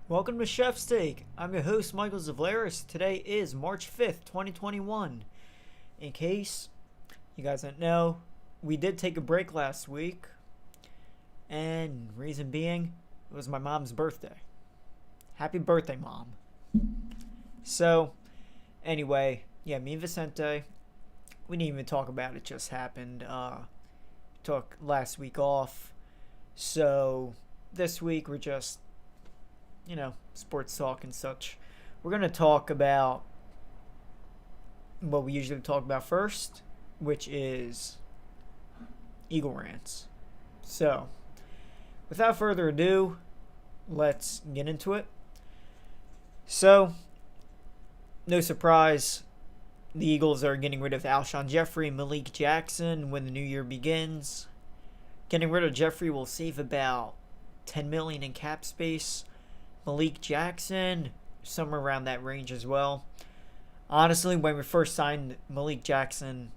Welcome to Chef's Take. I'm your host, Michael Zavlaris. Today is March 5th, 2021. In case you guys don't know, we did take a break last week. And reason being, it was my mom's birthday. Happy birthday, Mom. So, anyway, yeah, me and Vicente, we didn't even talk about it, just happened. Took last week off. So, this week we're just sports talk and such. We're going to talk about what we usually talk about first, which is Eagle Rants. So, without further ado, let's get into it. So, no surprise, the Eagles are getting rid of Alshon Jeffrey and Malik Jackson when the new year begins. Getting rid of Jeffrey will save about $10 million in cap space. Malik Jackson, somewhere around that range as well. Honestly, when we first signed Malik Jackson,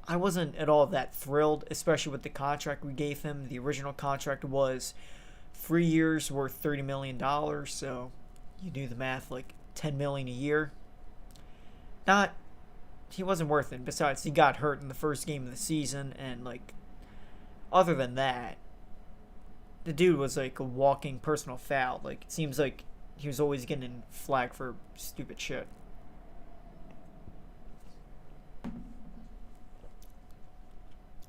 I wasn't at all that thrilled, especially with the contract we gave him. The original contract was 3 years worth $30 million, so you do the math, like $10 million a year. He wasn't worth it. Besides, he got hurt in the first game of the season, and other than that, the dude was like a walking personal foul. It seems like he was always getting flagged for stupid shit.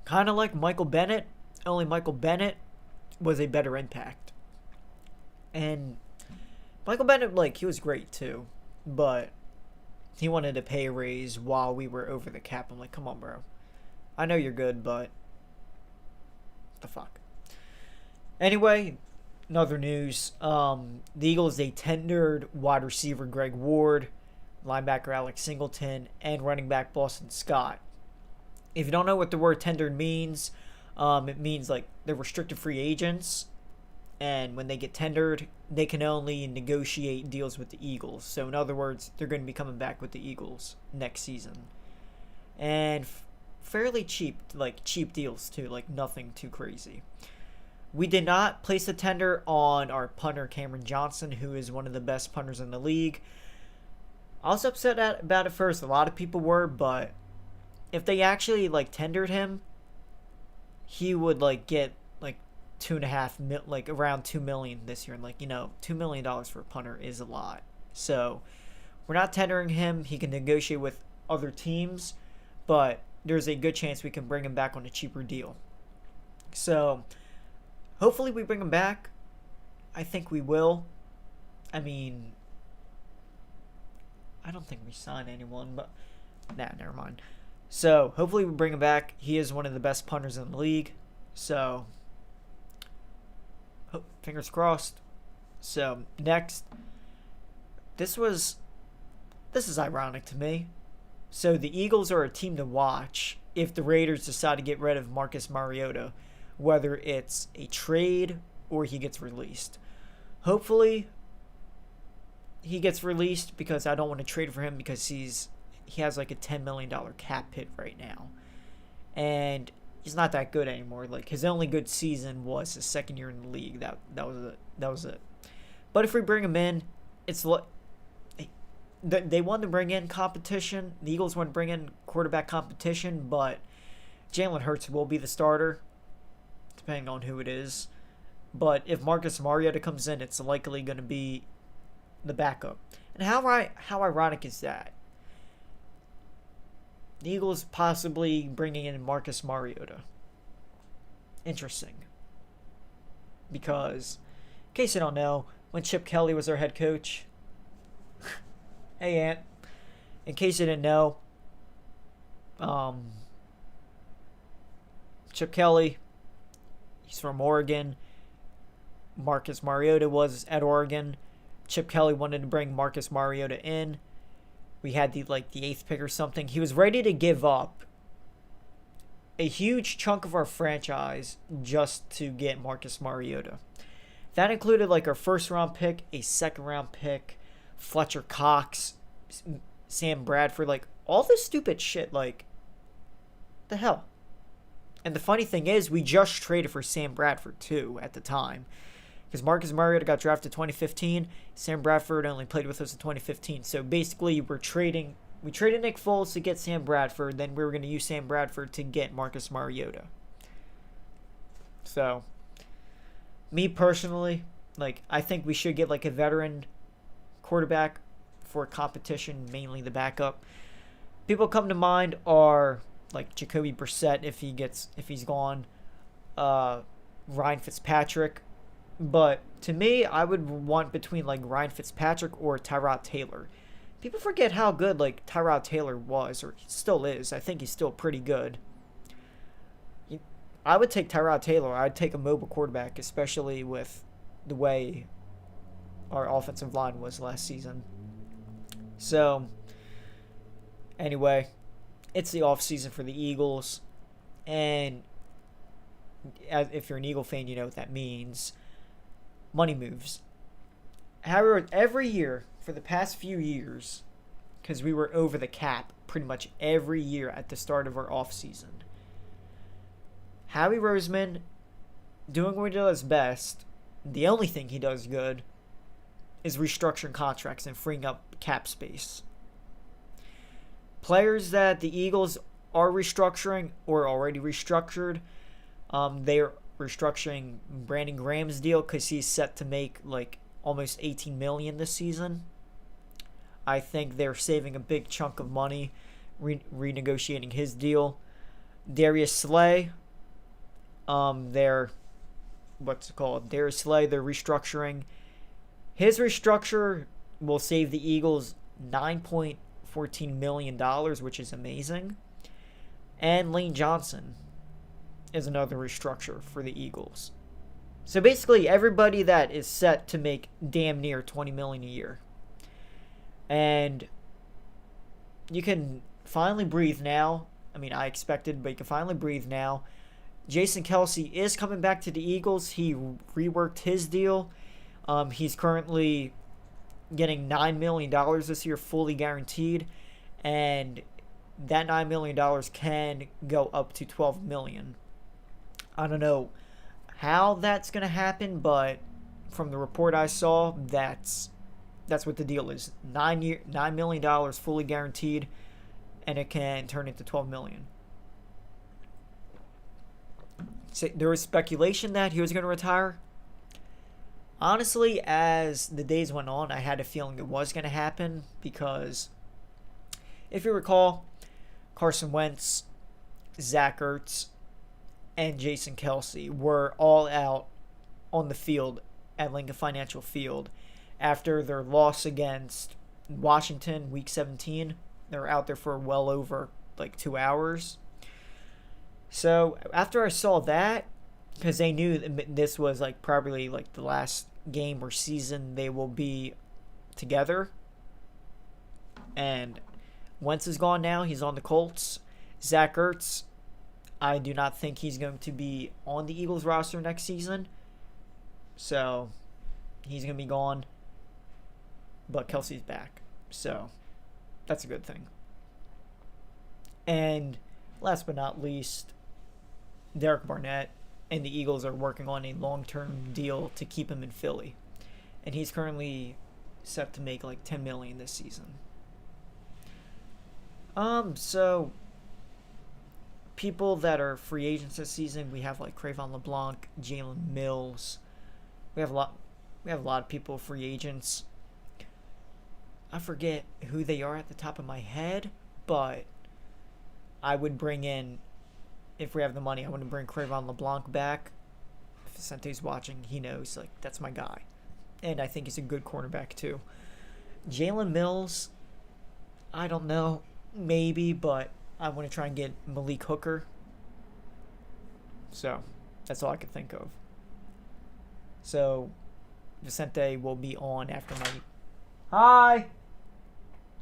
Kind of like Michael Bennett, only Michael Bennett was a better impact. And Michael Bennett, he was great too, but he wanted a pay raise while we were over the cap. I'm like, come on, bro. I know you're good, but what the fuck? Anyway, in other news, the Eagles, they tendered wide receiver Greg Ward, linebacker Alex Singleton, and running back Boston Scott. If you don't know what the word tendered means, it means they're restricted free agents, and when they get tendered, they can only negotiate deals with the Eagles. So in other words, they're going to be coming back with the Eagles next season. And fairly cheap, cheap deals too, nothing too crazy. We did not place a tender on our punter, Cameron Johnson, who is one of the best punters in the league. I was upset about it first. A lot of people were, but if they actually, tendered him, he would, get, around $2 million this year. And, $2 million for a punter is a lot. So, we're not tendering him. He can negotiate with other teams, but there's a good chance we can bring him back on a cheaper deal. So, hopefully we bring him back. I think we will. I mean, I don't think we signed anyone, but never mind. So, hopefully we bring him back. He is one of the best punters in the league. So, fingers crossed. So, next. This is ironic to me. So, the Eagles are a team to watch if the Raiders decide to get rid of Marcus Mariota, whether it's a trade or he gets released. Hopefully, he gets released because I don't want to trade for him because he has a $10 million cap hit right now. And he's not that good anymore. His only good season was his second year in the league. That was it. But if we bring him in, it's they want to bring in competition. The Eagles want to bring in quarterback competition, but Jalen Hurts will be the starter, depending on who it is. But if Marcus Mariota comes in, it's likely going to be the backup. And how ironic is that? The Eagles possibly bringing in Marcus Mariota. Interesting. Because, in case you don't know, when Chip Kelly was our head coach, hey Aunt, in case you didn't know, Chip Kelly, he's from Oregon. Marcus Mariota was at Oregon. Chip Kelly wanted to bring Marcus Mariota in. We had the 8th pick or something. He was ready to give up a huge chunk of our franchise just to get Marcus Mariota. That included our first round pick, a second round pick, Fletcher Cox, Sam Bradford, all this stupid shit. The hell? And the funny thing is, we just traded for Sam Bradford, too, at the time. because Marcus Mariota got drafted 2015. Sam Bradford only played with us in 2015. So basically, we traded Nick Foles to get Sam Bradford. Then we were going to use Sam Bradford to get Marcus Mariota. So, me personally, like, I think we should get like a veteran quarterback for competition, mainly the backup. People come to mind are like Jacoby Brissett if he's gone, Ryan Fitzpatrick. But to me, I would want between like Ryan Fitzpatrick or Tyrod Taylor. People forget how good like Tyrod Taylor was, or he still is. I think he's still pretty good. I would take Tyrod Taylor. I'd take a mobile quarterback, especially with the way our offensive line was last season. So, anyway, it's the off season for the Eagles, and if you're an Eagle fan, you know what that means. Money moves. However, every year for the past few years, because we were over the cap pretty much every year at the start of our off season, Howie Roseman, doing what he does best, the only thing he does good, is restructuring contracts and freeing up cap space. Players that the Eagles are restructuring or already restructured, they're restructuring Brandon Graham's deal because he's set to make like almost $18 million this season. I think they're saving a big chunk of money renegotiating his deal. Darius Slay, they're restructuring. His restructure will save the Eagles $9.14 million, which is amazing. And Lane Johnson is another restructure for the Eagles. So basically, everybody that is set to make damn near $20 million a year. And you can finally breathe now. I mean, I expected, but you can finally breathe now. Jason Kelce is coming back to the Eagles. He reworked his deal. He's currently getting $9 million this year, fully guaranteed. And that $9 million can go up to $12 million. I don't know how that's going to happen, but from the report I saw, that's what the deal is. $9 million fully guaranteed, and it can turn into $12 million. So there was speculation that he was going to retire. Honestly, as the days went on, I had a feeling it was going to happen because, if you recall, Carson Wentz, Zach Ertz, and Jason Kelce were all out on the field at Lincoln Financial Field after their loss against Washington, Week 17. They were out there for well over like 2 hours. So after I saw that, because they knew this was like probably like the last game or season they will be together, and Wentz is gone now. He's on the Colts. Zach Ertz, I do not think he's going to be on the Eagles roster next season. So he's going to be gone. But Kelce's back. So that's a good thing. And last but not least, Derek Barnett and the Eagles are working on a long-term deal to keep him in Philly. And he's currently set to make like $10 million this season. So people that are free agents this season, we have like Cre'Von LeBlanc, Jalen Mills. We have a lot of people free agents. I forget who they are at the top of my head, but I would bring in, if we have the money, I want to bring Cre'Von LeBlanc back. If Vicente's watching, he knows, like, that's my guy. And I think he's a good cornerback, too. Jalen Mills, I don't know, maybe, but I want to try and get Malik Hooker. So, that's all I could think of. So, Vicente will be on after my... Hi!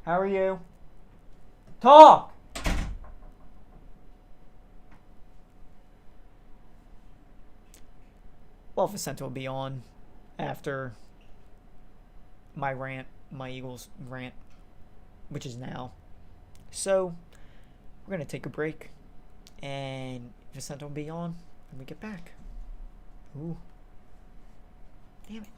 How are you? Talk! Well, Vicente will be on after my Eagles rant, which is now. So, we're going to take a break, and Vicente will be on when we get back. Ooh. Damn. Damn it.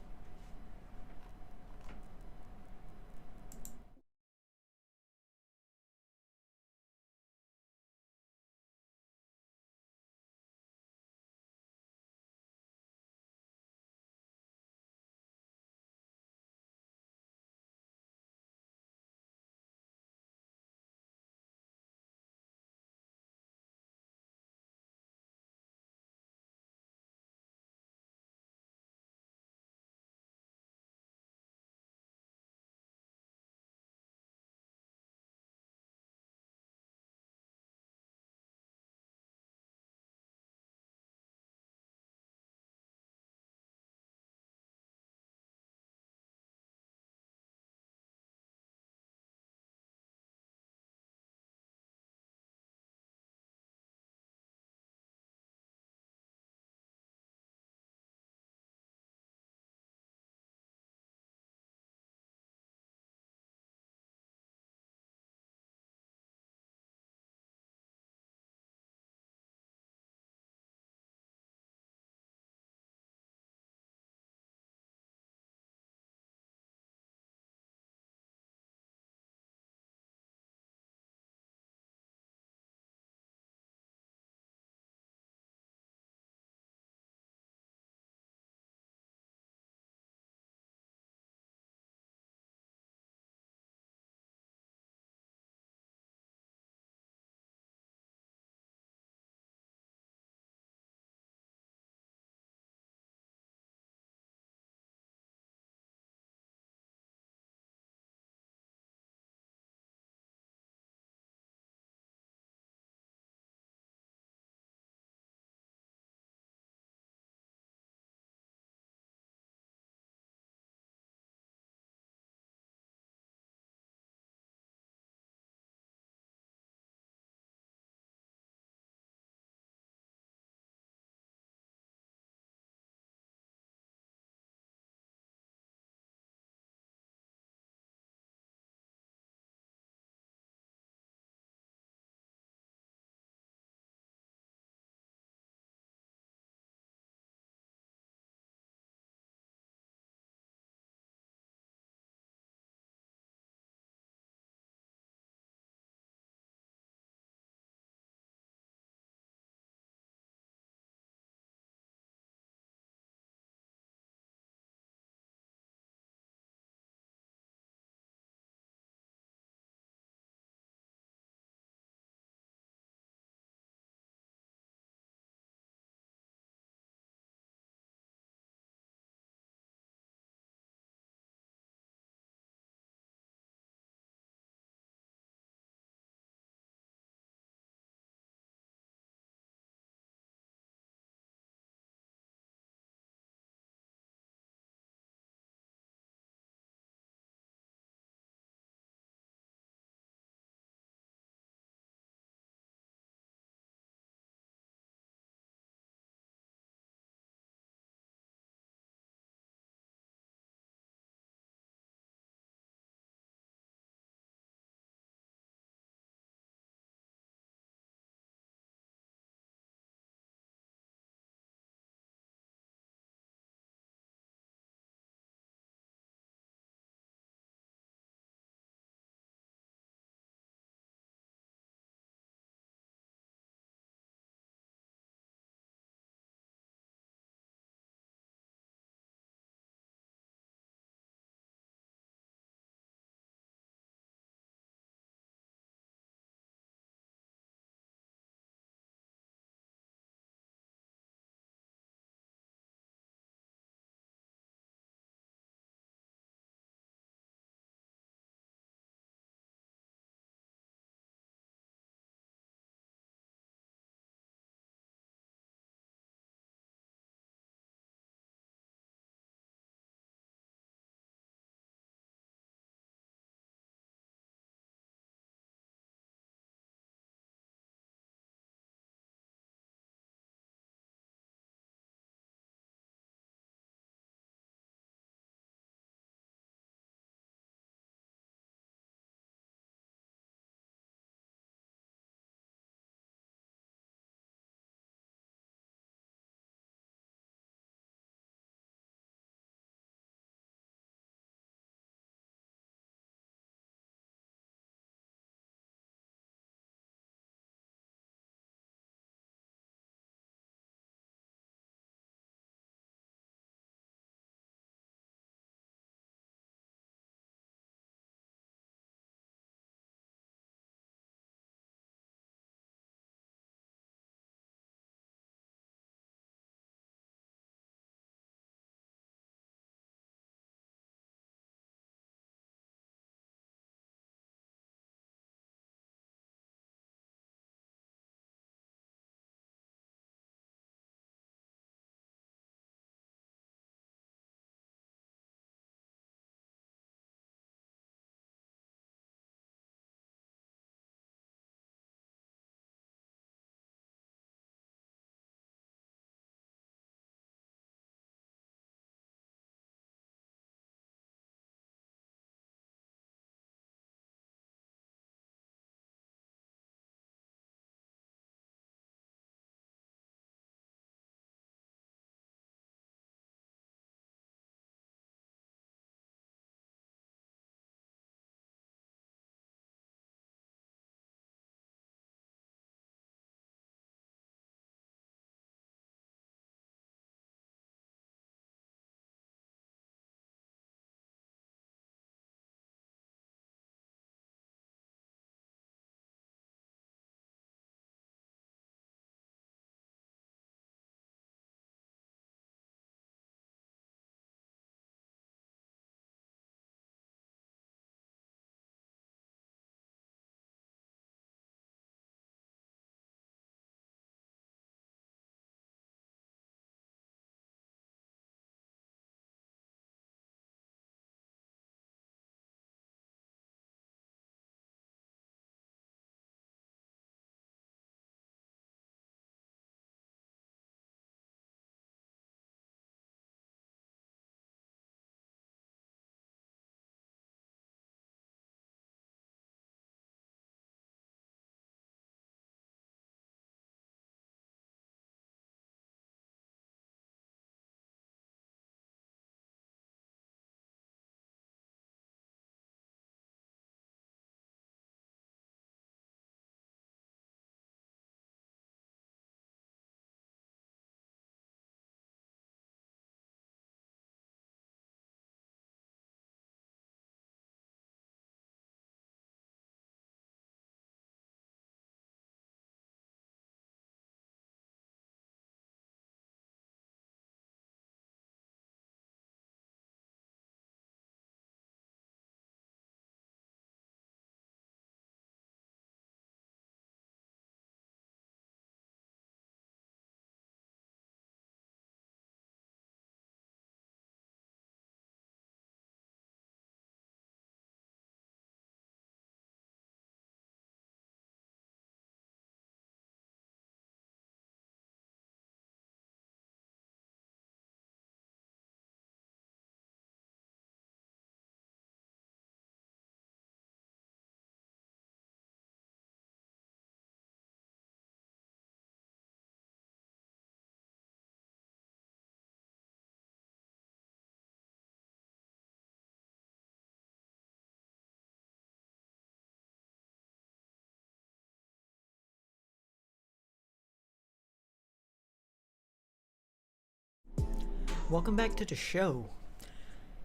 Welcome back to the show.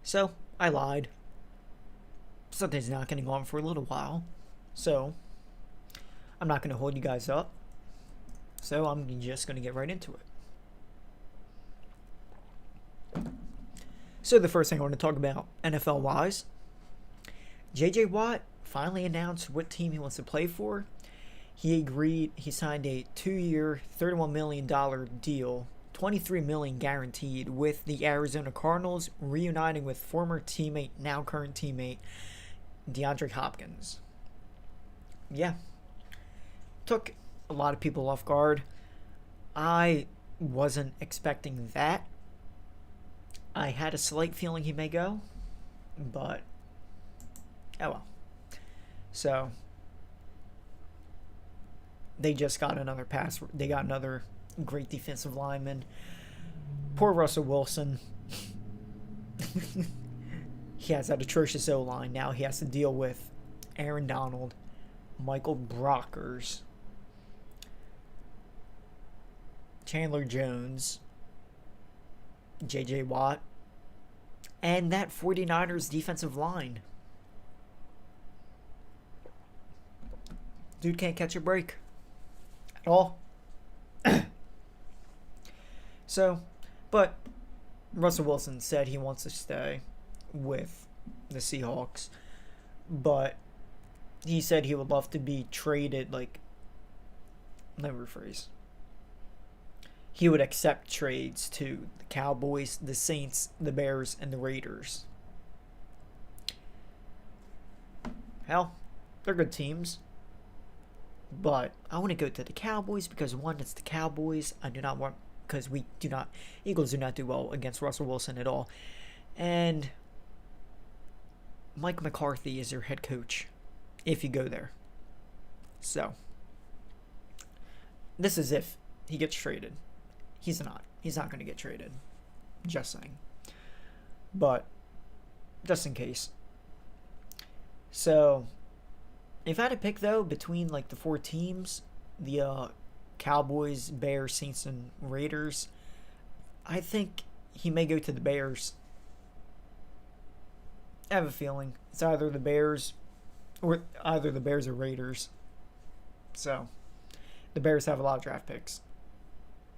So, I lied. Something's not getting on for a little while. So, I'm not going to hold you guys up. So, I'm just going to get right into it. So, the first thing I want to talk about, NFL-wise, J.J. Watt finally announced what team he wants to play for. He signed a 2-year, $31 million deal, $23 million guaranteed, with the Arizona Cardinals, reuniting with former teammate, now current teammate, DeAndre Hopkins. Yeah. Took a lot of people off guard. I wasn't expecting that. I had a slight feeling he may go, but oh well. So they just got another pass. They got another great defensive lineman. Poor Russell Wilson. He has that atrocious O-line. Now he has to deal with Aaron Donald, Michael Brockers, Chandler Jones, J.J. Watt, and that 49ers defensive line. Dude can't catch a break at all. So, but Russell Wilson said he wants to stay with the Seahawks, but he said he would love to be traded, let me rephrase. He would accept trades to the Cowboys, the Saints, the Bears, and the Raiders. Hell, they're good teams. But I want to go to the Cowboys because, one, it's the Cowboys. Because Eagles do not do well against Russell Wilson at all. And Mike McCarthy is your head coach if you go there. So, this is if he gets traded. He's not. He's not going to get traded. Just saying. But, just in case. So, if I had to pick, though, between, the four teams, the Cowboys, Bears, Saints, and Raiders, I think he may go to the Bears. I have a feeling it's either the Bears or Raiders. So, the Bears have a lot of draft picks.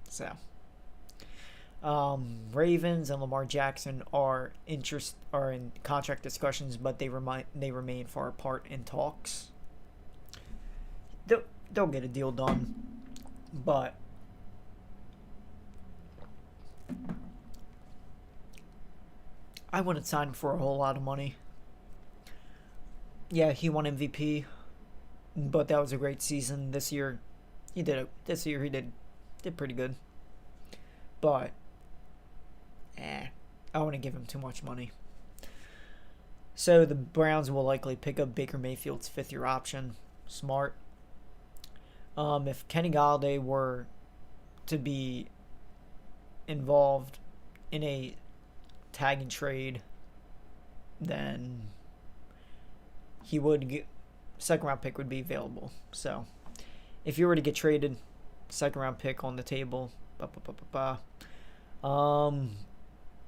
So, Ravens and Lamar Jackson are in contract discussions, but they remain far apart in talks. They'll get a deal done, but I wouldn't sign him for a whole lot of money. Yeah, he won MVP, but that was a great season. This year he did pretty good. But I wouldn't give him too much money. So the Browns will likely pick up Baker Mayfield's 5th-year option. Smart. If Kenny Golladay were to be involved in a tag and trade, then he would get 2nd-round pick would be available. So if you were to get traded, 2nd-round pick on the table.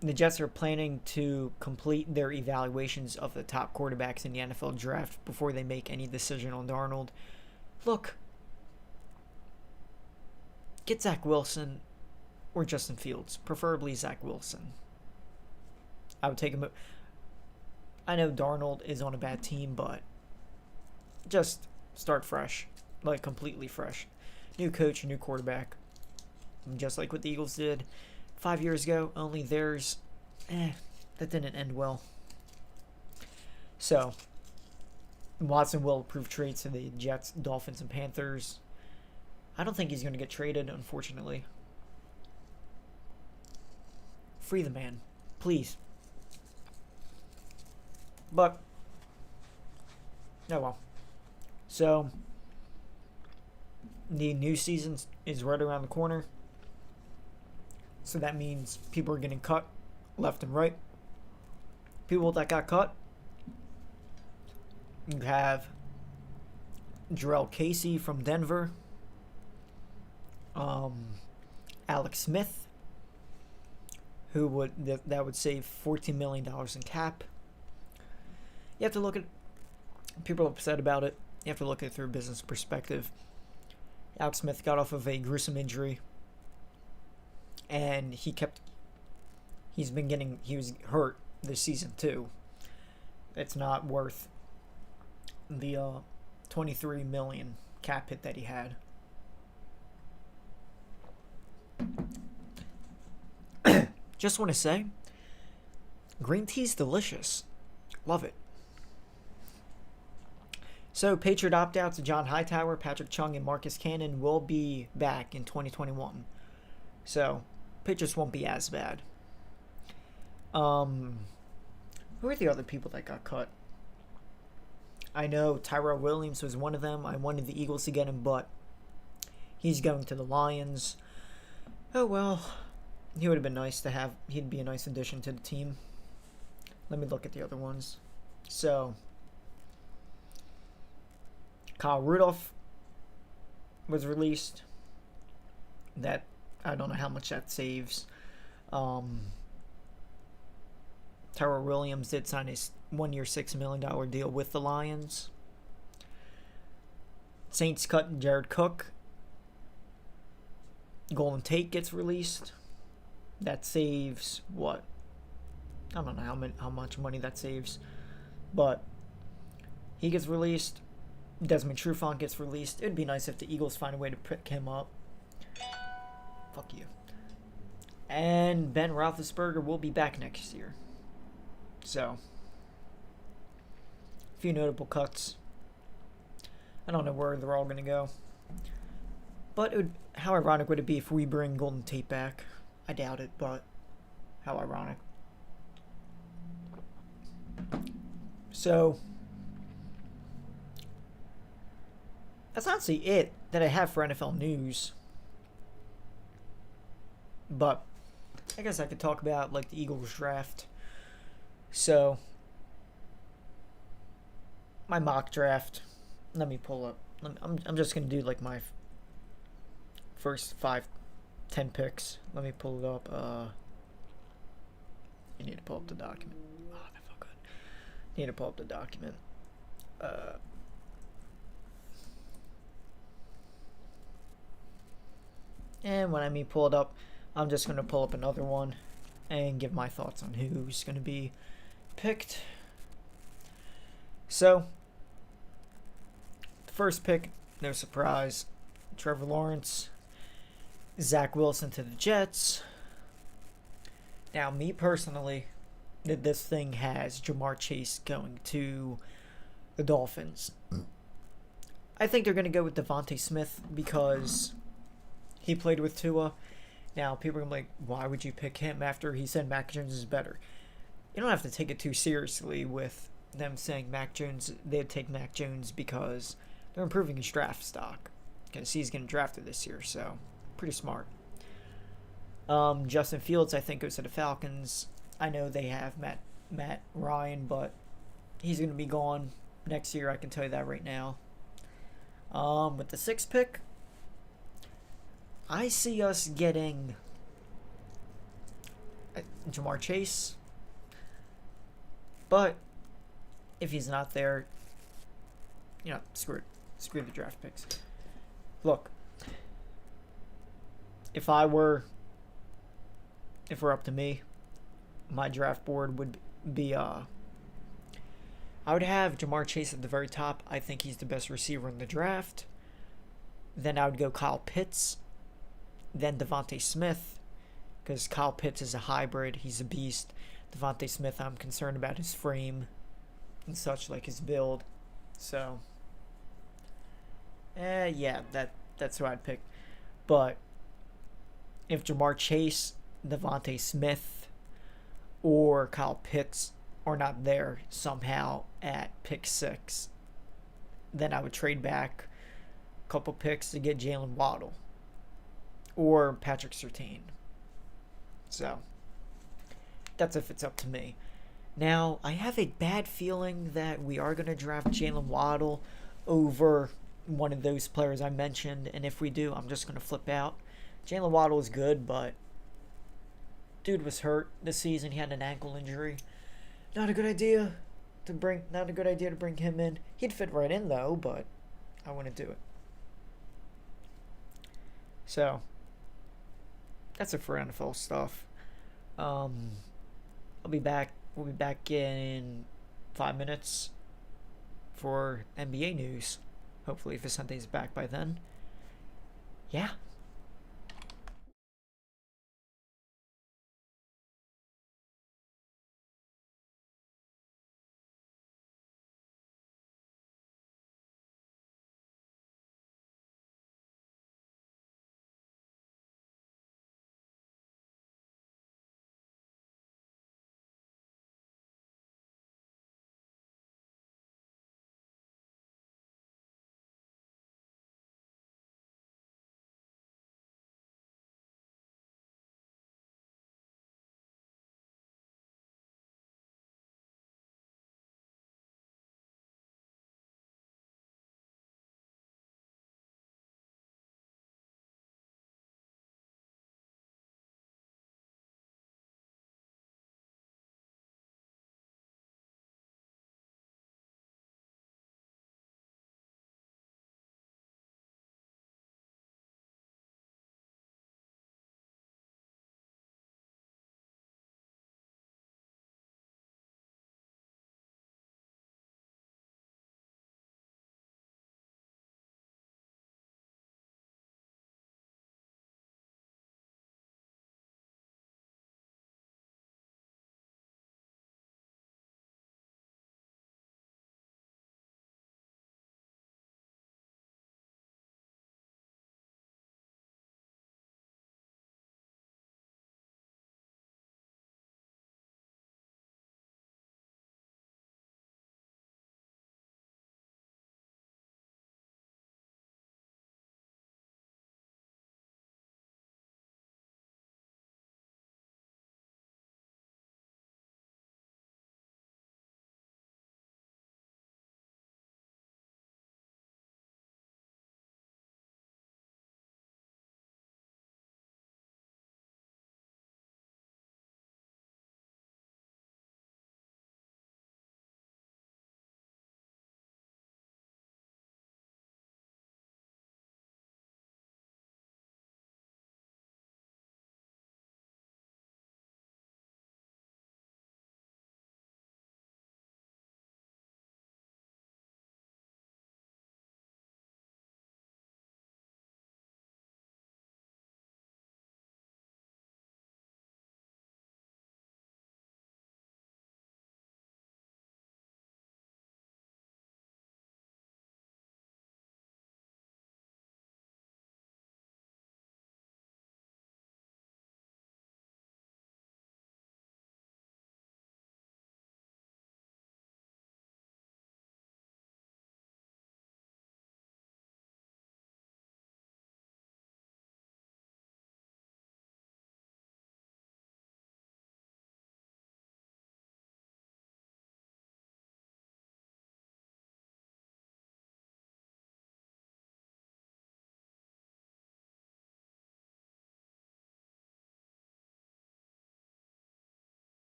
The Jets are planning to complete their evaluations of the top quarterbacks in the NFL draft before they make any decision on Darnold. Look, get Zach Wilson or Justin Fields, preferably Zach Wilson. I would take him. I know Darnold is on a bad team, but just start fresh, completely fresh. New coach, new quarterback, just like what the Eagles did 5 years ago, only theirs, that didn't end well. So, Watson will approve trades to the Jets, Dolphins, and Panthers. I don't think he's going to get traded, unfortunately. Free the man, please. But, oh well. So, the new season is right around the corner. So that means people are getting cut left and right. People that got cut, you have Jarrell Casey from Denver, Alex Smith, that would save $14 million in cap. You have to look at people are upset about it. You have to look at it through a business perspective. Alex Smith got off of a gruesome injury, and he was hurt this season too. It's not worth the $23 million cap hit that he had. Just want to say, green tea's delicious. Love it. So, Patriot opt-outs of John Hightower, Patrick Chung, and Marcus Cannon will be back in 2021. So, Patriots won't be as bad. Who are the other people that got cut? I know Tyrell Williams was one of them. I wanted the Eagles to get him, but he's going to the Lions. Oh, well. He would have been nice to have. He'd be a nice addition to the team. Let me look at the other ones. So, Kyle Rudolph was released. That, I don't know how much that saves. Tyrell Williams did sign his 1-year, $6 million deal with the Lions. Saints cut Jared Cook. Golden Tate gets released. That saves what? I don't know how much money that saves, but he gets released. Desmond Trufant gets released. It'd be nice if the Eagles find a way to pick him up. Fuck you. And Ben Roethlisberger will be back next year. So, a few notable cuts. I don't know where they're all going to go. But how ironic would it be if we bring Golden Tate back? I doubt it, but how ironic. So, that's honestly it that I have for NFL news. But I guess I could talk about like the Eagles draft. So, my mock draft. Let me pull up. I'm just gonna do like my first 5-10 picks. Let me pull it up. You need to pull up the document. Oh, that felt good. Need to pull up the document. And when I pull it up, I'm just going to pull up another one and give my thoughts on who's going to be picked. So, the first pick, no surprise, Trevor Lawrence. Zach Wilson to the Jets. Now, me personally, this thing has Jamar Chase going to the Dolphins. I think they're going to go with Devontae Smith because he played with Tua. Now, people are going to be like, why would you pick him after he said Mac Jones is better? You don't have to take it too seriously with them saying Mac Jones. They'd take Mac Jones because they're improving his draft stock. Because he's getting drafted this year, so pretty smart. Justin Fields, I think, goes to the Falcons. I know they have Matt Ryan, but he's going to be gone next year. I can tell you that right now. With the 6th pick, I see us getting Jamar Chase. But if he's not there, screw it. Screw the draft picks. Look, if it were up to me, my draft board would be I would have Jamar Chase at the very top. I think he's the best receiver in the draft. Then I would go Kyle Pitts. Then Devontae Smith, because Kyle Pitts is a hybrid. He's a beast. Devontae Smith, I'm concerned about his frame and such, like his build. So, yeah, that's who I'd pick. But if Jamar Chase, Devontae Smith, or Kyle Pitts are not there somehow at pick 6, then I would trade back a couple picks to get Jalen Waddle or Patrick Surtain. So, that's if it's up to me. Now, I have a bad feeling that we are going to draft Jalen Waddle over one of those players I mentioned, and if we do, I'm just going to flip out. Jalen Waddle is good, but Dude was hurt this season. He had an ankle injury. Not a good idea not a good idea to bring him in. He'd fit right in though, but I wouldn't do it. So that's it for NFL stuff. I'll be back. We'll be back in 5 minutes for NBA news. Hopefully, Vicente's back by then. Yeah.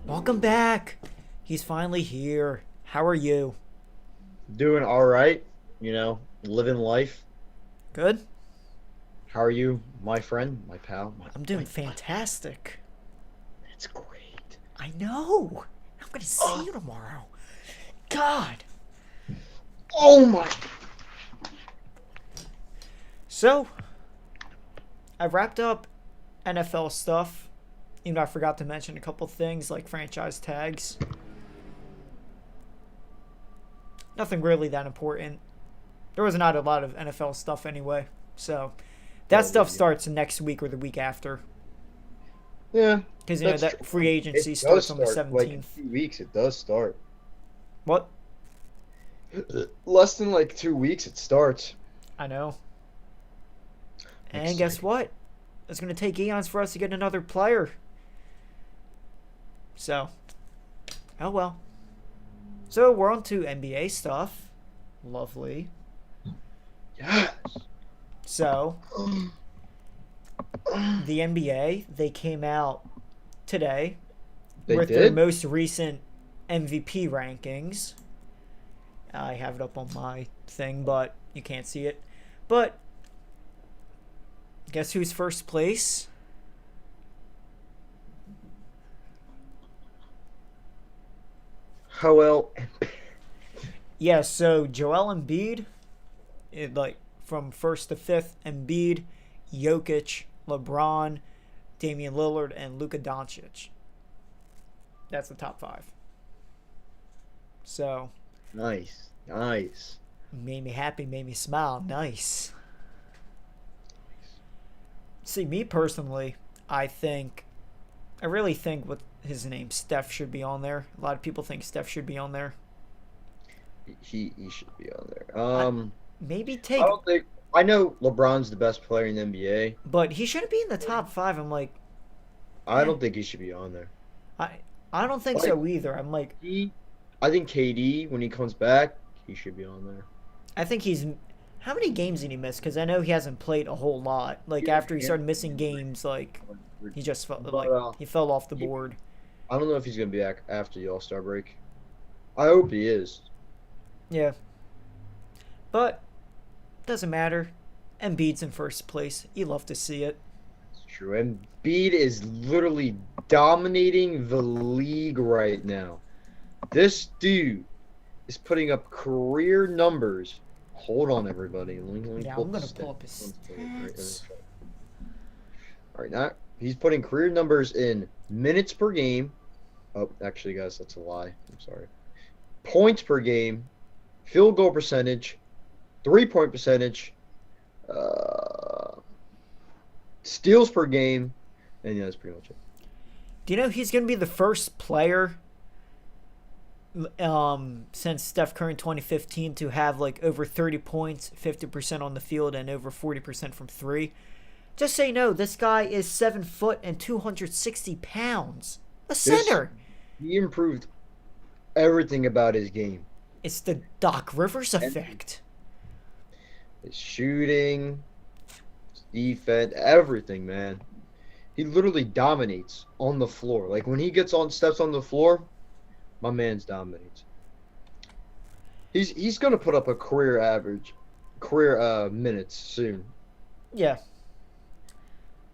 Welcome back. He's finally here. How are you? Doing all right, living life. Good? How are you, my friend, my pal, I'm doing fantastic. It's great. I know. I'm gonna see Oh, you tomorrow. God. oh my! So, I wrapped up NFL stuff. Even though I forgot to mention a couple things like franchise tags. Nothing really that important. There was not a lot of NFL stuff anyway. So, that Well, stuff starts next week or the week after. yeah, Because, that's that free true. agency It does starts on the start like in 17th. 2 weeks. It does start. What? Less than like 2 weeks. It starts. I know. And guess Exciting. what? It's going to take eons for us to get another player. So, oh well. So, we're on to NBA stuff. Lovely. Yes. So, the NBA, they came out today They with their did. most recent MVP rankings. I have it up on my thing, but you can't see it. But guess who's first place? How well? Yeah, so Joel Embiid, from first to fifth, Embiid, Jokic, LeBron, Damian Lillard, and Luka Doncic. That's the top five. So, Nice, nice. made me happy, made me smile. Nice. See, me personally, I really think what his name, Steph, should be on there. A lot of people think Steph should be on there. He should be on there. I, maybe I take, don't think. I know LeBron's the best player in the NBA. but he shouldn't be in the top five. I'm like, I eh. don't think he should be on there. I, I don't think Like so either. I'm like, he, I think KD when he comes back, he should be on there. I think he's. How many games did he miss? Because I know he hasn't played a whole lot. Like He had after he a started missing hamstring games, like injury. he just felt But like he fell off the he, board. I don't know if he's gonna be back after the All Star break. I hope he is. Yeah, but doesn't matter. Embiid's in first place. You love to see it. It's true. Embiid is literally dominating the league right now. This dude is putting up career numbers. Hold on, everybody. Let me Yeah, pull I'm up the gonna pull stats. up his stats. All right, now he's putting career numbers in minutes per game. Oh, actually, guys, that's a lie. I'm sorry. Points per game, field goal percentage, 3-point percentage, uh, steals per game, and yeah, that's pretty much it. Do you know he's gonna be the first player since Steph Curry in 2015 to have like over 30 points, 50% on the field, and over 40% from three? Just so you know, this guy is 7 foot and 260 pounds. A This center. he improved everything about his game. It's the Doc Rivers And effect. his shooting, his defense, everything, man. He literally dominates on the floor. Like when he steps on the floor, my man's dominates. He's gonna put up a career minutes soon. Yeah,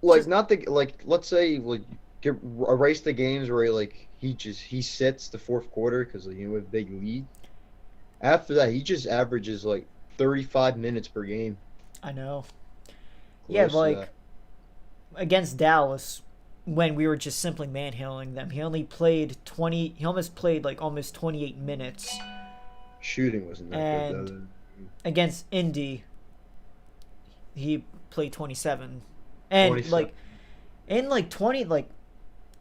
Like just not the like let's say like erase the games where he sits the fourth quarter because with big lead. After that, he just averages like 35 minutes per game, I know. Yeah, close to like that. against Dallas when we were just simply manhandling them. He only played 20. He almost played like almost 28 minutes. Shooting wasn't that good And though. against Indy, he played 27. And 27. like in like 20 like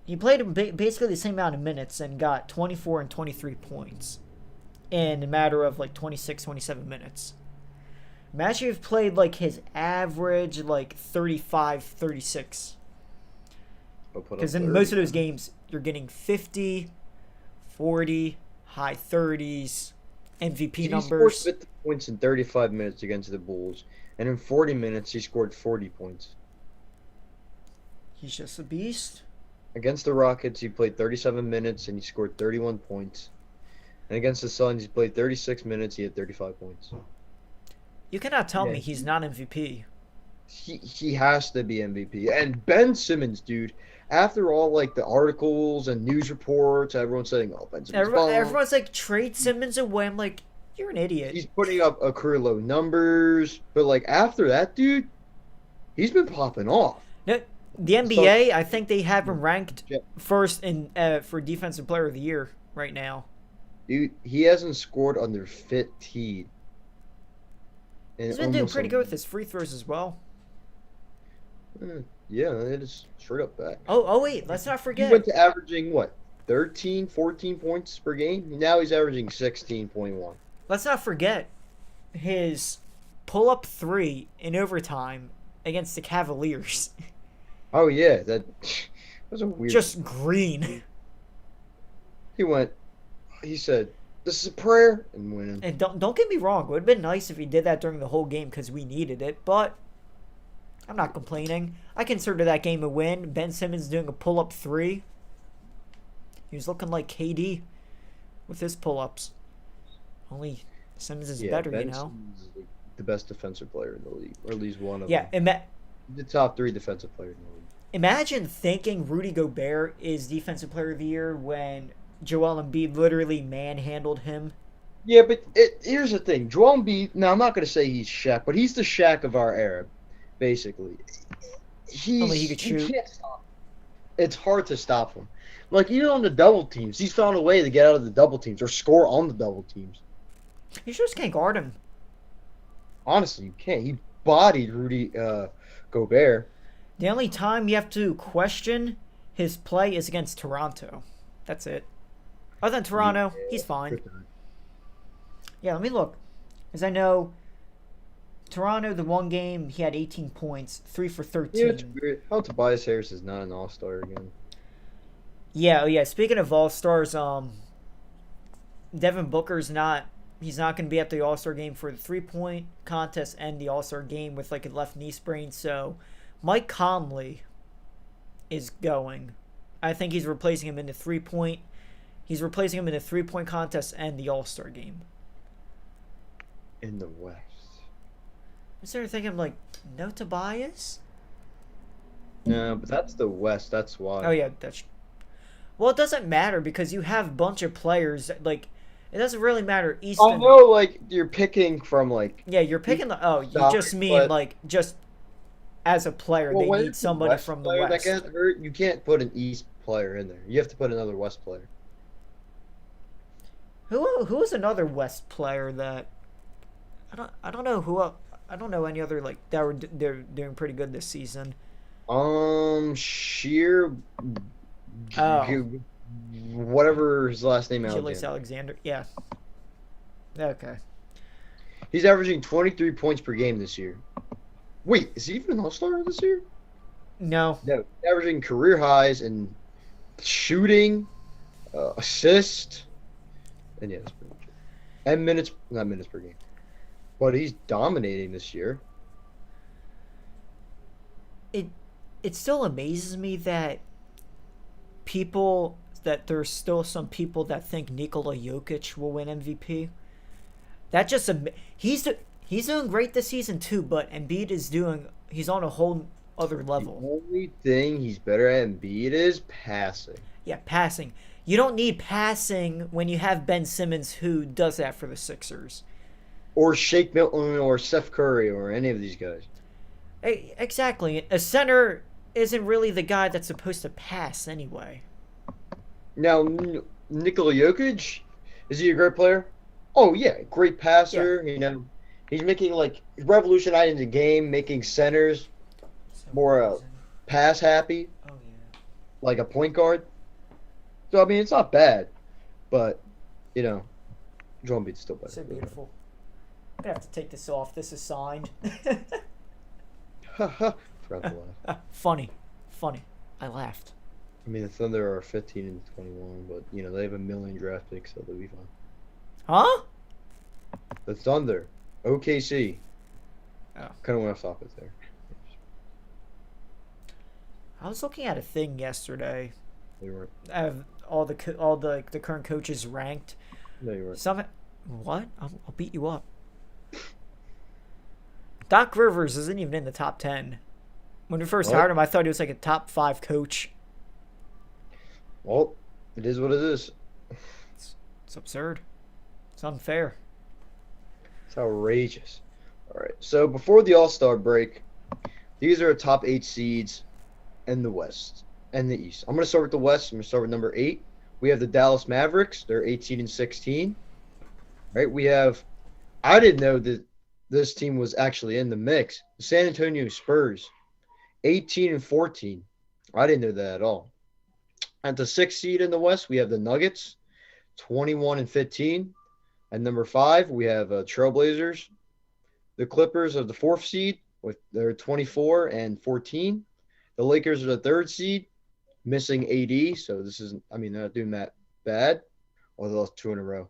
he played basically the same amount of minutes and got 24 and 23 points in a matter of like 26, 27 minutes. Imagine if he played like his average like 35, 36. I'll put up Because in 30. most of those games, you're getting 50, 40, high 30s, MVP He scored numbers. 50 points in 35 minutes against the Bulls, and in 40 minutes he scored 40 points. He's just a beast. Against the Rockets, he played 37 minutes and he scored 31 points. And against the Suns, he played 36 minutes. He had 35 points. You cannot tell Yeah, me he's not MVP. He has to be MVP. And Ben Simmons, dude, after all like the articles and news reports, everyone's saying, "Oh, Ben Simmons." Everyone's like, trade Simmons away. I'm like, you're an idiot. He's putting up a career low numbers, but like after that, dude, he's been popping off. No, the NBA, I think they have him ranked Yeah. first in for Defensive Player of the Year right now. Dude, he hasn't scored under 15. He's been doing pretty good with his free throws as well. Yeah, it is straight up back. Oh wait, let's not He forget. went to averaging what, 13, 14 points per game? Now he's averaging 16.1. Let's not forget his pull-up 3 in overtime against the Cavaliers. Oh yeah, that was a weird. Just green. He said, "This is a prayer," and went in. And don't get me wrong, it would have been nice if he did that during the whole game because we needed it, but I'm not complaining. I consider that game a win. Ben Simmons doing a pull-up 3. He was looking like KD with his pull-ups. Only Simmons is better, Ben you know? Simmons is the best defensive player in the league, or at least one of Yeah, them. The top 3 defensive players in the league. imagine thinking Rudy Gobert is Defensive Player of the Year when Joel Embiid literally manhandled him. Yeah, but here's the thing. Joel Embiid, now I'm not going to say he's Shaq, but he's the Shaq of our era, basically. Only he could shoot. You can't stop him. It's hard to stop him. Like, even on the double teams, he's found a way to get out of the double teams or score on the double teams. You just can't guard him. Honestly, you can't. He bodied Rudy Gobert. The only time you have to question his play is against Toronto. That's it. Other than Toronto, he's fine. Yeah, let me look. As I know, Toronto, the one game, he had 18 points, 3 for 13. Yeah, it's weird. How Tobias Harris is not an all-star again. Yeah. Speaking of All-Stars, Devin Booker's he's not going to be at the All-Star game for the three-point contest and the All-Star game with like a left knee sprain. So Mike Conley is going. I think he's replacing him in the three-point. He's replacing him in the three-point contest and the All-Star game. In the West. I'm starting thinking, like, no Tobias? No, but that's the West. That's why. Oh, yeah. Well, it doesn't matter because you have a bunch of players. Like, it doesn't really matter. East. I know, like, you're picking from, like... Yeah, you're picking the... Oh, you just mean, but, like, just as a player, they need somebody from the West. That gets hurt, you can't put an East player in there. You have to put another West player. Who is another West player that... I don't know who else. I don't know any other, like, they're doing pretty good this season. Sheer... Oh. Whatever his last name is. Julius Alexander. Yeah. Okay. He's averaging 23 points per game this year. Wait, is he even an all-star this year? No. No. Averaging career highs in shooting, assist, and yeah, that's pretty much it. And minutes, not minutes per game. But he's dominating this year. It still amazes me that there's still some people that think Nikola Jokic will win MVP. That just he's doing great this season too, but Embiid he's on a whole other level. The only thing he's better at Embiid is passing. Yeah, passing. You don't need passing when you have Ben Simmons who does that for the Sixers. Or Shake Milton or Steph Curry or any of these guys. Exactly. A center isn't really the guy that's supposed to pass anyway. Now, Nikola Jokic, is he a great player? Oh, yeah, great passer. Yeah. You know, he's making, like, revolutionizing the game, making centers more pass happy. Oh, yeah. Like a point guard. So, I mean, it's not bad. But, you know, Joel Embiid's still better. So beautiful. I'm going to have to take this off. This is signed. Forgot to laugh. Funny. I laughed. I mean, the Thunder are 15 and 21, but, you know, they have 1 million draft picks, so they'll be fine. Huh? The Thunder. OKC. Oh. Kind of went off topic there. I was looking at a thing yesterday. They weren't. I have all the current coaches ranked. No, you weren't. Some what? I'll beat you up. Doc Rivers isn't even in the top 10. When we first What? hired him, I thought he was like a top 5 coach. Well, it is what it is. It's absurd. It's unfair. It's outrageous. All right. So before the All-Star break, these are top 8 seeds in the West and the East. I'm going to start with the West. I'm going to start with number 8. We have the Dallas Mavericks. They're 18 and 16. Right. We have. I didn't know that this team was actually in the mix. The San Antonio Spurs, 18 and 14. I didn't know that at all. At the 6th seed in the West, we have the Nuggets, 21 and 15. At number 5, we have Trailblazers. The Clippers are the 4th seed with their 24 and 14. The Lakers are the 3rd seed, missing AD. So this isn't. I mean, they're not doing that bad. Well, they lost 2 in a row.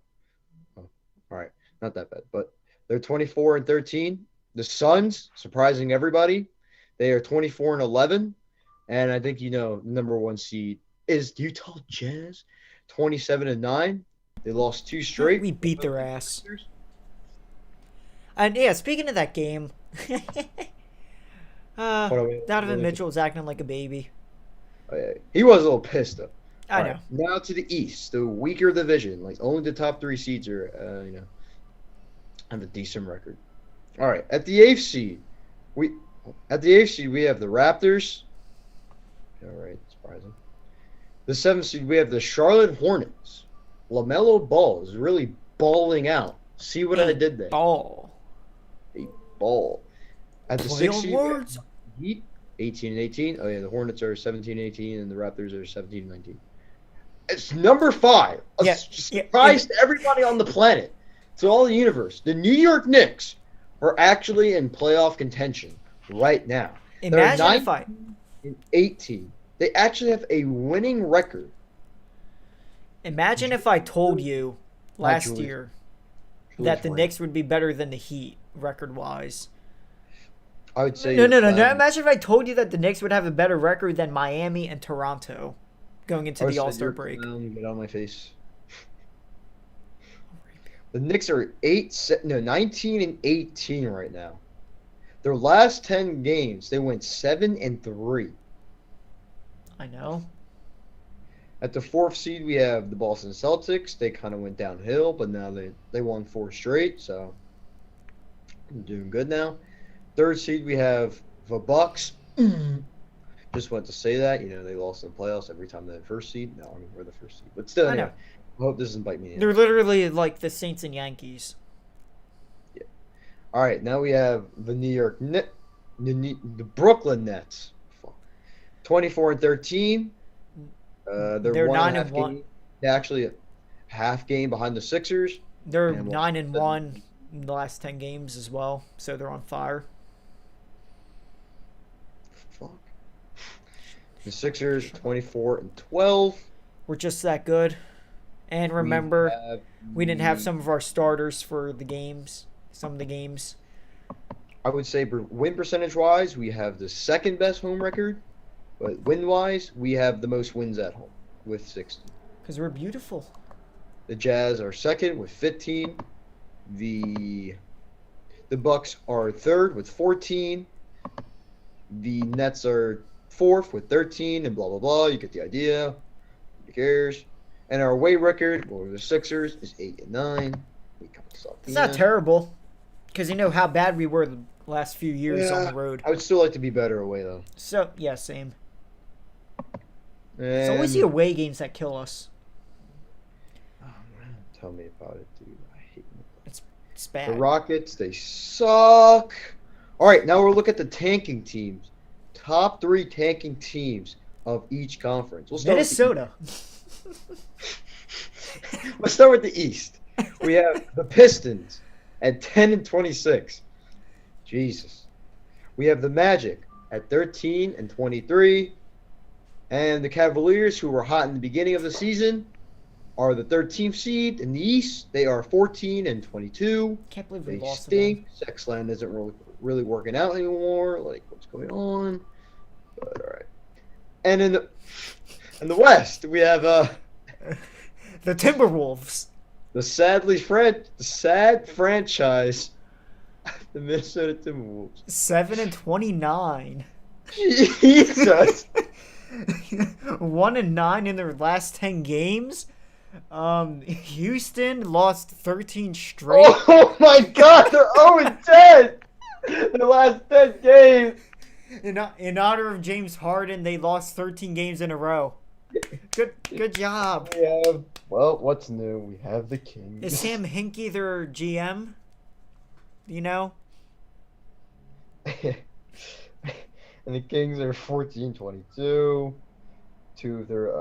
Oh, all right, not that bad, but they're 24 and 13. The Suns, surprising everybody, they are 24 and 11. And I think the number 1 seed is Utah Jazz, 27 and 9. They lost 2 straight. We beat their ass. And yeah, speaking of that game, Donovan Mitchell was acting like a baby. Oh, yeah. He was a little pissed though. I All know. right, now to the East, the weaker division. Like only the top 3 seeds are, have a decent record. All right, at the 8th seed, we have the Raptors. All right, surprising. The 7th seed, we have the Charlotte Hornets. LaMelo Ball is really balling out. See what I did there? Ball. Ball. At the Play 6th on seed, we have words. the Heat, 18 and 18. Oh yeah, the Hornets are 17 and 18, and the Raptors are 17 and 19. It's number 5. A surprise to everybody on the planet, to all the universe. The New York Knicks are actually in playoff contention right now. Imagine They're if I 19 and 18. They actually have a winning record. Imagine if I told you last Julius. year Julius that the Randle. Knicks would be better than the Heat record-wise. I would say No. you're Imagine if I told you that the Knicks would have a better record than Miami and Toronto going into the All-Star break. Get on my face. The Knicks are 19 and 18 right now. Their last 10 games, they went 7 and 3. I know. At the 4th seed, we have the Boston Celtics. They kind of went downhill, but now they won 4 straight, so I'm doing good now. 3rd seed, we have the Bucks. Just want to say that, they lost in the playoffs every time they're the 1st seed. No, I mean, we're the 1st seed. But still, I anyway, know. I hope this doesn't bite me in. They're literally like the Saints and Yankees. All right, now we have the the Brooklyn Nets. 24 and 13. They're 9 and 1. They're actually a half game behind the Sixers. They're And 9 and 1 in the last 10 games as well, so they're on fire. Fuck. The Sixers 24 and 12. We're just that good. And remember, we didn't have some of our starters for the games. Some of the games. I would say win percentage wise, we have the second best home record, but win wise, we have the most wins at home with 60. Because we're beautiful. The Jazz are second with 15. The Bucks are third with 14. The Nets are fourth with 13, and blah blah blah. You get the idea. Who cares? And our away record over the Sixers is 8 and 9. We kind of suck. It's not terrible. Because you know how bad we were the last few years on the road. I would still like to be better away though. So, yeah, same. And, It's always the away games that kill us. oh man, tell me about it, dude. I hate it. It's The bad. Rockets, they suck. All right, now we'll look at the tanking teams. Top 3 tanking teams of each conference. We'll start Minnesota. Let's start with the East. We have the Pistons at 10 and 26. Jesus. We have the Magic at 13 and 23. And the Cavaliers, who were hot in the beginning of the season, are the 13th seed in the East. They are 14 and 22. Can't believe we They lost to them. stink. Sexland isn't really working out anymore. Like, what's going on? But all right. And in In the West, we have The Timberwolves. the sad franchise, the Minnesota Timberwolves. 7-29. Jesus. 1-9 in their last 10 games. Houston lost 13 straight. Oh my God, they're 0-10. The last 10 games. In honor of James Harden, they lost 13 games in a row. Good job. Well, what's new? We have the Kings. Is Sam Hinkie their GM? You know? And the Kings are 14-22. Two of their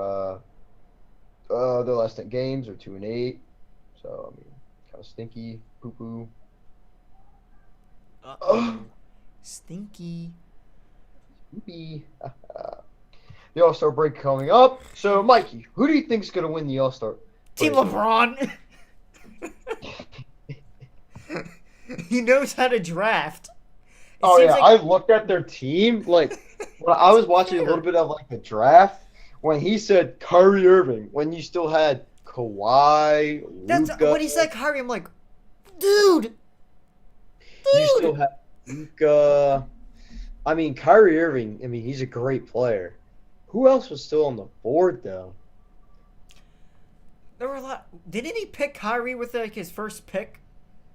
last 10 games are 2-8. So I mean, kind of stinky, poo poo. Stinky. Poopy. The All-Star break coming up. So, Mikey, who do you think's gonna win the All-Star? Team break? LeBron. He knows how to draft. Oh yeah, like- I looked at their team. Like when I was watching a little bit of like the draft, when he said Kyrie Irving, when you still had Kawhi, That's Luka, when he said Kyrie. I'm like, dude. you still had Luka. I mean, Kyrie Irving. I mean, he's a great player. Who else was still on the board though? There were a lot. Didn't he pick Kyrie with like his first pick?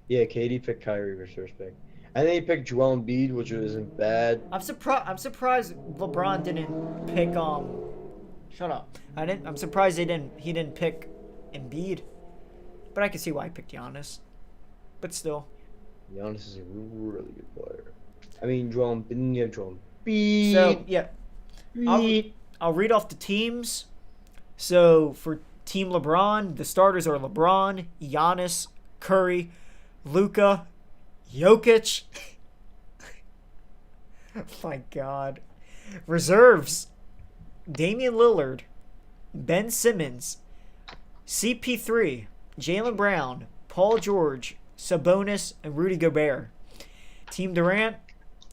Yeah, KD picked Kyrie for first pick, and then he picked Joel Embiid, which wasn't bad. I'm surprised LeBron didn't pick Shut up. I'm surprised he didn't pick Embiid. But I can see why he picked Giannis. But still. Giannis is a really good player. I mean, didn't you have Joel Embiid? So yeah. I'll read off the teams. So for Team LeBron, the starters are LeBron, Giannis, Curry, Luka, Jokic. Oh my God. Reserves: Damian Lillard, Ben Simmons, CP3, Jaylen Brown, Paul George, Sabonis, and Rudy Gobert. Team Durant,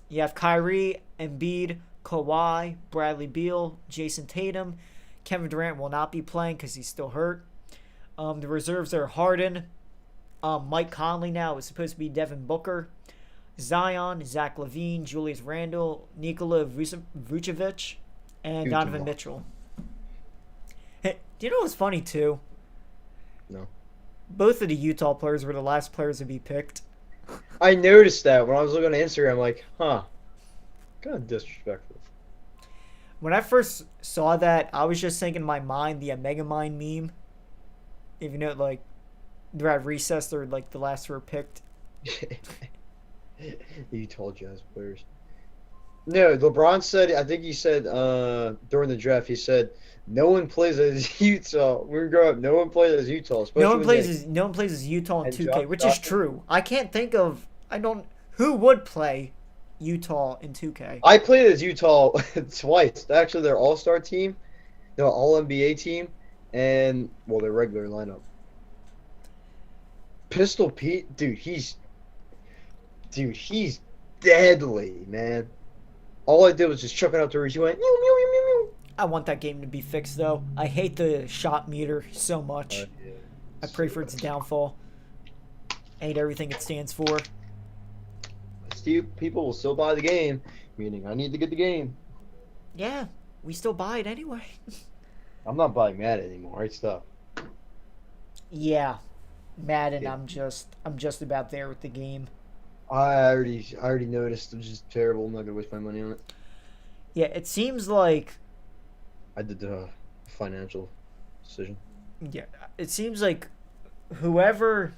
you have Kyrie, Embiid, Kawhi, Bradley Beal, Jason Tatum. Kevin Durant will not be playing because he's still hurt. The reserves are Harden. Mike Conley now is supposed to be Devin Booker. Zion, Zach LaVine, Julius Randle, Nikola Vucevic, and Donovan Mitchell. Hey, do you know what's funny too? No. Both of the Utah players were the last players to be picked. I noticed that when I was looking on Instagram. I'm like, huh, kind of disrespectful. When I first saw that, I was just thinking in my mind the Omega Mind meme. If you know, like, they're at recess, they're like the last who were picked. The Utah Jazz players. No, LeBron said. I think he said during the draft. He said no one plays as Utah. When we grow up, no one plays as Utah. No one plays as Utah in and 2K, Josh which Johnson. is true. I can't think of. Who would play Utah in 2K? I played as Utah twice. Actually, their All-Star team, their All-NBA team, and well, their regular lineup. Pistol Pete, dude, he's deadly, man. All I did was just chuck it out to Reese. He went, meow, meow, meow, meow, meow. I want that game to be fixed, though. I hate the shot meter so much. Yeah. I pray for its downfall. I hate everything it stands for. People will still buy the game, meaning I need to get the game. Yeah, we still buy it anyway. I'm not buying Madden anymore. Right stuff. Yeah, Madden. Yeah. I'm just about there with the game. I already noticed. It was just terrible. I'm not gonna waste my money on it. Yeah, it seems like. I did the financial decision. Yeah, it seems like whoever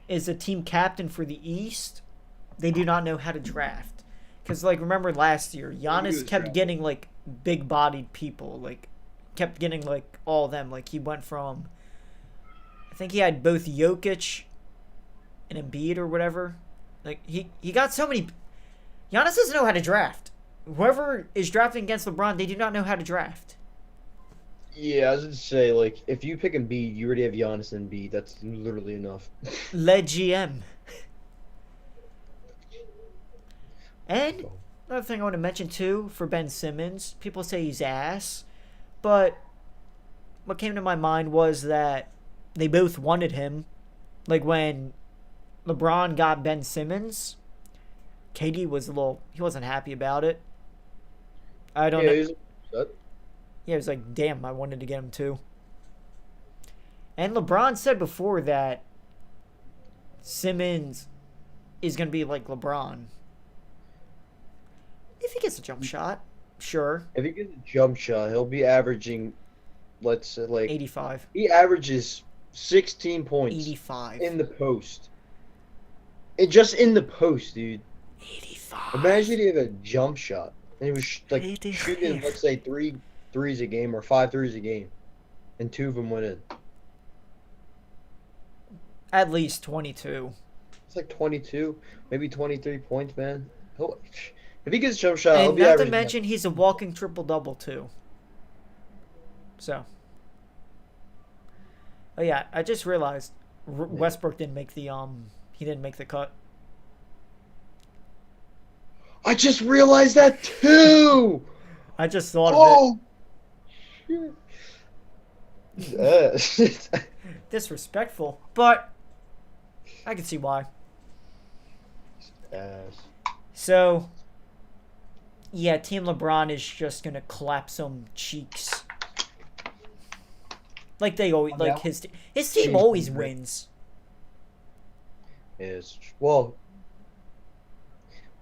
is a team captain for the East, they do not know how to draft. Because, like, remember last year, Giannis kept getting, like, big-bodied people. Like, kept getting, like, all of them. Like, he went from... I think he had both Jokic and Embiid or whatever. Like, he got so many... Giannis doesn't know how to draft. Whoever is drafting against LeBron, they do not know how to draft. Yeah, I was gonna say, like, if you pick Embiid, you already have Giannis and Embiid. That's literally enough. Le GM. And another thing I want to mention too for Ben Simmons, people say he's ass, but what came to my mind was that they both wanted him. Like when LeBron got Ben Simmons, KD was he wasn't happy about it. I don't Yeah, know. he's upset. Yeah, he was like, damn, I wanted to get him too. And LeBron said before that Simmons is going to be like LeBron. If he gets a jump shot, sure. If he gets a jump shot, he'll be averaging, let's say, like 85. he averages 16 points 85. in the post. Just in the post, dude. 85. Imagine he had a jump shot and he was like 85. shooting, let's say, 3 threes a game or 5 threes a game, and 2 of them went in. At least 22. It's like 22, maybe 23 points, man. If he gets a jump shot, he'll And be not to averaging mention, he's a walking triple-double, too. So. Oh, yeah, I just realized Westbrook didn't make the, he didn't make the cut. I just realized that too. I just thought of Oh, shit. it. Disrespectful, but I can see why. Ass. So, yeah, Team LeBron is just gonna clap some cheeks, like they always like his team Cheeks, always right. wins. Is well,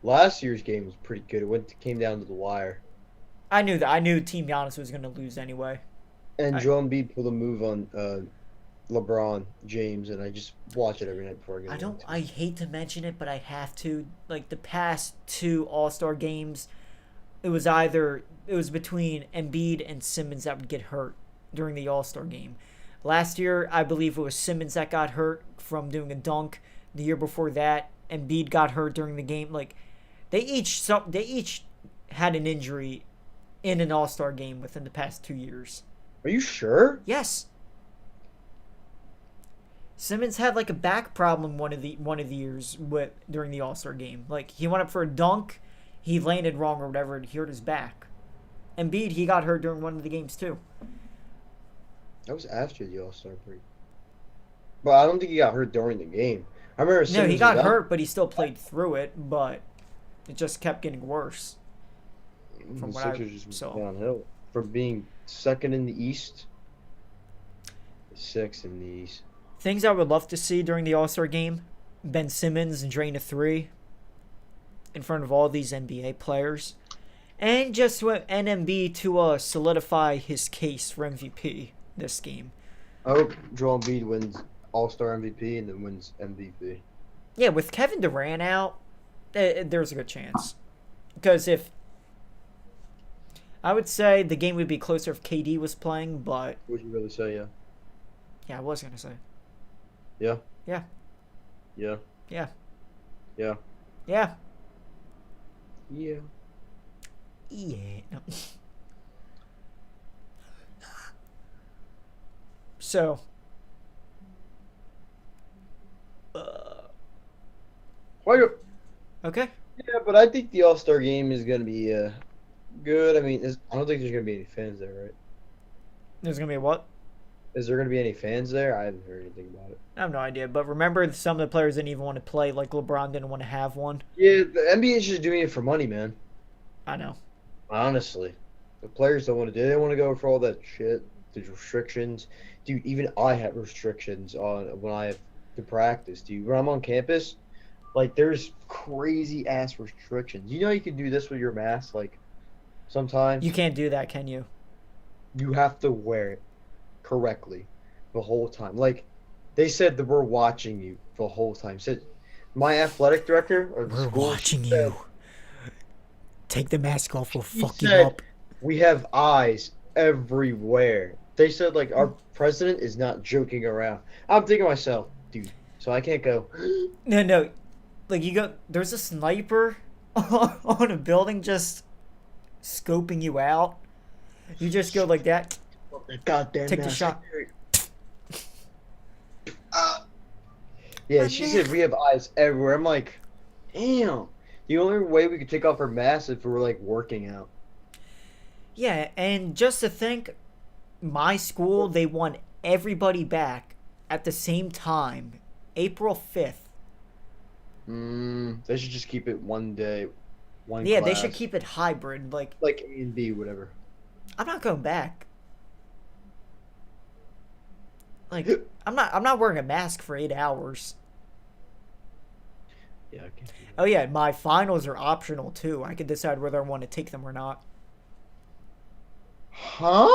last year's game was pretty good. Came down to the wire, I knew that. I knew Team Giannis was gonna lose anyway. and I- Joel Embiid pulled a move on LeBron James, and I just watch it every night before I go. I hate to mention it, but I have to. Like the past 2 All-Star games, it was between Embiid and Simmons that would get hurt during the All-Star game. Last year, I believe it was Simmons that got hurt from doing a dunk. The year before that, Embiid got hurt during the game. Like they each had an injury in an All-Star game within the past 2 years. Are you sure? Yes. Simmons had like a back problem one of the years during the All-Star game. Like he went up for a dunk, he landed wrong or whatever, and he hurt his back. Embiid, he got hurt during one of the games too. That was after the All-Star break. But I don't think he got hurt during the game. I remember No, Simmons he got was out. hurt, but he still played through it. But it just kept getting worse. From The what I Sixers just went saw. downhill from being second in the East, to sixth in the East. Things I would love to see during the All-Star game: Ben Simmons drain a 3 in front of all these NBA players, and just want NMB to solidify his case for MVP this game. I hope Joel Embiid wins All-Star MVP and then wins MVP. Yeah, with Kevin Durant out, there's a good chance. Because if I would say the game would be closer if KD was playing, but Would you really say yeah? yeah, I was gonna say Yeah. Yeah. Yeah. Yeah. Yeah. yeah, Yeah. yeah. No. So, Why you- okay. Yeah, but I think the All-Star game is gonna be good. I mean, I don't think there's gonna be any fans there, right? There's gonna be a what? Is there gonna be any fans there? I haven't heard anything about it. I have no idea. But remember, some of the players didn't even want to play. Like LeBron didn't want to have one. Yeah, the NBA is just doing it for money, man. I know. Honestly, the players don't want to do it. They don't want to go for all that shit. There's restrictions, dude. Even I have restrictions on when I have to practice, dude. When I'm on campus, like there's crazy ass restrictions. You know, you can do this with your mask. Like sometimes You can't do that, can you? you have to wear it correctly the whole time. Like they said that we're watching you the whole time. Said my athletic director or the school, she said, Take the mask off. We'll He fuck you said- up. up. we have eyes everywhere. They said like our president is not joking around. I'm thinking to myself, dude. So I can't go. No. Like there's a sniper on a building just scoping you out. You just go like that. Goddamn. Take the mask. shot. Yeah, she said we have eyes everywhere. I'm like, damn. The only way we could take off our masks if we were like working out. Yeah, and just to think, my school, they want everybody back at the same time, April 5th. They should just keep it one day, one Yeah, they class, should keep it hybrid. Like, like A and B, whatever. I'm not going back. Like, I'm not wearing a mask for 8 hours. Yeah, I can do that. Oh yeah, my finals are optional too. I can decide whether I want to take them or not. Huh?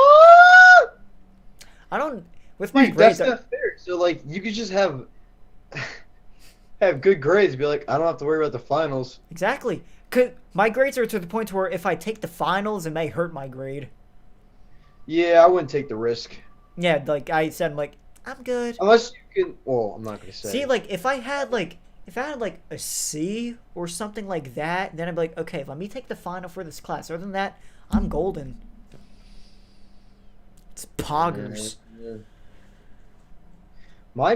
I don't. With my Dude, grades, that's not fair. So like, you could just have have good grades. Be like, I don't have to worry about the finals. exactly. My grades are to the point where if I take the finals, it may hurt my grade. Yeah, I wouldn't take the risk Yeah, like I said, I'm good. unless you can. Well, I'm not gonna say. See, if I had a C or something like that, then I'd be like, okay, let me take the final for this class. Other than that, I'm golden. It's poggers. Yeah. My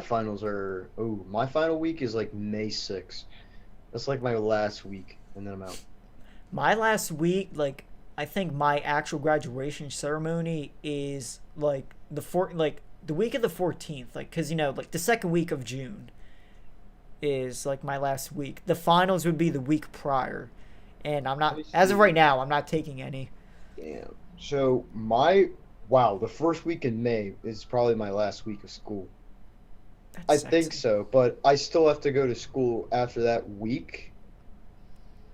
finals are. Oh, my final week is like May 6th. That's like my last week, and then I'm out. My last week, I think my actual graduation ceremony is the week of the 14th, cause the second week of June is like my last week. The finals would be the week prior, and I'm not, as of right now, I'm not taking any. Damn. So the first week in May is probably my last week of school. That's I think sexy. so, but I still have to go to school after that week,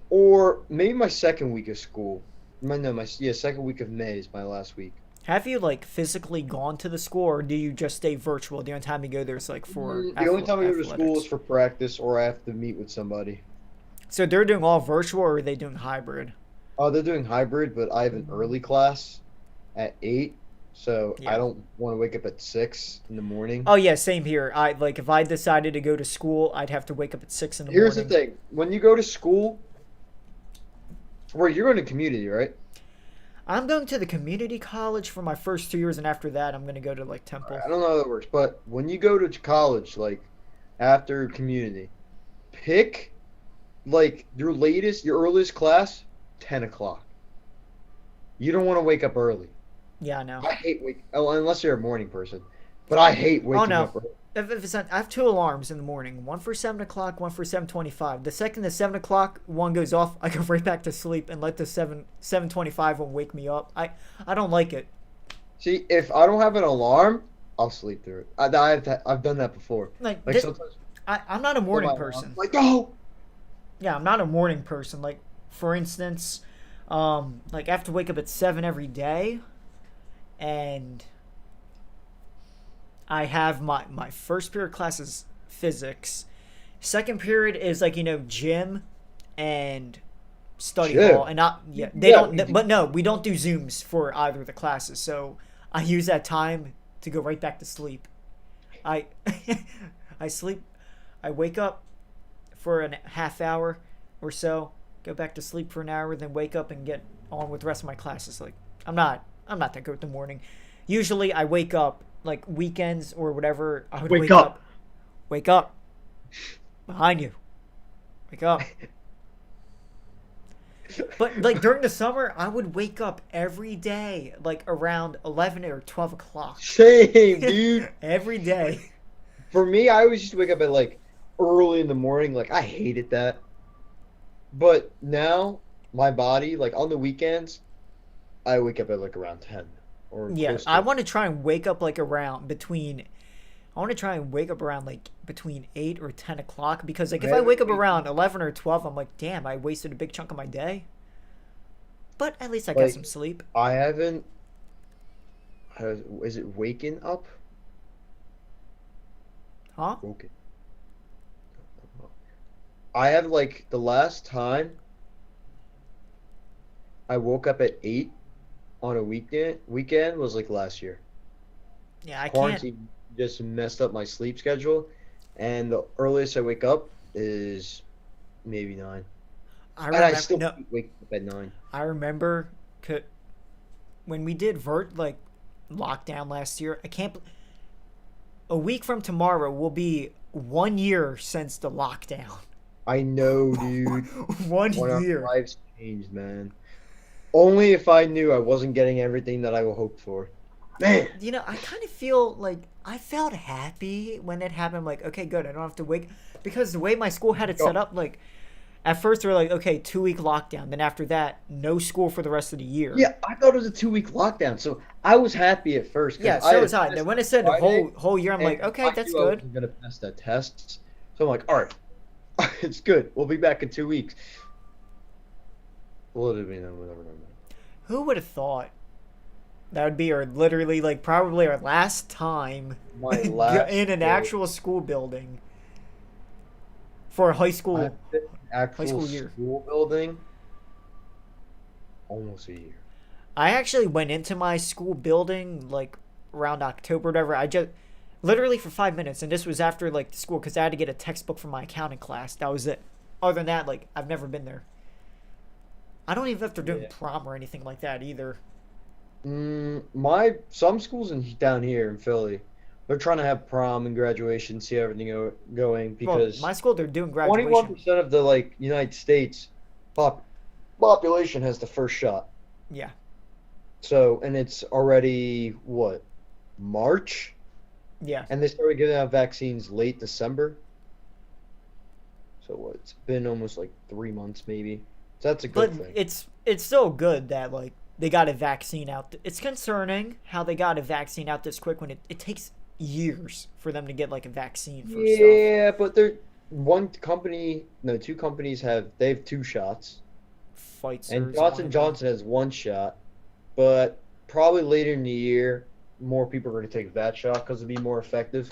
or maybe my second week of school. Second week of May is my last week. Have you physically gone to the school, or do you just stay virtual? The only time you go there is for The only time I go to school athletics? is for practice, or I have to meet with somebody. So they're doing all virtual, or are they doing hybrid? Oh, they're doing hybrid, but I have an early class at 8, so Yeah. I don't want to wake up at 6 in the morning. Oh yeah, same here. If I decided to go to school, I'd have to wake up at 6 in the Here's morning. the thing: when you go to school, you're going to community, right? I'm going to the community college for my first 2 years, and after that, I'm going to go to Temple. I don't know how that works, but when you go to college, after community, pick your earliest class, 10 o'clock. You don't want to wake up early. Yeah, I know. I hate unless you're a morning person, but I hate waking no. up early. If it's not, I have 2 alarms in the morning. One for 7 o'clock, one for 7:25. The second the 7 o'clock one goes off, I go right back to sleep and let the 7:25 one wake me up. I don't like it. See, if I don't have an alarm, I'll sleep through it. I've done that before. This, Sometimes I'm not a morning person. No. Yeah, I'm not a morning person. For instance, I have to wake up at 7 every day, and I have my first period class is physics. Second period is gym and study Gym? hall, and we don't do Zooms for either of the classes. So I use that time to go right back to sleep. I I sleep. I wake up for a half hour or so, go back to sleep for an hour, then wake up and get on with the rest of my classes. I'm not that good with the morning. Usually I wake up weekends or whatever. I would Wake wake up. up. Wake up. Behind you. Wake up. But during the summer, I would wake up every day, around 11 or 12 o'clock. Same, dude. Every day. For me, I always used to wake up at early in the morning. I hated that. But now my body, on the weekends, I wake up at around 10 or Yeah, close to I it. want to try and wake up around between. I want to try and wake up around between 8 or 10 o'clock because if I wake up around 11 or 12, I'm damn, I wasted a big chunk of my day. But at least I got some sleep. I haven't. Is it waking up? Huh? Woken. I have the last time I woke up at 8 on a weekend was last year. Yeah, I can't. Quarantine just messed up my sleep schedule, and the earliest I wake up is maybe 9. I And I remember. still No, keep waking up at 9. I remember when we did lockdown last year. I can't. A week from tomorrow will be 1 year since the lockdown. I know, dude. 1 When our year. lives changed, man. Only if I knew I wasn't getting everything that I hoped for. Man, I kind of feel like I felt happy when it happened. I'm like, okay, good. I don't have to wait because the way my school had it set oh, up, like at first they were like, okay, 2 week lockdown. Then after that, no school for the rest of the year. yeah, I thought it was a 2 week lockdown, so I was happy at first because Yeah, I so had was a I. test Then when it on said Friday, whole year, I'm and like, okay, I that's knew I good. wasn't gonna pass that test. So I'm like, all right, it's good. We'll be back in 2 weeks. Well, it'll be no, whatever. Who would have thought that would be our literally like probably our last time My last in an day, actual school building for a I've been in high actual school year. school building almost a year. I actually went into my school building like around October, whatever. I just literally for 5 minutes, and this was after like the school because I had to get a textbook for my accounting class. That was it. Other than that, like I've never been there. I don't even know if they're doing Yeah. prom or anything like that either. My some schools down here in Philly, they're trying to have prom and graduation, see everything going Well, because my school they're doing Twenty-one graduation. percent of the like United States pop population has the first shot. Yeah, So, and it's already what, March, yeah. and they started giving out vaccines late December. So what? It's been almost like 3 months maybe. So that's a But good thing. it's still good that like they got a vaccine out. It's concerning how they got a vaccine out this quick when it takes years for them to get like a vaccine for stuff. Yeah, but there one company, no, two companies they have two shots, Pfizer and is one Johnson of them. Johnson has one shot, but probably later in the year, more people are going to take that shot because it'll be more effective.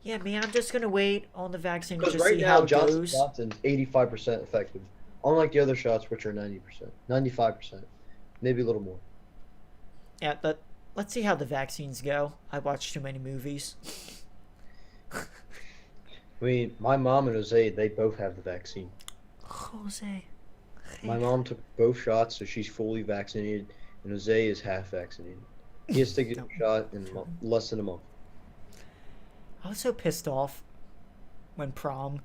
Yeah, man, I'm just gonna wait on the vaccine to Because just right see how now it Johnson goes. Johnson's 85% effective, unlike the other shots which are 90%, 95%, maybe a little more. Yeah, but let's see how the vaccines go. I watched too many movies. I mean, my mom and Jose, they both have the vaccine. Jose. My mom took both shots, so she's fully vaccinated, and Jose is half vaccinated. He has to get No. a shot in less than a month. I was so pissed off when prom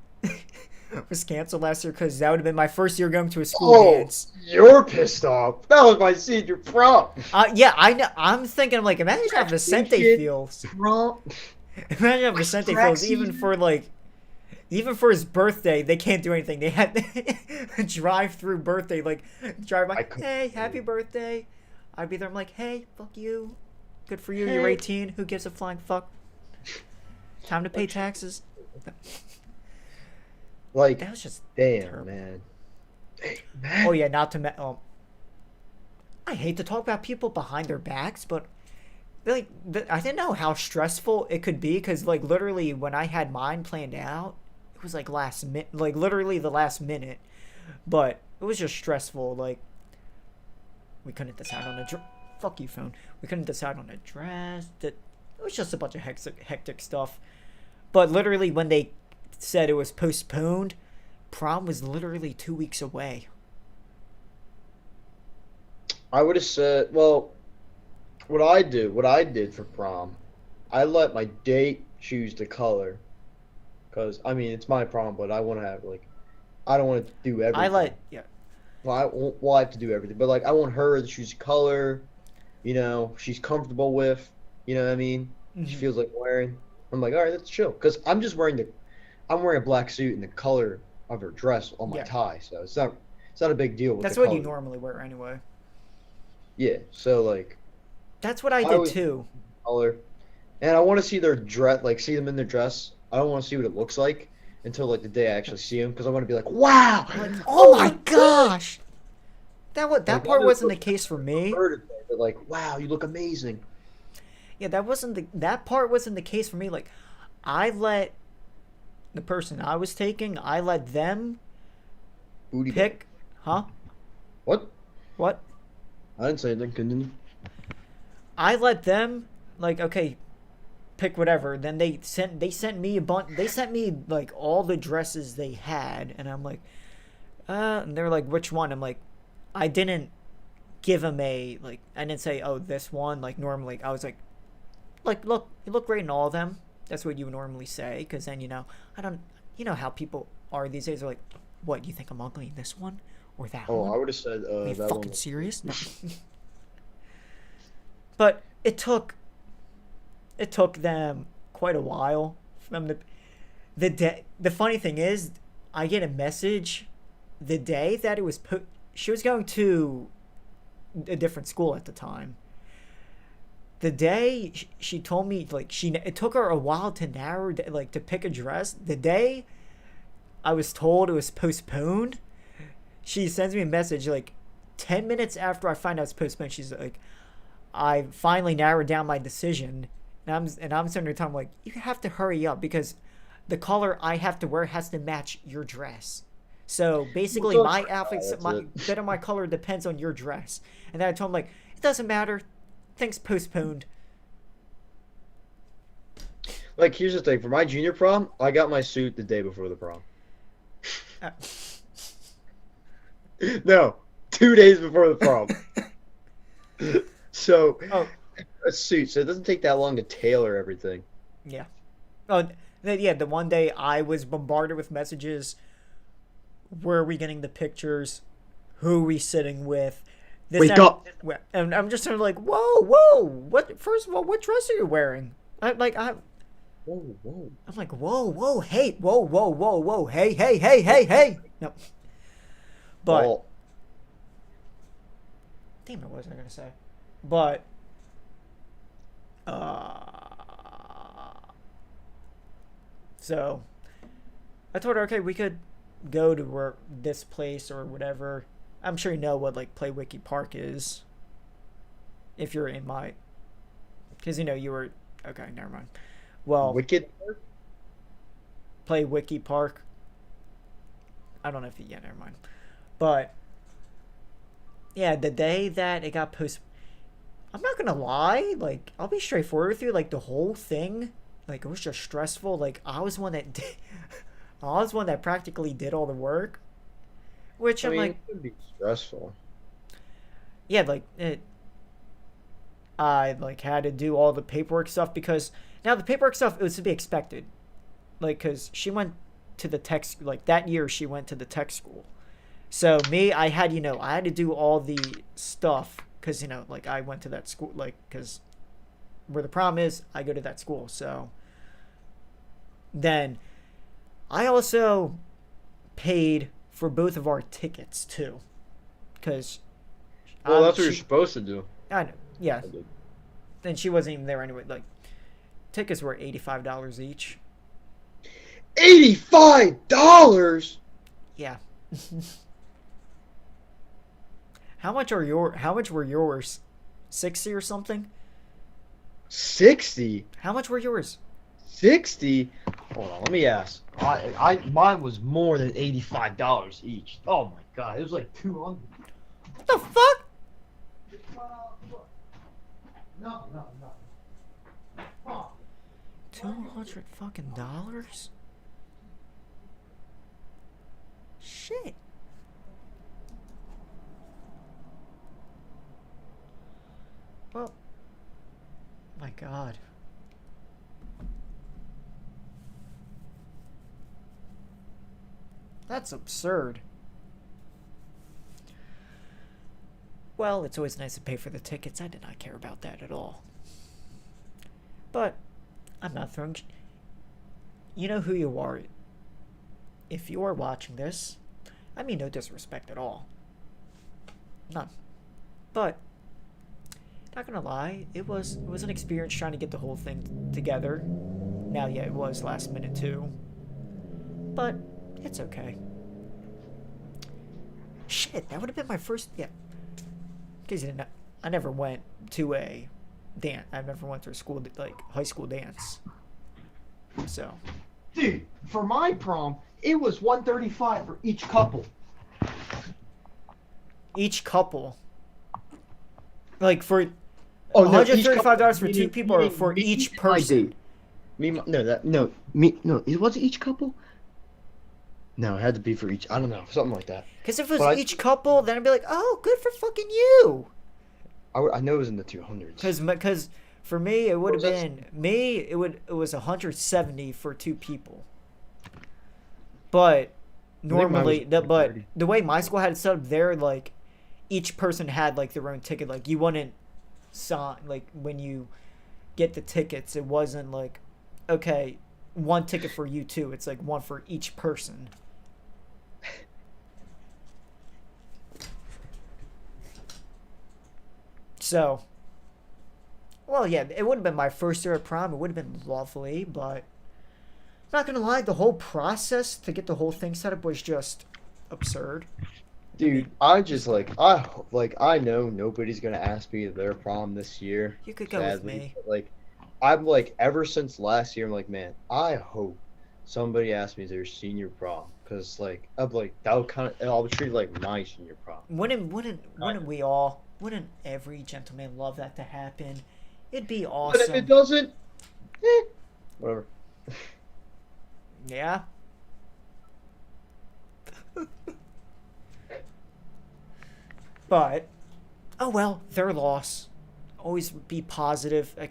was canceled last year because that would have been my first year going to a school Oh, dance. you're pissed off. That was my senior prom. Yeah, I know. I'm thinking, I'm like, imagine how Vicente Graduation. feels. Prom. Imagine how Vicente feels, even for like, even for his birthday, they can't do anything. They had drive-through birthday, like drive I by. couldn't Hey, do happy it. birthday! I'd be there. I'm like, hey, fuck you. Good for you. You're Hey. 18. Who gives a flying fuck? Time to pay taxes. Like, That was just damn, terrible. man. Hey, man. Oh yeah, not to I hate to talk about people behind their backs, but like I didn't know how stressful it could be because like literally when I had mine planned out, it was like last minute, like literally the last minute, but it was just stressful. Like we couldn't decide on a fuck you phone. We couldn't decide on a dress. That it was just a bunch of hectic stuff. But literally when they said it was postponed, prom was literally 2 weeks away. I would have said, well, what I did for prom, I let my date choose the color. Because, I mean, it's my prom, but I want to have, like, I don't want to do everything. Yeah. Well, I have to do everything. But, like, I want her to choose a color, she's comfortable with, you know what I mean? She Mhm. feels like wearing. I'm like, all right, that's chill. Because I'm wearing a black suit and the color of her dress on my Yeah. tie. So it's not a big deal with That's the what color. you normally wear anyway. Yeah, so, like, That's what I I did was- too. color. And I want to see their dress, like see them in their dress. I don't want to see what it looks like until like the day I actually see them, because I want to be like, wow, Like, oh my gosh, that Like, part that wasn't the look- case for me. But like, wow, you look amazing. Yeah, that part wasn't the case for me. Like, I let the person I was taking, I let them Booty bag. pick. Huh? What? What? I didn't say anything. Continue. I let them like okay, pick whatever. Then they sent me a bunch. They sent me like all the dresses they had, and I'm like, and they're like, which one? I'm like, I didn't give them a like. I didn't say, oh, this one. Like normally, I was like, look, you look great in all of them. That's what you would normally say, because then I don't. You know how people are these days. They're like, what? You think I'm ugly in this one or that Oh, one? I would have said Are you that fucking one. serious? No. But it took them quite a while from the day. The funny thing is, I get a message the day that it was put. She was going to a different school at the time. The day she told me, like, it took her a while to narrow, like, to pick a dress. The day I was told it was postponed, she sends me a message like 10 minutes after I find out it's postponed. She's like, I finally narrowed down my decision. And I'm sitting there telling her, like, you have to hurry up because the color I have to wear has to match your dress. So basically, my outfits, bit of my color depends on your dress. And then I told him, like, it doesn't matter. Things postponed. Like, here's the thing. For my junior prom, I got my suit the day before the prom. No, 2 days before the prom. So, a suit. So it doesn't take that long to tailor everything. Yeah. Oh, yeah. The one day I was bombarded with messages. Where are we getting the pictures? Who are we sitting with? Wake up! And I'm just sort of like, whoa! What? First of all, what dress are you wearing? I'm like, Whoa! I'm like, whoa! Hey, whoa! Hey! No. But Well, damn it, what was I gonna say? But so I told her, okay, we could go to this place or whatever. I'm sure you know what, like, Play Wiki Park is. If you're in my, because you were okay. Never mind. Well, Wicked. Play Wiki Park. I don't know if never mind. But yeah, the day that it got posted, I'm not gonna lie. Like, I'll be straightforward with you. Like, the whole thing, like, it was just stressful. Like, I was one that practically did all the work. Which I'm like, it could be stressful. Yeah, like I like had to do all the paperwork stuff because now the paperwork stuff, it was to be expected. Like, cause she went to the tech, like, that year she went to the tech school. So me, I had to do all the stuff because like, I went to that school, like, cause where the prom is, I go to that school. So then I also paid for both of our tickets too, because Well, that's what you're supposed to do. I know, yeah. And she wasn't even there anyway. Like, tickets were $85 each. $85. Yeah. How much were yours? 60 or something? 60. How much were yours? 60. Hold on, let me ask. Mine was more than $85 each. Oh my god, it was like 200. What the fuck? No. 200 fucking dollars? Shit. Well, my god. That's absurd. Well, it's always nice to pay for the tickets. I did not care about that at all. But I'm not throwing. You know who you are. If you are watching this, I mean no disrespect at all. None. But not gonna lie, it was an experience trying to get the whole thing together. Now, yeah, it was last minute too. But it's okay. Shit, that would have been my first. Yeah. Because you didn't know, I never went to a dance. I never went to a school, like, high school dance. So. Dude, for my prom, it was $135 for each couple. Each couple. Like, for. Oh, no, $135 for two people, or for each person? Was it each couple? No, it had to be for each. I don't know, something like that. Because if it was each couple, then I'd be like, oh, good for fucking you. I know it was in the 200s. Because for me, it would have been it was 170 for two people. But normally, the way my school had it set up, there, like, each person had, like, their own ticket. Like, you wouldn't sign, like when you get the tickets, it wasn't like, okay, one ticket for you too. It's like one for each person. So, well, yeah, it would have been my first year at prom. It would have been lovely, but not gonna lie, the whole process to get the whole thing set up was just absurd. I Dude, mean, I just I know nobody's gonna ask me their prom this year, you could go with sadly. me. But like, I'm like ever since last year, I'm like, man, I hope somebody asks me their senior prom, cause like I'm like that would kind of I'll treat it like my senior prom. Wouldn't we all? Wouldn't every gentleman love that to happen? It'd be But if it awesome. doesn't, whatever. Yeah. But oh well, their loss. Always be positive. I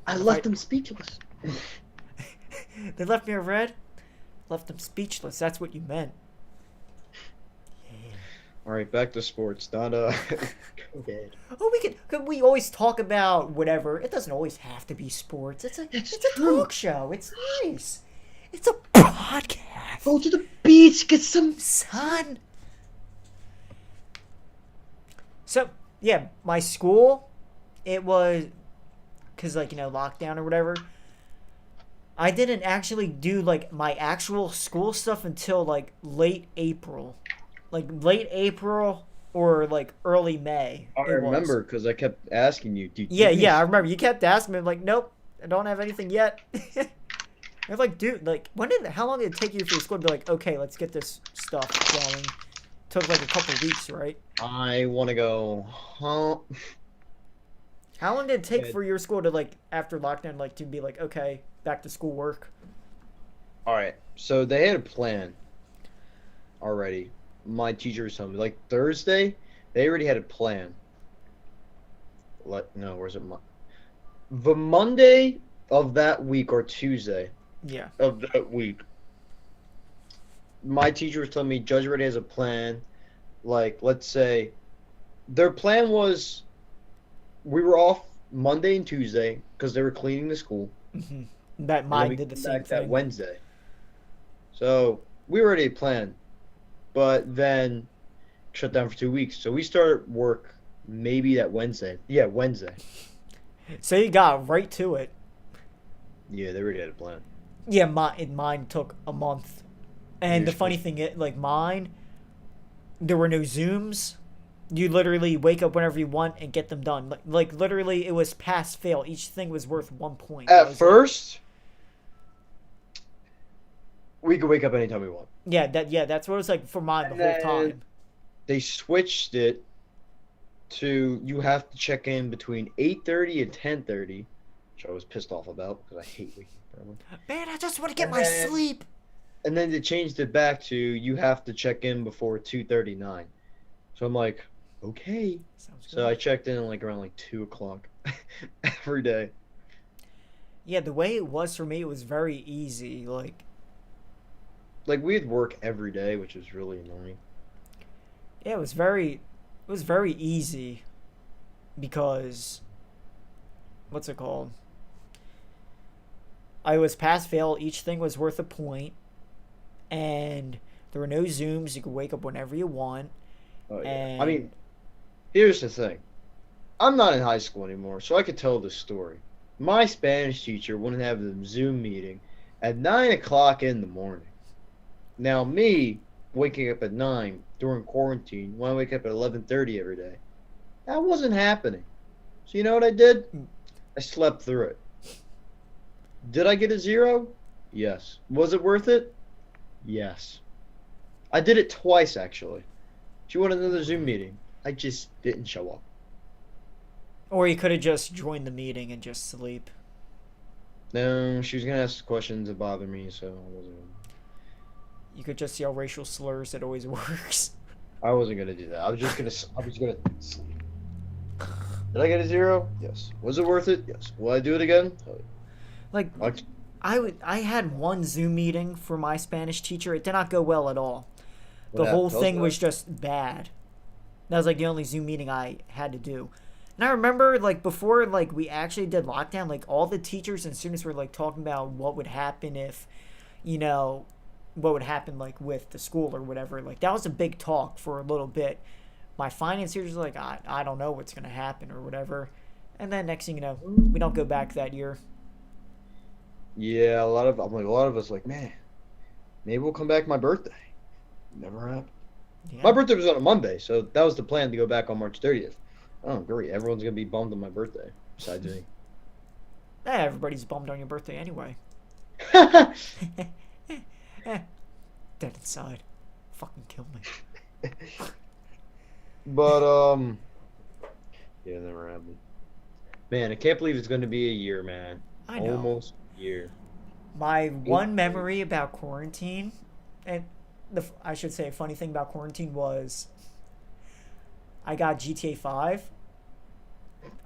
I, left them speechless. they left me red. Left them speechless. That's what you meant. Yeah. All right, back to sports. Not Go ahead. Oh, could we always talk about whatever. It doesn't always have to be sports. It's It's a true. talk show. It's nice. It's a podcast. Go to the beach, get some. Son. So, yeah, my school, it was, because, like, lockdown or whatever. I didn't actually do, like, my actual school stuff until, like, late April. Like, late April or, like, early May. I It was. remember because I kept asking you. Do you Yeah, think yeah, I remember. You kept asking me, I'm like, nope, I don't have anything yet. I was like, dude, like, how long did it take you for your school to be like, okay, let's get this stuff going? Took like a couple weeks, right? I want to go home. How long did it take Yeah. for your school to like after lockdown, like to be like, okay, back to school work? All right, so they had a plan already. My teacher was telling me, like Thursday, they already had a plan. No, where's it? The Monday of that week or Tuesday Yeah. of that week, my teacher was telling me Judge already has a plan. Like, let's say their plan was we were off Monday and Tuesday because they were cleaning the school. That And then mine we did the came same back that thing. Wednesday. So we already planned, but then shut down for 2 weeks. So we started work maybe that Wednesday. Yeah, Wednesday. So you got right to it. Yeah, they already had a plan. Yeah, mine took a month. And You're the funny thing is, like mine, there were no Zooms. You literally wake up whenever you want and get them done. Like literally, it was pass fail. Each thing was worth 1 point. That At was it. first, we could wake up anytime we want. Yeah, that's what it was like for mine the And whole then- time. They switched it to you have to check in between 8:30 and 10:30, which I was pissed off about because I hate waking up early. Man, I just want to get And my then- sleep. And then they changed it back to you have to check in before 2:39. So I'm like, okay. Sounds good. So I checked in like around like 2 o'clock every day. Yeah, the way it was for me, it was very easy. Like, Like we had work every day, which was really annoying. yeah, it was very easy because what's it called? I was pass fail. Each thing was worth a point, and there were no Zooms. You could wake up whenever you want. Oh yeah. And I mean, here's the thing. I'm not in high school anymore, so I could tell this story. My Spanish teacher wouldn't have the Zoom meeting at 9 o'clock in the morning. Now me waking up at 9 during quarantine, when I wake up at 11:30 every day, that wasn't happening. So you know what I did? I slept through it. Did I get a 0? Yes. Was it worth it? Yes. I did it twice actually. She wanted another Zoom meeting. I just didn't show up. or you could have just joined the meeting and just sleep. No, she was gonna ask questions that bother me, so You could just yell racial slurs. It always works. I wasn't gonna do that. I was gonna sleep. Did I get a 0? Yes. Was it worth it? Yes. Will I do it again? Oh, Like, yeah. I had one Zoom meeting for my Spanish teacher. It did not go well at all. The What whole happened? thing was just bad. That was like the only Zoom meeting I had to do. And I remember, like, before, like, we actually did lockdown, like, all the teachers and students were, like, talking about what would happen if, you know, what would happen, like, with the school or whatever. Like, that was a big talk for a little bit. My finance teachers were like, I don't know what's going to happen or whatever. And then next thing you know, we don't go back that year. Yeah, a lot of us like, man, maybe we'll come back my birthday. Never happened. My Yeah. birthday was on a Monday, so that was the plan to go back on March 30th. Oh, great. Everyone's gonna be bummed on my birthday, besides me. Everybody's bummed on your birthday anyway. Dead inside. Fucking kill me. But yeah, never happened. Man, I can't believe it's gonna be a year, man. I know. Almost a year. My one memory about quarantine, and I should say a funny thing about quarantine was I got GTA 5.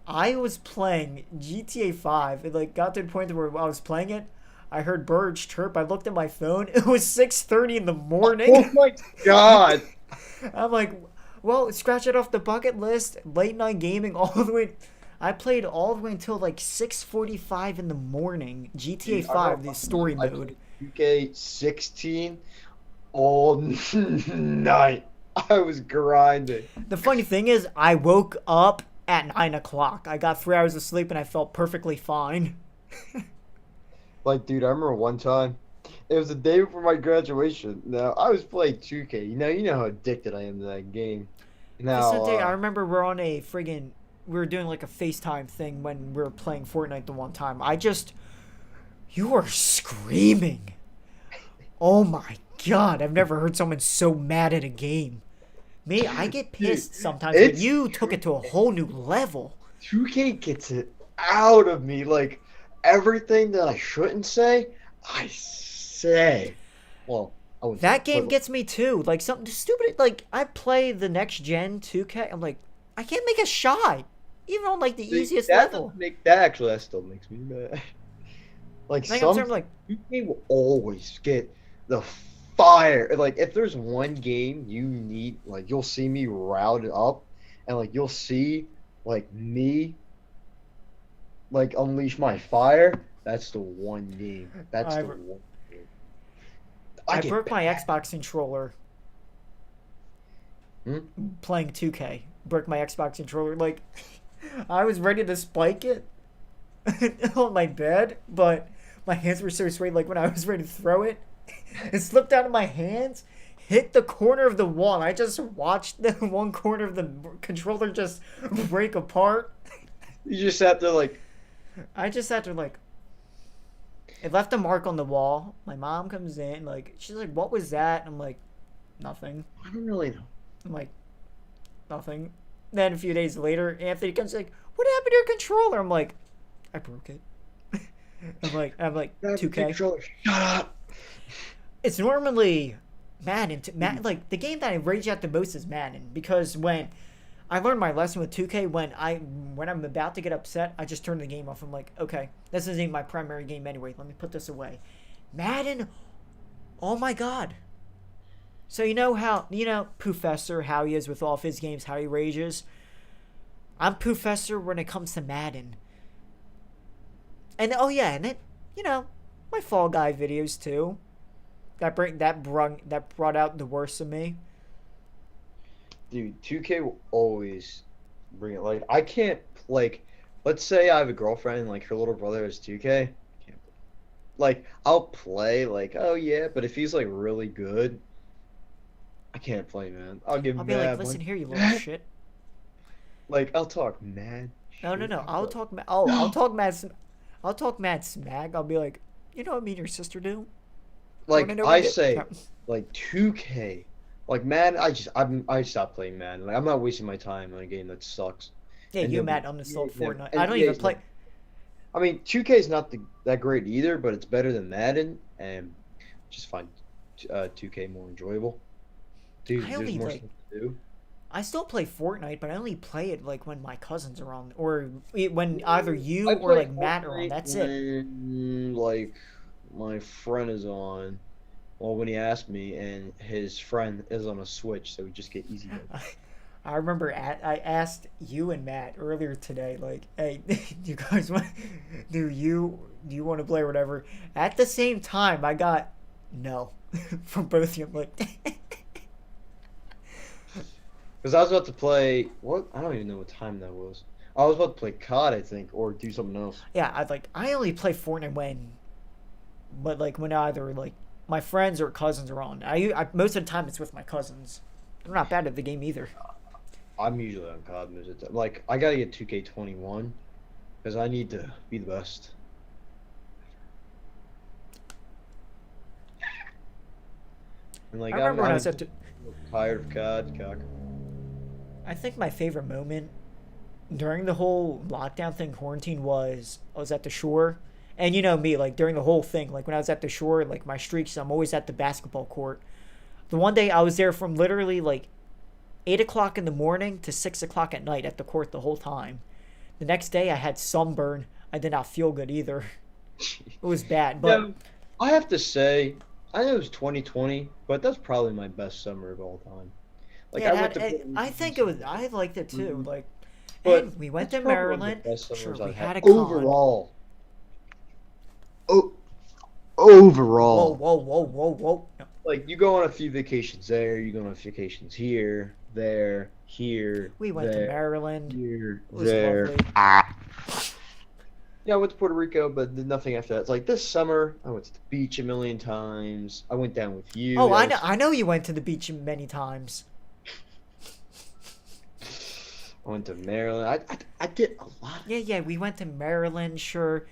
I was playing GTA 5. It like got to the point where I was playing it. I heard birds chirp. I looked at my phone. It was 6:30 in the morning. Oh my god! I'm like, well, scratch it off the bucket list. Late night gaming all the way. I played all the way until like 6:45 in the morning. GTA Dude, 5, the story I mode. played 2K16 all night. I was grinding. The funny thing is, I woke up at 9 o'clock. I got 3 hours of sleep and I felt perfectly fine. Like, dude, I remember one time. It was the day before my graduation. Now I was playing 2K. You know how addicted I am to that game. This Now, day, I remember we're on a friggin' we were doing like a FaceTime thing when we were playing Fortnite the one time. You were screaming. Oh my god, I've never heard someone so mad at a game. Me, I get pissed sometimes, but you took it to a whole new level. 2K gets it out of me. Like, everything that I shouldn't say, I say. Well, I wouldn't That say, game but gets me too. Like something stupid. Like I play the next gen 2K. I'm like, I can't make a shot, even on like the see, easiest that level. doesn't make that actually that still makes me mad. Like Like I'm some like, 2K will always get the fire. Like if there's one game you need, like you'll see me routed up, and like you'll see like me like unleash my fire. That's the one game. That's I the re- one game. I get broke my bad. Xbox controller Hmm? playing 2K. Broke my Xbox controller. Like I was ready to spike it on my bed, but my hands were so straight. Like when I was ready to throw it, it slipped out of my hands, hit the corner of the wall. And I just watched the one corner of the controller just break apart. You just sat there like, I just had to like. It left a mark on the wall. My mom comes in, like she's like, "What was that?" I'm like, "Nothing." I don't really know. I'm like, "Nothing." Then a few days later, Anthony comes like, "What happened to your controller?" I'm like, "I broke it." I'm like, Grab the 2K. controller. Shut up. It's normally Madden. Like the game that I rage at the most is Madden because when I learned my lesson with 2K, when I'm about to get upset, I just turn the game off. I'm like, okay, this isn't my primary game anyway. Let me put this away. Madden, oh my god. So Professor, how he is with all of his games, how he rages. I'm Professor when it comes to Madden. And oh yeah, and then my Fall Guy videos too. That brought out the worst of me. Dude, 2K will always bring it. Like, I can't, like, let's say I have a girlfriend and, like, her little brother is 2K. Can't, like, I'll play, like, oh, yeah, but if he's, like, really good, I can't play, man. I'll give I'll be mad, like, listen here, you little shit. like, I'll talk mad No, no, shit. no. I'll talk. I'll talk mad. I'll talk mad smack. I'll be like, you know what me and your sister do? Like, Wanna know I what say, like, 2K. Like, Madden, I stopped playing Madden. Like, I'm not wasting my time on a game that sucks. Yeah, And you the- mad uninstalled yeah, Fortnite. and I don't EA even is play. not- I mean, 2K is not that great either, but it's better than Madden, and just find 2K more enjoyable. Dude, I there's only more like. stuff to do. I still play Fortnite, but I only play it like when my cousins are on, or when either you I or play like Matt are on. Fortnite That's it. when, like, my friend is on. Well, when he asked me, and his friend is on a Switch, so we just get easy. I remember I asked you and Matt earlier today, like, hey, do you guys want, do you want to play or whatever? At the same time, I got no from both of you. I'm like, Because I was about to play. What? I don't even know what time that was. I was about to play COD, I think, or do something else. yeah, I only play Fortnite when, but like when either like my friends or cousins are on. I most of the time it's with my cousins. They're not bad at the game either. I'm usually on COD most of the time. Like, I gotta get 2K21 because I need to be the best. And like, I remember when I was I'm at. tired of COD. Cock. I think my favorite moment during the whole lockdown thing, quarantine, was I was at the shore. And you know me, like during the whole thing, like when I was at the shore, like my streaks, I'm always at the basketball court. The one day I was there from literally like 8 o'clock in the morning to 6 o'clock at night at the court the whole time. The next day I had sunburn. I did not feel good either. It was bad, but Yeah, I have to say, I know it was 2020, but that's probably my best summer of all time. Like, yeah, I went to Puerto I Rico think this it was. summer, I liked it too. Like, but and we went that's to probably one of Maryland. the best Sure, summers we I've had had a con. overall. Oh, Whoa, overall. whoa, whoa, whoa, whoa. No, Like, you go on a few vacations there, you go on vacations here, there, here, we went to Maryland. here, It was there. lovely. Yeah, I went to Puerto Rico, but did nothing after that. It's like this summer, I went to the beach a million times. I went down with you. Oh, That I know. was I know you went to the beach many times. I went to Maryland. I did a lot. Yeah, yeah. We went to Maryland. Sure.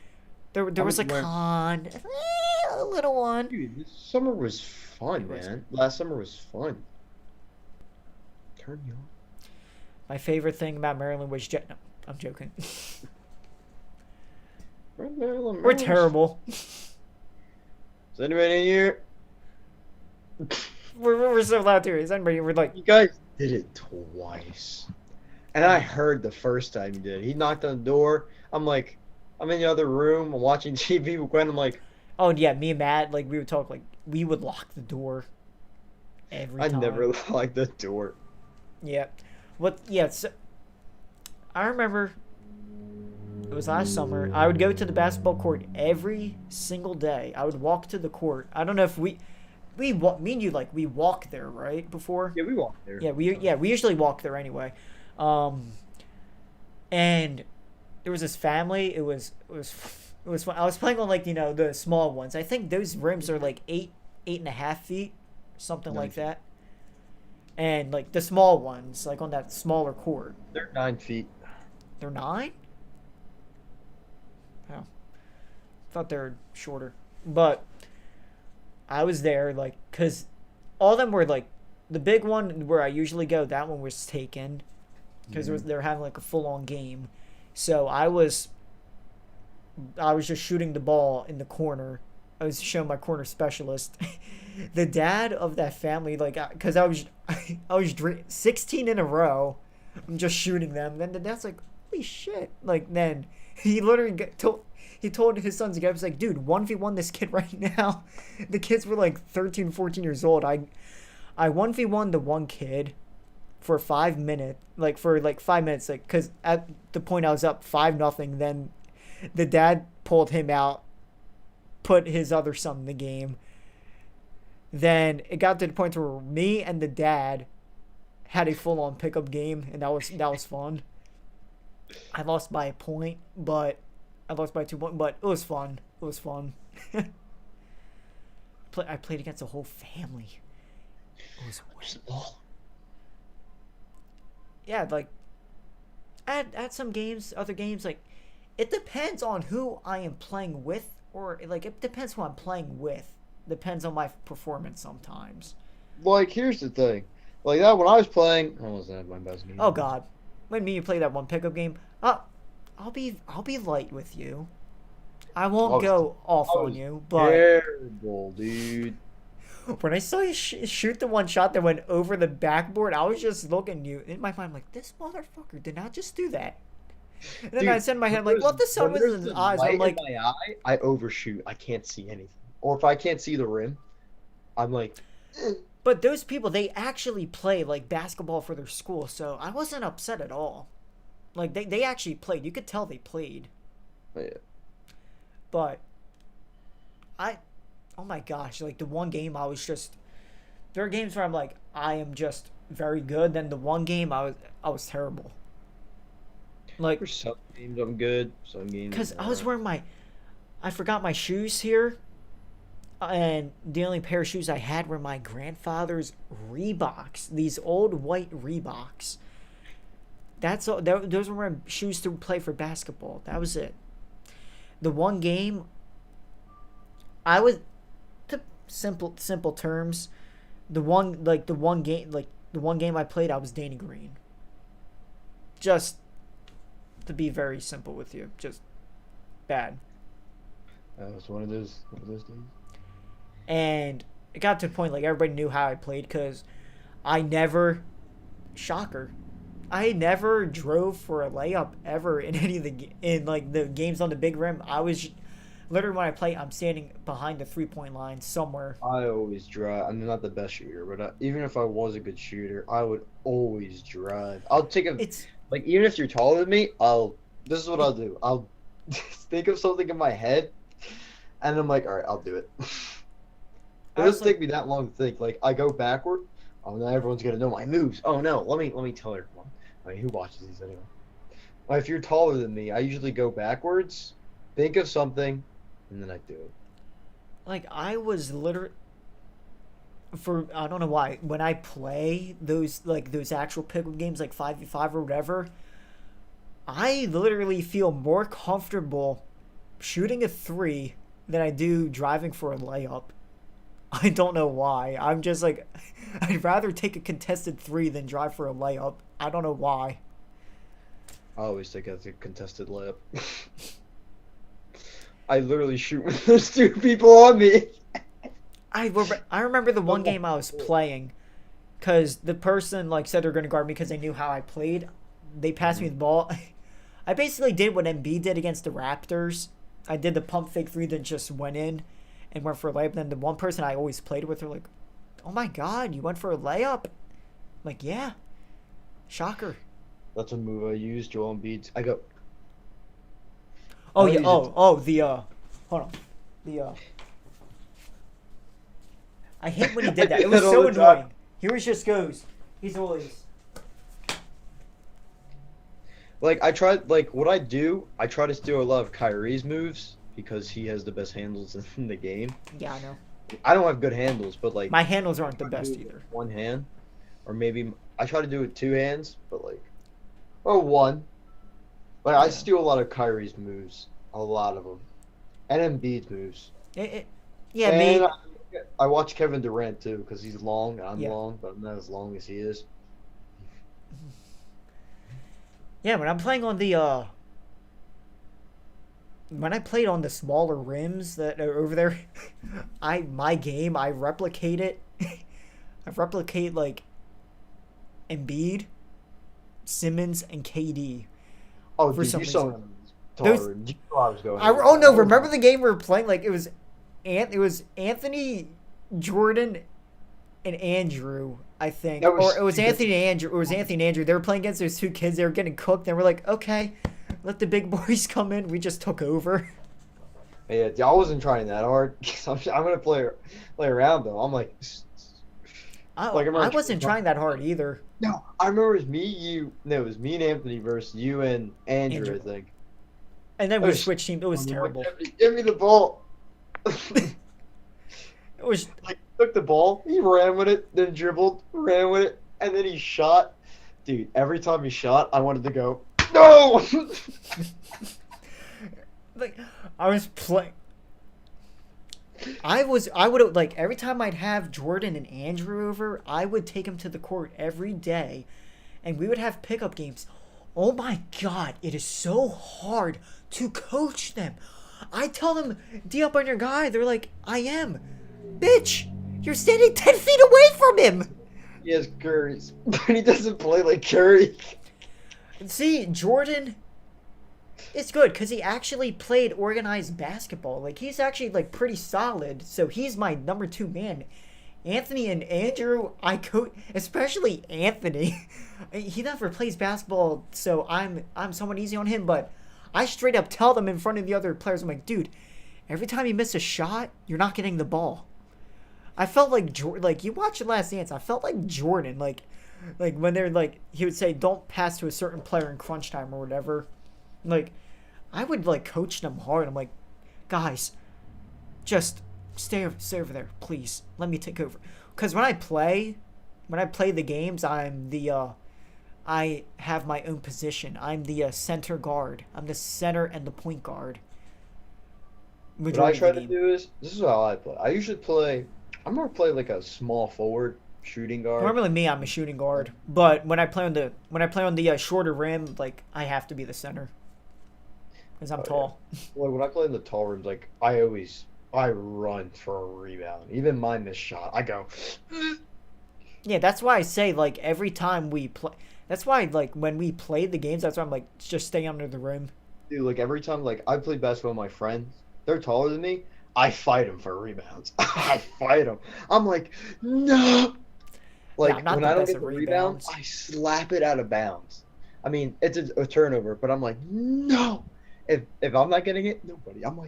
There I was a went to con, a little one. Dude, this summer was fun, It was. man. Last summer was fun. Turn you on. My favorite thing about Maryland was jet. No, I'm joking. Maryland, We're Maryland's- terrible. Is anybody in here? We're so loud here. Is anybody? We're like, You guys did it twice. And I heard the first time you did it. He knocked on the door. I'm like, I'm in the other room. I'm watching TV with Gwen. I'm like, oh yeah, me and Matt, like we would talk, like we would lock the door every I time. never locked the door. Yeah. What? Yeah. So, I remember it was last summer. I would go to the basketball court every single day. I would walk to the court. I don't know if me and you, like we walk there, right? Before. Yeah, we walked there. We usually walk there anyway. And there was this family. It was fun. I was playing on like the small ones. I think those rims are like 8.5 feet, something like 9 feet. that. And like the small ones, like on that smaller court, They're 9 feet. they're 9. Oh, thought they were shorter. But I was there like because all of them were like the big one where I usually go. That one was taken because they were having like a full on game. So I was just shooting the ball in the corner. I was showing my corner specialist. The dad of that family, like, because I was 16 in a row. I'm just shooting them. Then the dad's like, "Holy shit!" Like, then he literally told his sons to get up. He's like, "Dude, 1v1 this kid right now." The kids were like 13, 14 years old. I 1v1 the one kid for 5 minutes, like for like 5 minutes, like because at the point I was up 5-0. Then the dad pulled him out, put his other son in the game. Then it got to the point where me and the dad had a full-on pickup game, and that was fun. I lost by a point, but I lost by 2 points, but it was fun. It was fun. I played against a whole family. It was weird. Yeah, like at some games, other games, like it depends on who I am playing with, or like it depends who I'm playing with. Depends on my performance sometimes. Like, here's the thing. Like that when I was playing, I wasn't at my best game. Oh God, when me and you play that one pickup game, I'll be light with you. I won't go off on you, but terrible, dude. when I saw you shoot the one shot that went over the backboard, I was just looking at you in my mind, I'm like, this motherfucker did not just do that. And then Dude, I said in my head, like, what the sun was in his eyes? Light I'm like, in my eye, I overshoot. I can't see anything. Or if I can't see the rim, I'm like, But those people, they actually play like basketball for their school, so I wasn't upset at all. Like they actually played. You could tell they played. Oh, yeah. But oh my gosh, like the one game I was just, there are games where I'm like, I am just very good. Then the one game I was terrible. Like, For some games I'm good. Some games. because I was not. wearing I forgot my shoes here, and the only pair of shoes I had were my grandfather's Reeboks. These old white Reeboks. That's all. Those were my shoes to play for basketball. That was it. The one game, I was, to simple terms, the one game I played, I was Danny Green. Just to be very simple with you, just bad. That was one of those days. And it got to the point like everybody knew how I played because I never, shocker, I never drove for a layup ever in any of the games on the big rim. I was literally, when I play, I'm standing behind the 3-point line somewhere. I always drive. I'm not the best shooter, but even if I was a good shooter, I would always drive. I'll take a It's like even if you're taller than me, this is what I'll do. I'll think of something in my head, and I'm like, all right, I'll do it. It I was doesn't take me that long to think. Like I go backward. Oh, now everyone's gonna know my moves. Oh no, let me tell everyone. I mean, who watches these anyway? Well, if you're taller than me, I usually go backwards, think of something, and then I do it. like I was literally, for I don't know why, when I play those actual pickup games like 5v5 or whatever, I literally feel more comfortable shooting a 3 than I do driving for a layup. I don't know why. I'm just like, I'd rather take a contested 3 than drive for a layup. I don't know why. I always think that's a contested layup. I literally shoot with those two people on me. I remember the one game I was playing, because the person like said they're going to guard me because they knew how I played. They passed me the ball. I basically did what Embiid did against the Raptors. I did the pump fake 3 that just went in and went for a layup. Then the one person I always played with, they're like, "Oh my God, you went for a layup?" I'm like, yeah, shocker. That's a move I use. Joel Embiid. I go. Oh I'll yeah. use Hold on. I hate when he did that. I It do was that all so the time. annoying. Here he just goes. He's always. Like I tried. Like what I do, I try to steal a lot of Kyrie's moves because he has the best handles in the game. Yeah, I know. I don't have good handles, but like My handles aren't the I best do it either. with one hand, or maybe I try to do it with two hands, but like, or one. Like I Yeah. steal a lot of Kyrie's moves, a lot of them, and Embiid's moves. Yeah, And me. I watch Kevin Durant too because he's long. I'm Yeah. long, but I'm not as long as he is. Yeah, when I'm playing on when I played on the smaller rims that are over there, I replicate it. I replicate like Embiid, Simmons, and KD. Oh, For dude, some you saw reason. him. Those- You know I was going. Oh no! Remember the game we were playing? Like it was Anthony, Jordan, and Andrew. I think, That was or it was stupid. Anthony and Andrew. It was Anthony and Andrew. They were playing against those two kids. They were getting cooked. They were like, okay, let the big boys come in. We just took over. Yeah, I wasn't trying that hard. I'm gonna play around though. I'm like, I Like, I remember- wasn't trying that hard either. no. I remember it was me, you. No, it was me and Anthony versus you and Andrew. Andrew. I think. And then It we was- switched teams. It was terrible. Give me the ball. It was Like took the ball, he ran with it, then dribbled, ran with it, and then he shot. Dude, every time he shot, I wanted to go, no! like I was playing. I would like every time I'd have Jordan and Andrew over, I would take them to the court every day, and we would have pickup games. Oh my God, it is so hard to coach them. I tell them, D up on your guy. They're like, I am. Bitch, you're standing 10 feet away from him. He has Curry's, but he doesn't play like Curry. See, Jordan, it's good because he actually played organized basketball. Like, he's actually, like, pretty solid. So he's my number 2 man. Anthony and Andrew, I coach, especially Anthony. He never plays basketball, so I'm somewhat easy on him. But I straight up tell them in front of the other players, I'm like, dude, every time you miss a shot, you're not getting the ball. I felt like like you watch The Last Dance. I felt like Jordan, like when they're like he would say, don't pass to a certain player in crunch time or whatever. Like I would like coach them hard. I'm like, guys, just stay over there, please. Let me take over. Because when I play the games, I have my own position. I'm the center guard. I'm the center and the point guard. What I Majority of try the to game. do is this is how I play. I usually play. I'm gonna play like a small forward shooting guard. Normally, me, I'm a shooting guard, but when I play on the shorter rim, like I have to be the center because I'm Oh yeah. tall. Like when I play in the tall rooms, like I run for a rebound. Even my missed shot, I go. Yeah, that's why I say like every time we play. That's why like when we play the games, that's why I'm like just stay under the rim. Dude, like every time, like I play basketball with my friends, they're taller than me. I fight them for rebounds. I fight them. I'm like, no. Yeah, I'm Like not when the I don't best get at the rebound, rebounds. I slap it out of bounds. I mean, it's a turnover, but I'm like, no. If I'm not getting it, nobody. I'm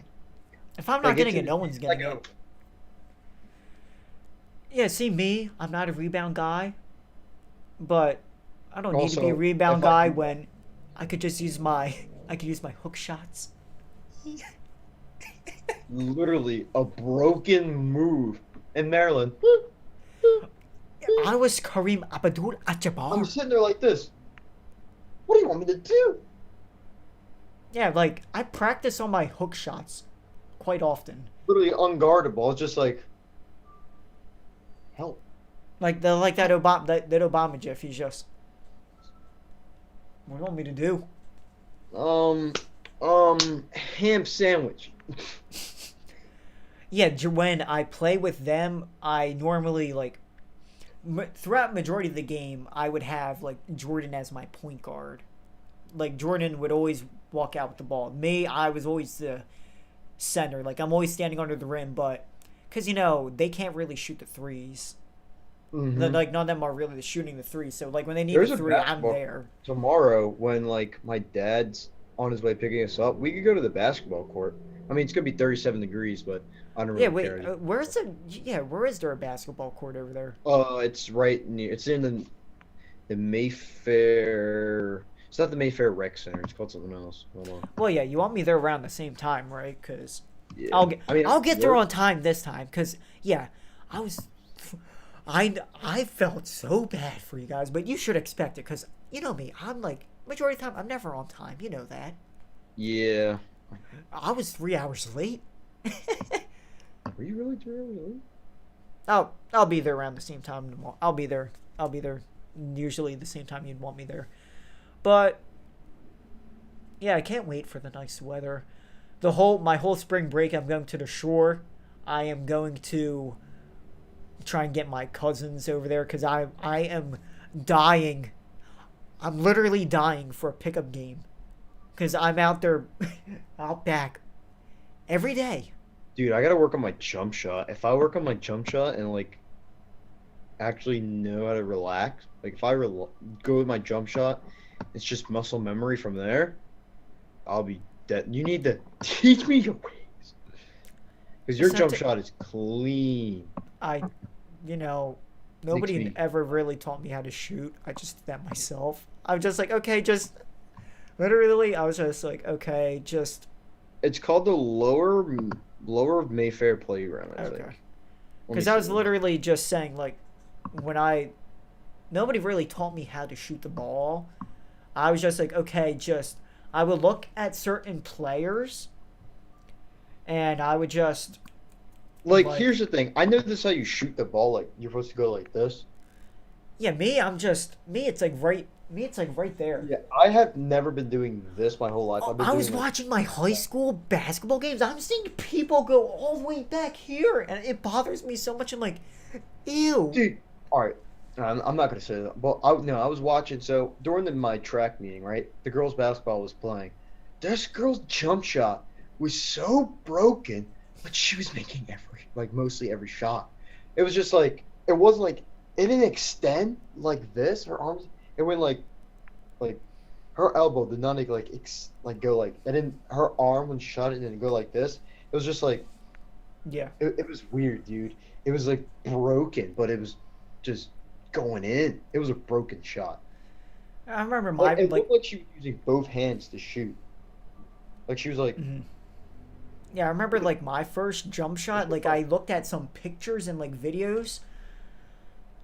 If I'm not like getting it's it, in no one's I getting go. it. Yeah, see me, I'm not a rebound guy, but I don't need to be a Also, rebound if I guy do when I could just use my I could use my hook shots. literally a broken move in Maryland, I was Kareem I'm Abdul-Jabbar. sitting there like this. What do you want me to do? Yeah, like I practice on my hook shots quite often. Literally unguardable. It's just like help. Like that Obama gif. He's just, what do you want me to do? Um, ham sandwich. Yeah, when I play with them, I normally like throughout majority of the game, I would have like Jordan as my point guard. Like Jordan would always walk out with the ball. Me, I was always the center. Like I'm always standing under the rim, but because they can't really shoot the threes. Hmm. Like none of them are really shooting the threes. So like when they need a There's a three, I'm basketball there. tomorrow when like my dad's on his way picking us up. We could go to the basketball court. I mean, it's gonna be 37 degrees, but I don't Yeah, really wait. care. Where is there a basketball court over there? It's right near. It's in the Mayfair. It's not the Mayfair Rec Center. It's called something else. Hold on. Well, yeah, you want me there around the same time, right? Because Yeah. I'll get I mean, I'll get there work. on time this time. Cause yeah, I was I felt so bad for you guys, but you should expect it. Cause you know me, I'm like majority of the time I'm never on time. You know that. Yeah. I was 3 hours late. Were you really too early? I'll be there around the same time tomorrow. I'll be there. I'll be there. Usually the same time you'd want me there. But yeah, I can't wait for the nice weather. My whole spring break, I'm going to the shore. I am going to try and get my cousins over there because I am dying. I'm literally dying for a pickup game because I'm out there, out back every day. Dude, I gotta work on my jump shot. If I work on my jump shot and like actually know how to relax, like if I go with my jump shot, it's just muscle memory from there. I'll be dead. You need to teach me your ways because your It's not jump to, shot is clean. I, you know, Makes nobody me. ever really taught me how to shoot. I just did that myself. I'm just like, okay, just literally, I was just like, okay, just It's called the lower Mayfair playground, I okay. think. Let me Because I see. was literally just saying, like, when nobody really taught me how to shoot the ball. I was just like, okay, I would look at certain players and I would just, Like, like, here's the thing. I know this is how you shoot the ball. Like, you're supposed to go like this. yeah, it's like right there. Yeah, I have never been doing this my whole life. I've been I was doing like, watching my high school basketball games. I'm seeing people go all the way back here, and it bothers me so much. I'm like, ew. dude. All right, I'm not gonna say that. But no, I was watching. So during my track meeting, right, the girls' basketball was playing. This girl's jump shot was so broken, but she was making mostly every shot. It was just like it wasn't like it didn't extend like this. Her arms, it went like her elbow did not like go like it didn't. Her arm when she shot it didn't go like this. It was just like Yeah. it was weird, dude. It was like broken, but it was just going in. It was a broken shot. I remember my Like it like. looked like she was using both hands to shoot. Like she was like, Mhm. Yeah, I remember like my first jump shot. Like I looked at some pictures and like videos.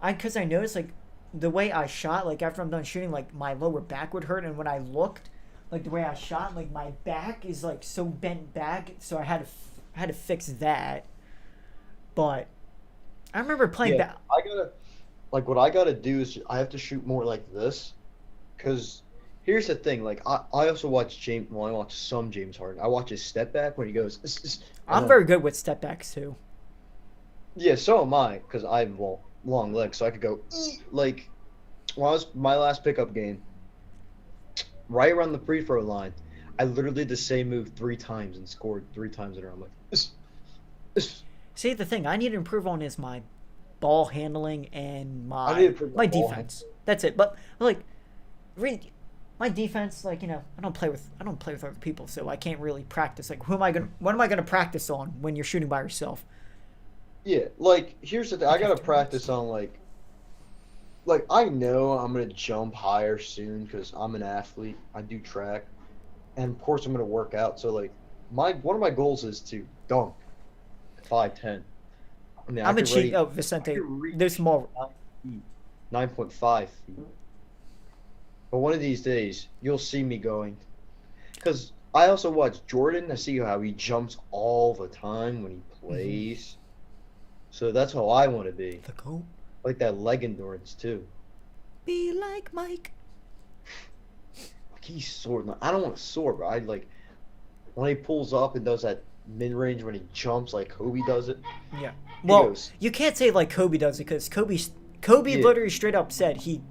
Because I noticed like the way I shot. Like after I'm done shooting, like my lower back would hurt, and when I looked, like the way I shot, like my back is like so bent back. So I had to fix that. But I remember playing yeah, back. I gotta like what I gotta do is I have to shoot more like this. Cause here's the thing, like I also watch James. Well, I watch some James Harden. I watch his step back when he goes, and I'm then very good with step backs too. yeah, so am I. Cause I have long legs, so I could go like when I was my last pickup game, right around the free throw line. I literally did the same move 3 times and scored 3 times in a row. I'm like, this. See, the thing I need to improve on is my ball handling and I need to my improve my my ball defense. That's it. But like, really, my defense, like I don't play with other people, so I can't really practice. Like, what am I gonna practice on when you're shooting by yourself? Yeah, like here's the thing. I Like, gotta after practice on like I know I'm gonna jump higher soon because I'm an athlete. I do track, and of course I'm gonna work out. So like my one of my goals is to dunk 5'10". I mean I I'm a could cheat. ready Oh, I Vicente, could reach there's more. 9 feet, 9.5 feet. But one of these days you'll see me going because I also watch Jordan. I see how he jumps all the time when he Mhm. plays. So that's how I want to be. The goat. Like that leg endurance too. Be like Mike. Like he's soaring. Like, I don't want to soar, but I like when he pulls up and does that mid range when he jumps like Kobe does it. Yeah. He Well, goes, you can't say like Kobe does it because Kobe yeah, literally straight up said he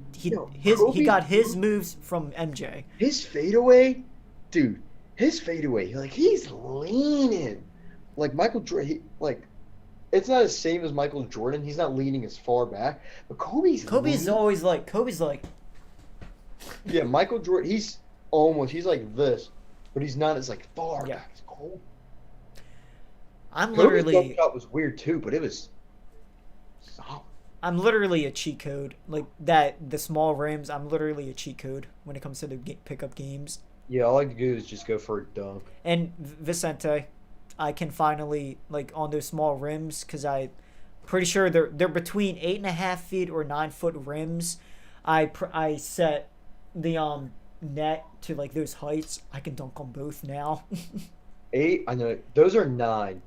Kobe's got his moves from MJ. his fadeaway, dude. His fadeaway, like he's leaning, like Michael Jordan. Like it's not the same as Michael Jordan. He's not leaning as far back, but Kobe's Kobe's leaning. always like Yeah, Michael Jordan. He's like this, but he's not as like far yeah. back. It's cold. I'm Kobe's jump literally shot was weird too, but it was solid. I'm literally a cheat code. Like that, the small rims. I'm literally a cheat code when it comes to the pickup games. Yeah, all I can do is just go for a dunk. And Vicente, I can finally like on those small rims because I, pretty sure they're between 8.5 feet or 9 foot rims. I set the net to like those heights. I can dunk on both now. 8, I know. Those are 9.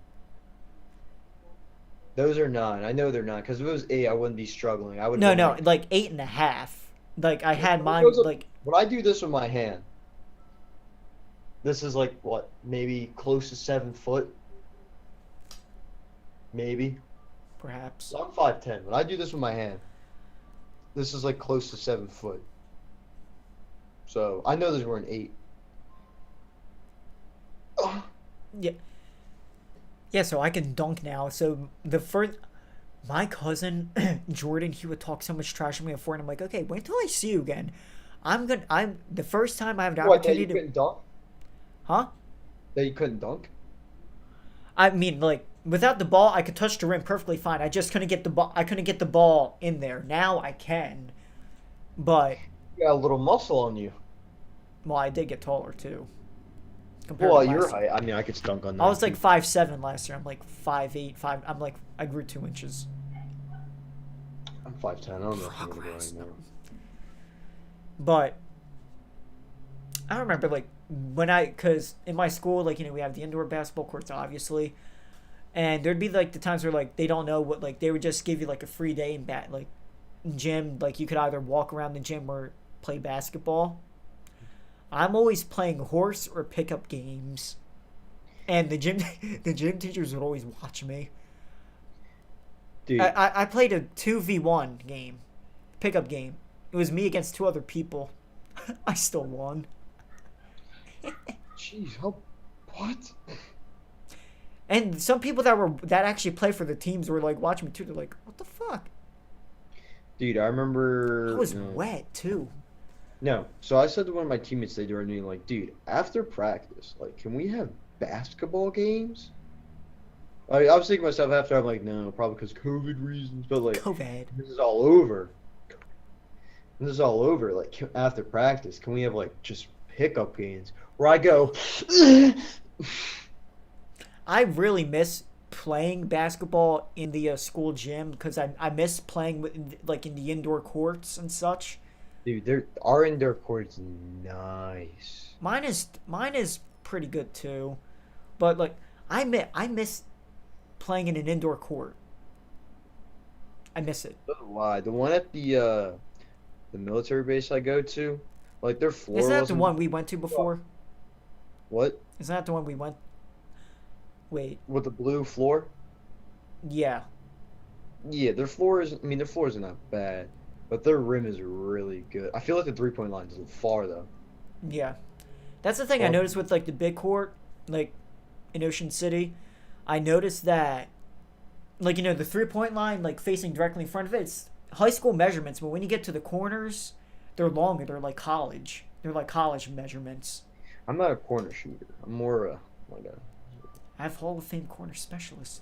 Those are 9. I know they're 9 because if it was 8, I wouldn't be struggling. I would have No, been no, like, like 8.5. Like I had when it mine goes up, like when I do this with my hand, this is like what, maybe close to 7 foot, maybe. perhaps. So I'm 5'10". When I do this with my hand, this is like close to 7 foot. So I know those were an 8. Oh, Yeah, yeah. So I can dunk now. So the first, my cousin Jordan, he would talk so much trash to me before, and I'm like, okay, wait until I see you again. I'm the first time I have the what? That you opportunity to, couldn't dunk? huh? That you couldn't dunk? I mean, like without the ball, I could touch the rim perfectly fine. I just couldn't get the ball. I couldn't get the ball in there. Now I can, but You got a little muscle on you. well, I did get taller too compared to Well, your last. height. I mean, I could dunk on I that was like too. 5'7" last year. I'm like 5'8", 5. I'm like I grew 2 inches. I'm 5'10". I don't know if I'm gonna go Progress. anymore. But I remember like cause in my school, like, we have the indoor basketball courts, obviously. And there'd be like the times where like they don't know what, like they would just give you like a free day in gym. Like you could either walk around the gym or play basketball. I'm always playing horse or pickup games. And the gym, the gym teachers would always watch me. Dude, I played a 2v1 game, pickup game. It was me against two other people. I still won. jeez, how, what? And some people that actually play for the teams were like watching me too. They're like, "What the fuck?" Dude, I I remember. was wet too. No. So I said to one of my teammates they during meeting, like, dude, after practice, like, can we have basketball games? I was thinking to myself after, I'm like, no, probably because COVID reasons, but like, COVID. this is all over. This is all over. Like, after practice, can we have like just pickup games where I go, I really miss playing basketball in the school gym because I miss playing with like in the indoor courts and such. dude, our indoor court's nice. Mine is pretty good too, but like I miss playing in an indoor court. I miss it. So do I. The one at the military base I go to, like their floor Isn't that the wasn't one we went to before? what Isn't that the one we went? Wait, with the blue floor. yeah, Yeah, their floor is. I mean, their floor isn't that bad, but their rim is really good. I feel like the 3-point line is a little far though. yeah. That's the thing I Far. noticed with like the big court, like in Ocean City. I noticed that, like the 3-point line, like facing directly in front of it, it's high school measurements. But when you get to the corners, they're longer. They're like college. They're like college measurements. I'm not a corner shooter. I'm more like a. I have Hall of Fame corner specialist.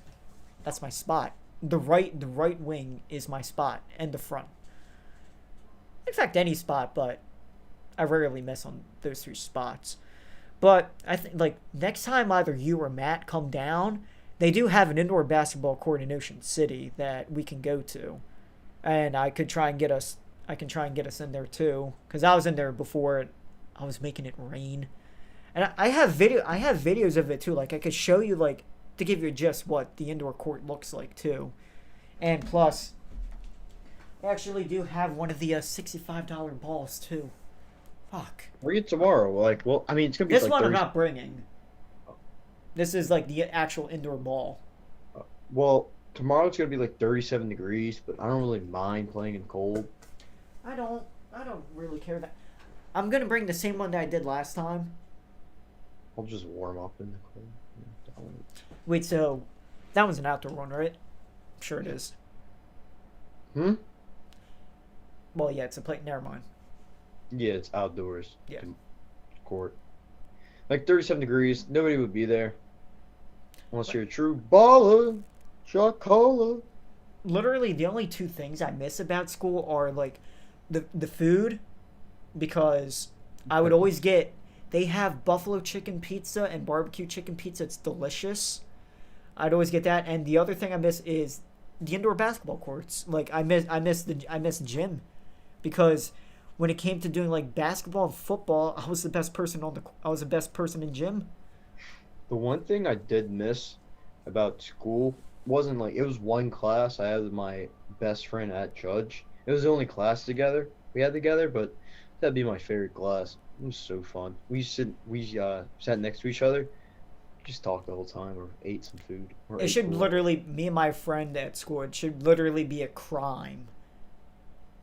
That's my spot. The right wing is my spot, and the front. In fact, any spot, but I rarely miss on those three spots. But I think like next time either you or Matt come down, they do have an indoor basketball court in Ocean City that we can go to, and I could try and get us. I can try and get us in there too, because I was in there before. I was making it rain, and I have video. I have videos of it too. Like I could show you, like to give you a gist what the indoor court looks like too, and plus, I actually do have one of the $65 balls too. Fuck. Bring it tomorrow. Like, well, I mean, it's gonna be This like one I'm 30. not bringing. This is like the actual indoor ball. Well, tomorrow it's gonna be like 37 degrees, but I don't really mind playing in cold. I don't. I don't really care that. I'm gonna bring the same one that I did last time. I'll just warm up in the cold. Wait, so that was an outdoor one, right? Sure it is. Hmm. Well, yeah, it's a plate. Never mind. Yeah, it's outdoors. Yeah. Court. Like 37 degrees. Nobody would be there. Unless you're a true baller. Shot caller. Literally, the only two things I miss about school are like the food, because I would always get. They have buffalo chicken pizza and barbecue chicken pizza. It's delicious. I'd always get that, and the other thing I miss is the indoor basketball courts. Like I miss gym, because when it came to doing like basketball and football, I was the best person in gym. The one thing I did miss about school wasn't like it was one class I had with my best friend at Judge. It was the only class we had together, but that'd be my favorite class. It was so fun. We sat next to each other, just talked the whole time, or ate some food. Or It ate should food. literally, me and my friend at school, it should literally be a crime.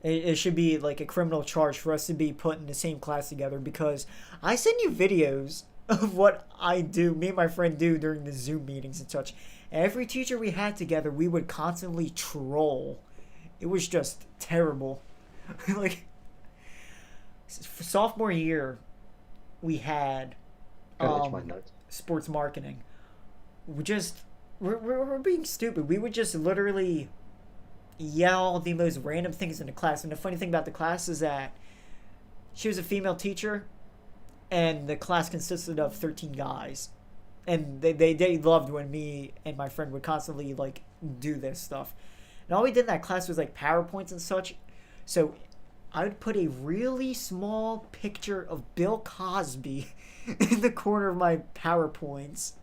It should be like a criminal charge for us to be put in the same class together, because I send you videos of what I do, me and my friend do during the Zoom meetings and such. Every teacher we had together, we would constantly troll. It was just terrible. Like, sophomore year, we had Kinda itch my nuts. sports marketing. We're being stupid. We would just literally yell the most random things in the class. And the funny thing about the class is that she was a female teacher, and the class consisted of 13 guys. And they loved when me and my friend would constantly like do this stuff. And all we did in that class was like PowerPoints and such. So I would put a really small picture of Bill Cosby in the corner of my PowerPoints.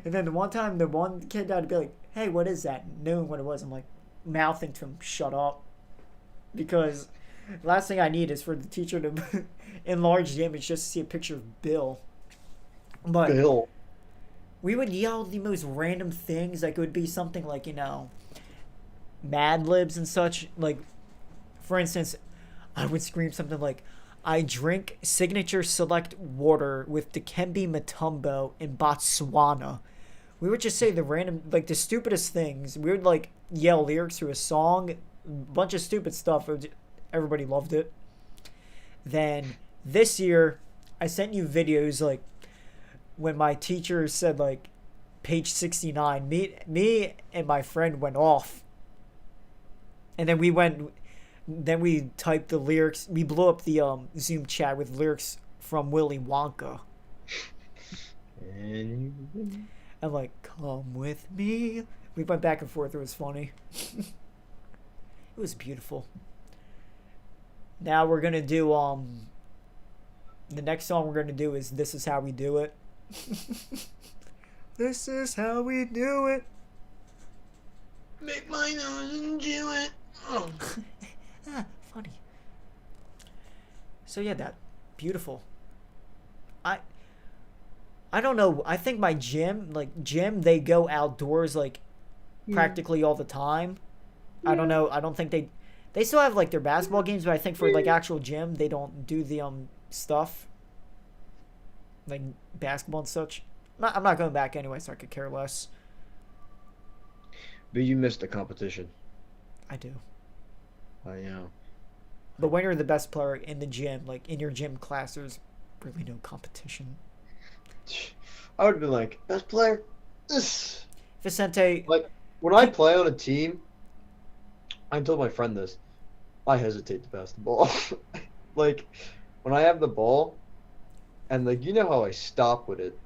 And then the one time, the one kid would be like, "Hey, what is that?" Knowing what it was, I'm like mouthing to him, "Shut up," because the last thing I need is for the teacher to enlarge the image just to see a picture of Bill. But Bill. we would yell the most random things. Like it would be something like Mad Libs and such. Like, for instance, I would scream something like, "I drink Signature Select water with Dikembe Mutombo in Botswana," We would just say the random, like the stupidest things. We would like yell lyrics to a song, a bunch of stupid stuff. Everybody loved it. Then this year, I sent you videos like when my teacher said like page 69. Me and my friend went off, and then we went. Then we typed the lyrics. We blew up the Zoom chat with lyrics from Willy Wonka. And I'm like, come with me. We went back and forth. It was funny. It was beautiful. Now we're gonna do the next song we're gonna do is "This Is How We Do It." This is how we do it. make my nose and do it. Oh. Funny. So yeah, that beautiful. I I don't know. I think my gym, they go outdoors like practically all the time. I don't know. I don't think they still have like their basketball games, but I think for like actual gym, they don't do the stuff like basketball and such. I'm not going back anyway, so I could care less. But you missed the competition. I do. I know. But when you're the best player in the gym, like in your gym class, there's really no competition. I would have been like, best player. This. Vicente, Like, when I play on a team, I told my friend this. I hesitate to pass the ball. Like, when I have the ball, and like, you know how I stop with it.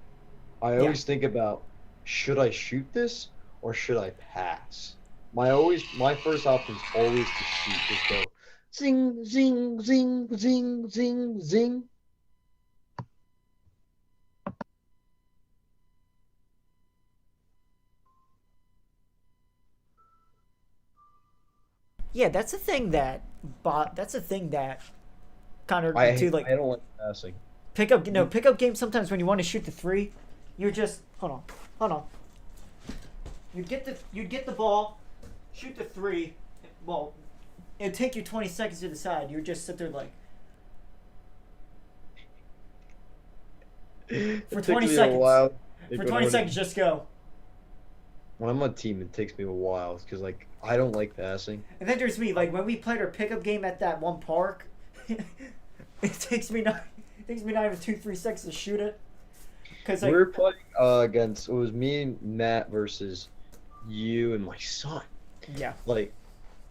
I yeah, always think about, should I shoot this or should I pass? My first option is always to shoot. Just go, zing, zing, zing, zing, zing, zing. yeah, that's a thing that Connor too like I don't like passing. pickup games. Sometimes when you want to shoot the three, you're just hold on. You'd get the ball, shoot the three. Well, it'd take you 20 seconds to decide. You'd just sit there like for It 20 takes me a seconds. while. For Like, 20 seconds, just go. when I'm on team, it takes me a while because like I don't like passing. And then there's me. Like when we played our pickup game at that one park, it takes me not even 2-3 seconds to shoot it. Cause We like were playing against it was me and Matt versus you and my son. yeah, Like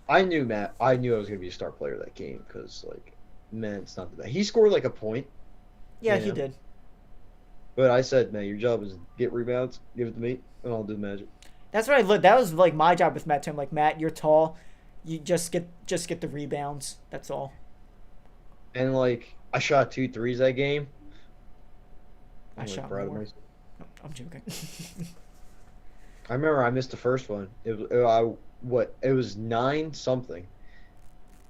I knew Matt. I knew I was gonna be a star player of that game because like man, it's not the bad. He scored like a point, yeah, you he know. did. But I said, man, your job is get rebounds, give it to me, and I'll do the magic. That's what I looked. That was like my job with Matt too. I'm like, Matt, you're tall. You just get the rebounds. That's all. And like I shot 2 threes that game. I I'm like shot proud of more. myself. No, I'm joking. I remember I missed the first one. It was 9 something,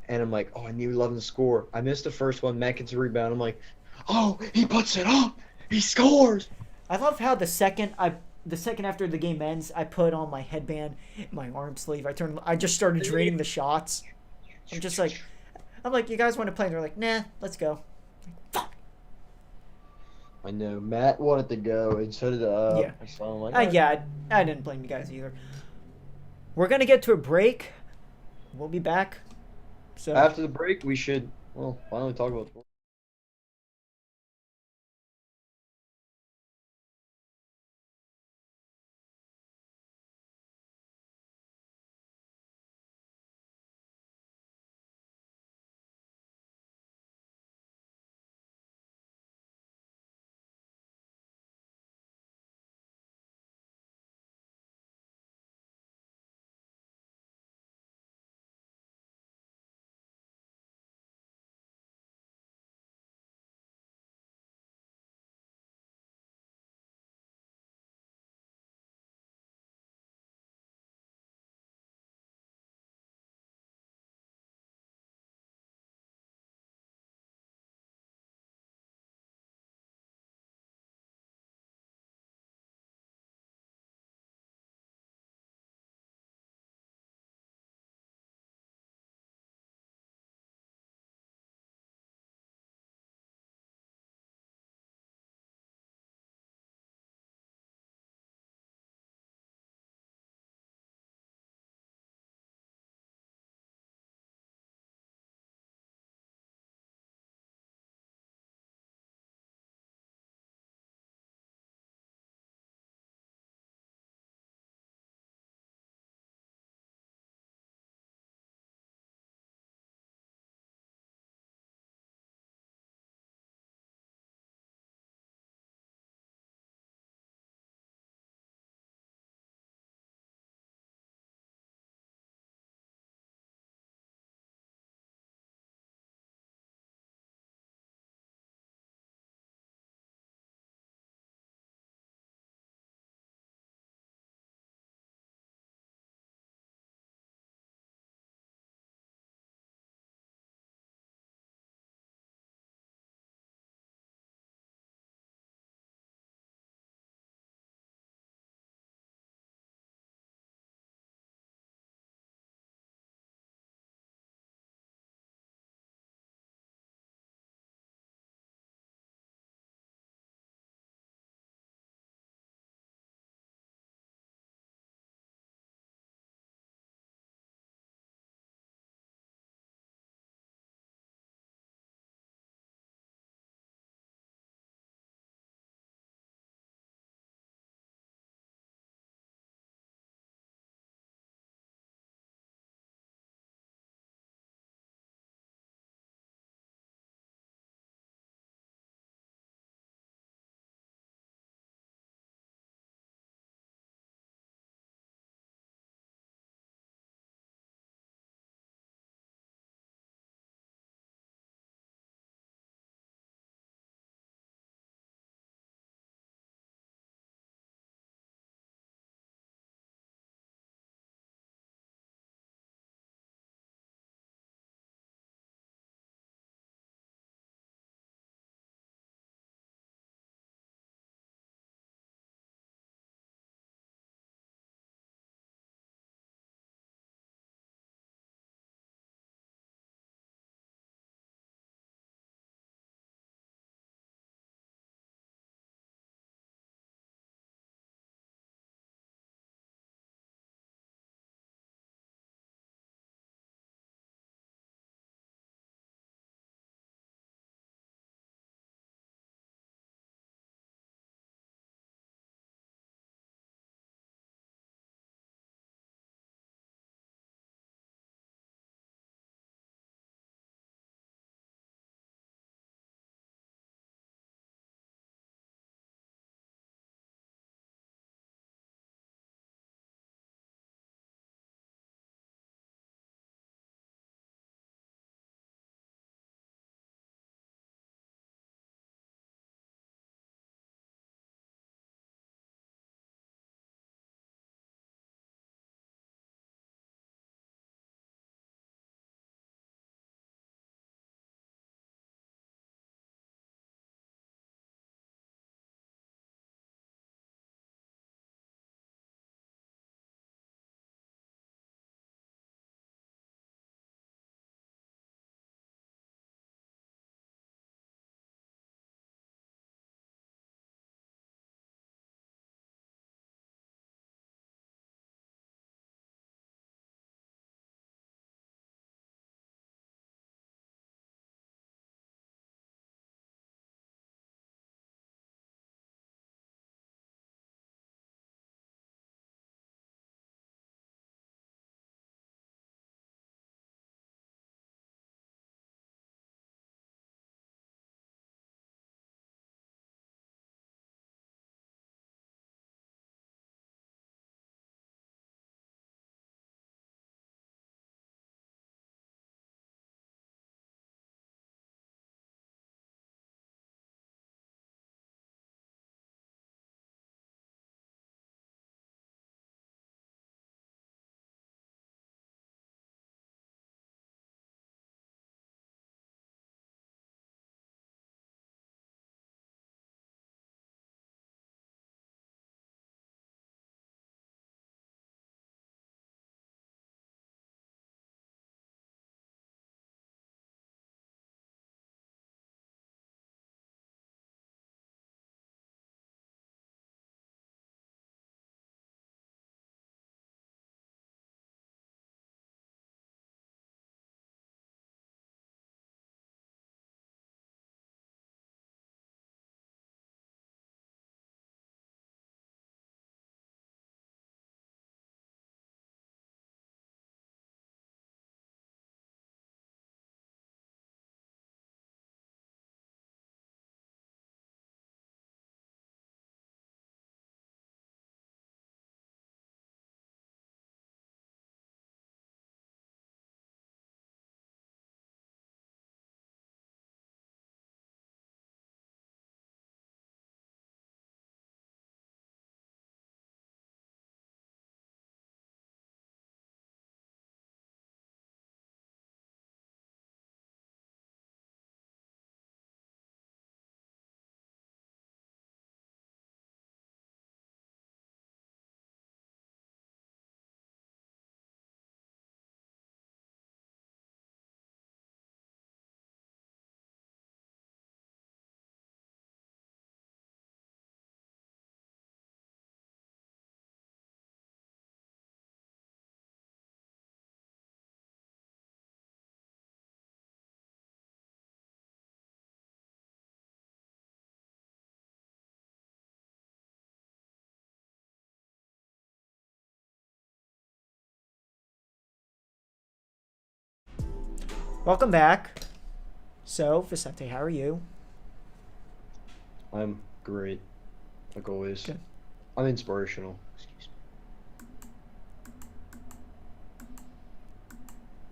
and I'm like, oh, I need 11 to score. I missed the first one. Matt gets a rebound. I'm like, oh, he puts it up. He scores. I love how the second after the game ends, I put on my headband, my arm sleeve. I just started draining the shots. I'm like, you guys want to play? And they're like, nah, let's go. Fuck. I know Matt wanted to go, and so did Yeah. so I'm like, "Alright." Yeah, I didn't blame you guys either. We're gonna get to a break. We'll be back. So After the break, we should finally talk about. Welcome back. So, Vicente, how are you? I'm great, like always. Good. I'm inspirational. Excuse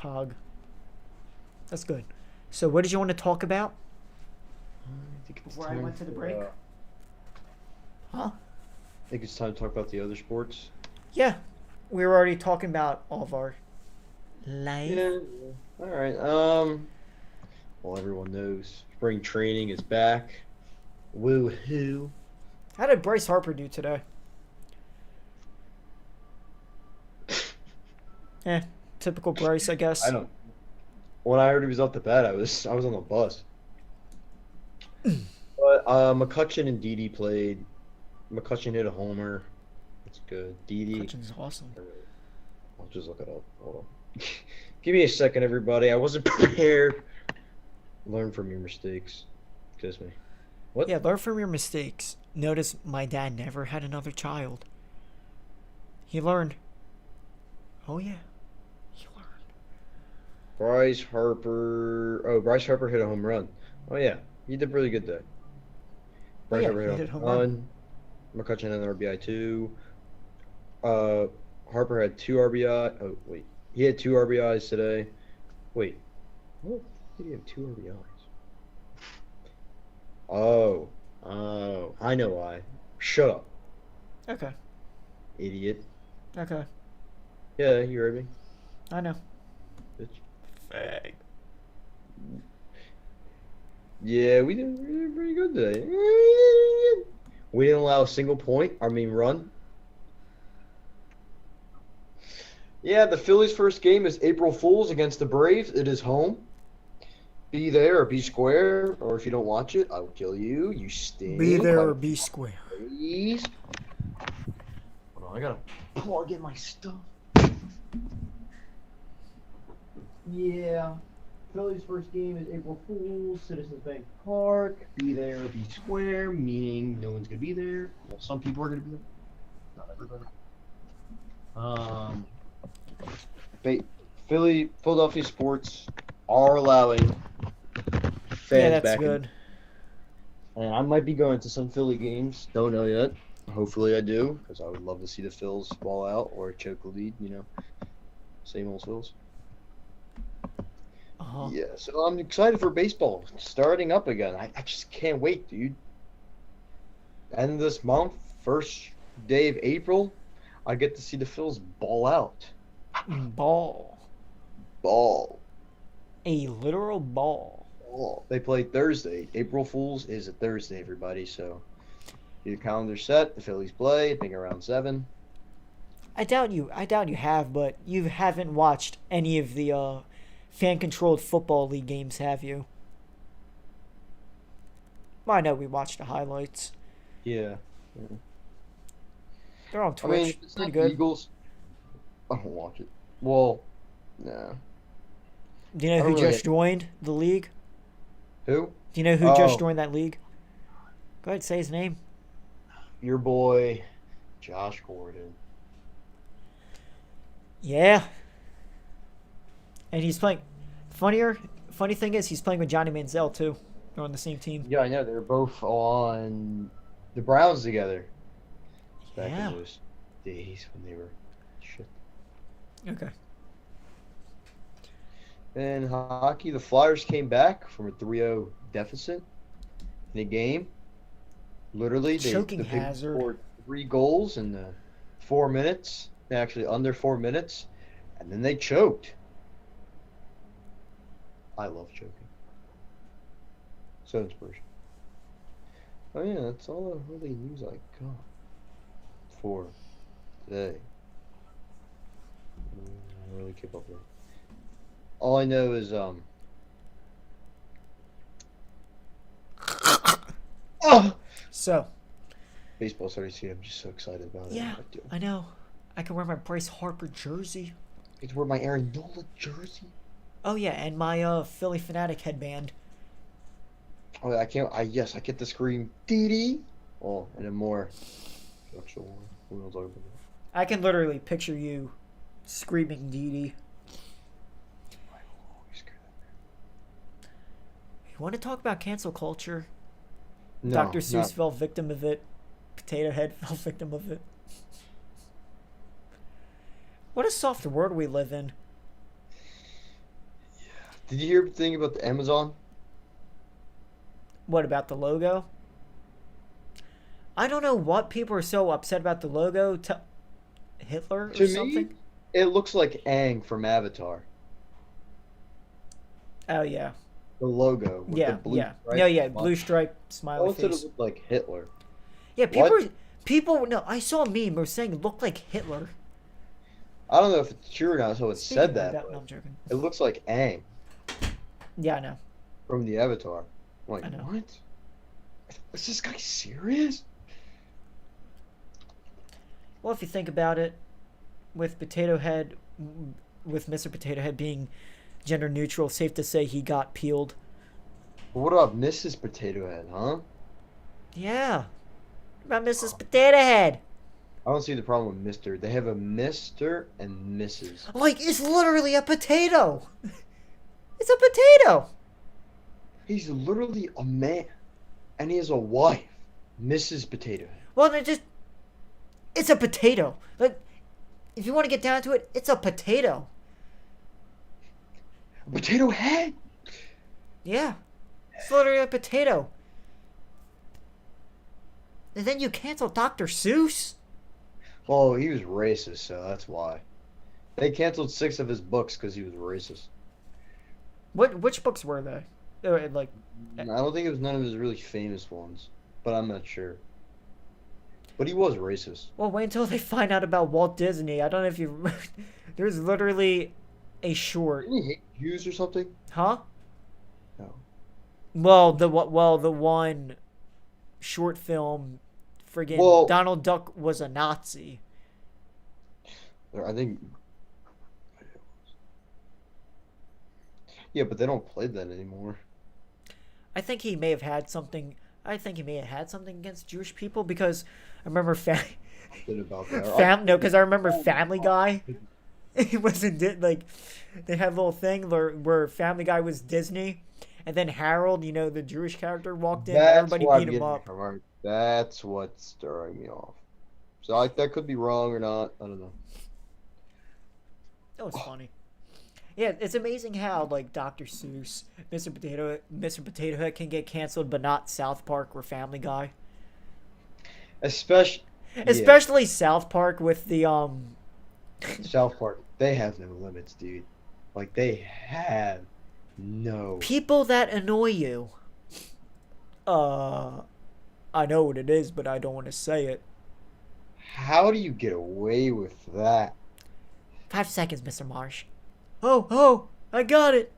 Pog. That's good. So, what did you want to talk about me. I think it's before I time went to the for, break? Huh? I think it's time to talk about the other sports. Yeah. We were already talking about all of our life. Yeah. All right. Well, everyone knows spring training is back. Woo hoo. How did Bryce Harper do today? Typical Bryce, I guess. I don't. When I heard he was off the bat, I was on the bus. But McCutcheon and Didi played. McCutcheon hit a homer. That's good. Didi. Hutchins is awesome. I'll just look it up. Hold on. Give me a second, everybody. I wasn't prepared. Learn from your mistakes. Kiss me. What? Yeah, learn from your mistakes. Notice my dad never had another child. He learned. Oh, yeah. He learned. Bryce Harper. Oh, Bryce Harper hit a home run. Oh yeah, he did really good there. Bryce yeah, Harper he hit hit a home home run. McCutcheon had an RBI too. Harper had two RBI. Oh wait, he had two RBIs today. Wait, what did he have two RBIs? Oh, I know why. Shut up, Okay. idiot. Okay. Yeah, you heard me, I know. bitch. Fag. Yeah, we did pretty good today. We didn't allow a single point. I mean, run. Yeah, the Phillies' first game is April Fool's against the Braves. It is home. Be there or be square, or if you don't watch it, I will kill you. You stink. Be there or be square. Please. Hold on, I gotta plug in my stuff. Yeah. Phillies' first game is April Fool's, Citizens Bank Park. Be there or be square, meaning no one's gonna be there. Well, some people are gonna be there. Not everybody. Philadelphia sports are allowing fans Yeah, that's back good. and I might be going to some Philly games. Don't know yet. Hopefully I do, because I would love to see the Phils ball out or choke the lead, Same old Phils. Uh-huh. Yeah, so I'm excited for baseball starting up again. I just can't wait, dude. End of this month, first day of April, I get to see the Phils ball out. Ball. Ball. A literal ball. Ball. They play Thursday. April Fool's is a Thursday, everybody, so get your calendar set. The Phillies play, I think around 7. I doubt you have, but you haven't watched any of the fan-controlled football league games, have you? Well, I know we watched the highlights. Yeah. They're on Twitch. I mean, it's Pretty not the good. Eagles. I won't watch it. Well, nah. Do you know I who don't really- just joined the league? Who? Do you know who Oh. just joined that league? Go ahead, say his name. Your boy, Josh Gordon. Yeah. And he's playing. Funny thing is, he's playing with Johnny Manziel too. They're on the same team. Yeah, I know. They're both on the Browns together. Back Yeah. in those days when they were shit. Okay. In hockey, the Flyers came back from a 3-0 deficit in a game. Literally, Choking the Penguins hazard. scored 3 goals in 4 minutes. Actually, under 4 minutes, and then they choked. I love choking. So inspirational. Oh yeah, that's all the really news I got for today. I don't really keep up with it. All I know is oh! So, Baseball starting to see. I'm just so excited about it. yeah, I do. I know. I can wear my Bryce Harper jersey. It's wear my Aaron Nola jersey. Oh yeah, and my Philly Fanatic headband. Oh, I can't. I get to scream Didi. Oh, and then more. Actual one. We don't talk about that. I can literally picture you screaming Dee Dee. I will always scream You want to talk about cancel culture? No, Dr. Seuss not. fell victim of it. Potato Head fell victim of it. What a soft world we live in. Did you hear the thing about the Amazon? What about the logo? I don't know what people are so upset about the logo. Hitler or To something? me, it looks like Aang from Avatar. Oh, yeah. The logo with the Yeah, blue yeah. stripe. No, yeah, Smile. blue stripe, I smiley always said it face. looked like Hitler. Yeah, What? no, I saw a meme where saying it looked like Hitler. I don't know if it's true or not, so it Speaking said of that, no, but I'm joking. it looks like Aang Yeah, I know. from the Avatar. I'm like, I know. what? Is this guy serious? Well, if you think about it, with Potato Head, with Mr. Potato Head being gender neutral, safe to say he got peeled. But what about Mrs. Potato Head, huh? Yeah. What about Mrs. Potato Head? I don't see the problem with Mr. They have a Mr. and Mrs. Like, it's literally a potato. It's a potato. He's literally a man, and he has a wife, Mrs. Potato Head. Well, it's a potato. Like, if you want to get down to it, it's a potato. Potato Head? Yeah. It's literally a potato. And then you cancel Dr. Seuss? Oh, he was racist, so that's why. They canceled 6 of his books because he was racist. Which books were they? They were, like, I don't think it was none of his really famous ones, but I'm not sure. But he was racist. well, wait until they find out about Walt Disney. I don't know if you... There's literally a short. Didn't he hate Jews or something? Huh? No. Well, the one short film, friggin' Well- Donald Duck was a Nazi. I think. Yeah, but they don't play that anymore. I think he may have had something. I think he may have had something against Jewish people because I remember Good about that. no, because I remember Family Guy. It wasn't like they had a little thing where Family Guy was Disney, and then Harold, the Jewish character, walked in. And That's everybody why I'm beat him getting up. it from, right? That's what's stirring me off. So that could be wrong or not. I don't know. That was funny. Yeah, it's amazing how like Dr. Seuss, Mr. Potato Head can get canceled, but not South Park or Family Guy. Especially Especially South Park with the South Park. They have no limits, dude. Like they have no. people that annoy you. I know what it is, but I don't want to say it. How do you get away with that? 5 seconds, Mr. Marsh. Oh, I got it.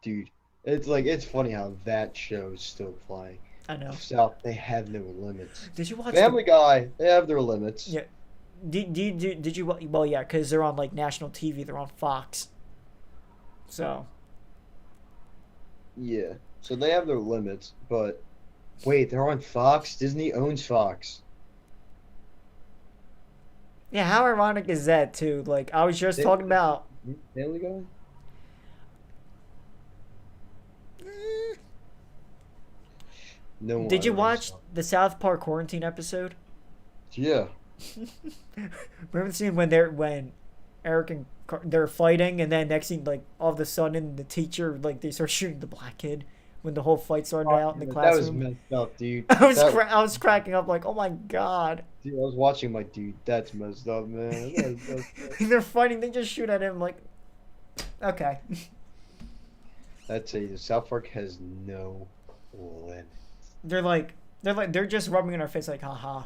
Dude, it's funny how that show's still playing. I know. South, they have no limits. Did you watch Family Guy, they have their limits. Yeah. Did you? Well, yeah, because they're on like national TV. They're on Fox. So. Yeah. So they have their limits, but wait, they're on Fox? Disney owns Fox. Yeah, how ironic is that too? Like I was just talking about. Family Guy? No one Did you owns watch Fox. the South Park quarantine episode? Yeah. Remember the scene when Eric and they're fighting, and then next thing, like all of a sudden, the teacher they start shooting the black kid when the whole fight started out in the That was classroom. messed up, dude. I was cracking up like, oh my god! Dude, I was watching my dude. That's messed up, man. They're fighting. They just shoot at him like, okay. That's a South Park has no limit. They're just rubbing in our face like, haha,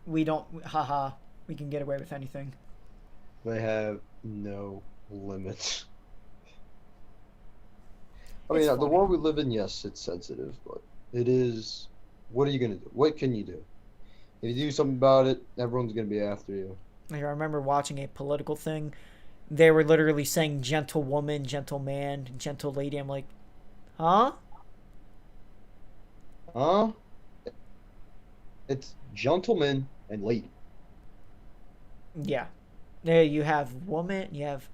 we can get away with anything. They have no limits. I mean, It's the funny. world we live in, yes, it's sensitive, but it is. What are you gonna do? What can you do? If you do something about it, everyone's gonna be after you. Like, I remember watching a political thing. They were literally saying gentle woman, gentle man, gentle lady. I'm like, huh? Huh? It's gentleman and lady. Yeah. There you have woman, you have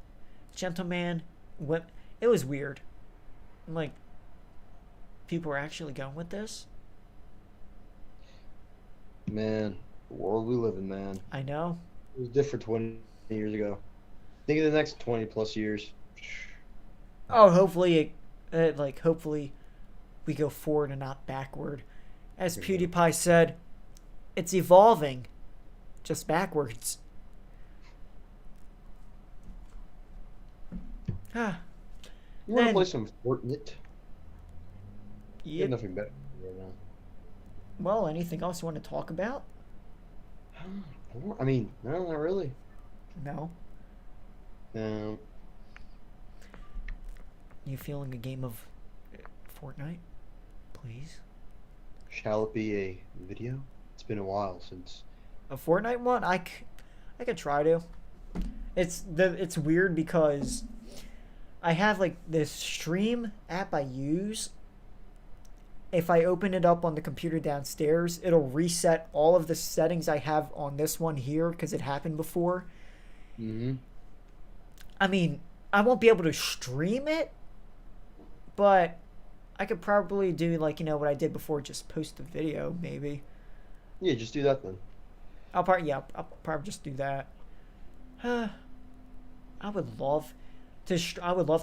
gentleman, women. It was weird. like people are actually going with this. Man, the world we live in, man. I know. It was different 20 years ago. Think of the next 20 plus years. Oh, hopefully, hopefully, we go forward and not backward. As PewDiePie said, it's evolving, just backwards. Ah. You want to Then- play some Fortnite? You have Yep. nothing better right now. Well, anything else you want to talk about? I mean, no, not really. No. Um, You feeling a game of Fortnite? Please. shall it be a video? It's been a while since. A Fortnite one? I could try to. It's weird because I have like this stream app I use. If I open it up on the computer downstairs, it'll reset all of the settings I have on this one here because it happened before. Mm-hmm. I mean, I won't be able to stream it, but I could probably do like, what I did before, just post a video maybe. Yeah, just do that then. I'll probably just do that. I would love to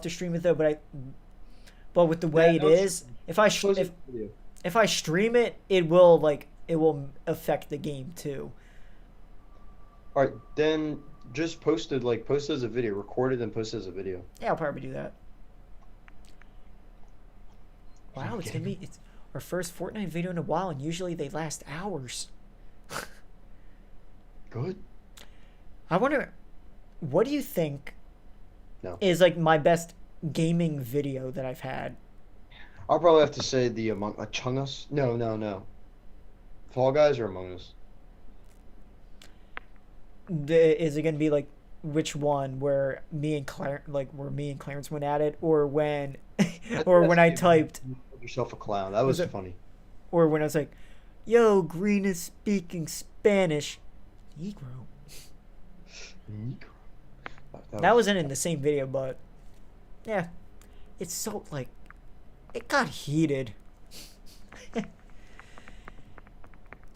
stream it though, but with the way Yeah, it no, is, if I Post a video. if I stream it, it will affect the game too. All right, then just post it as a video, record it and post it as a video. Yeah, I'll probably do that. Are Wow, you it's kidding our first Fortnite video in a while, and usually they last hours. Good. I wonder, what do you think No. is like my best gaming video that I've had? I'll probably have to say the Among Us. No. Fall Guys or Among Us? Is it gonna be like which one where me and Clarence went at it, or when or when I typed, You called yourself a clown. That was it- funny. or when I was like, "Yo, Green is speaking Spanish, Negro." That wasn't in the same video, but yeah, it's so like it got heated.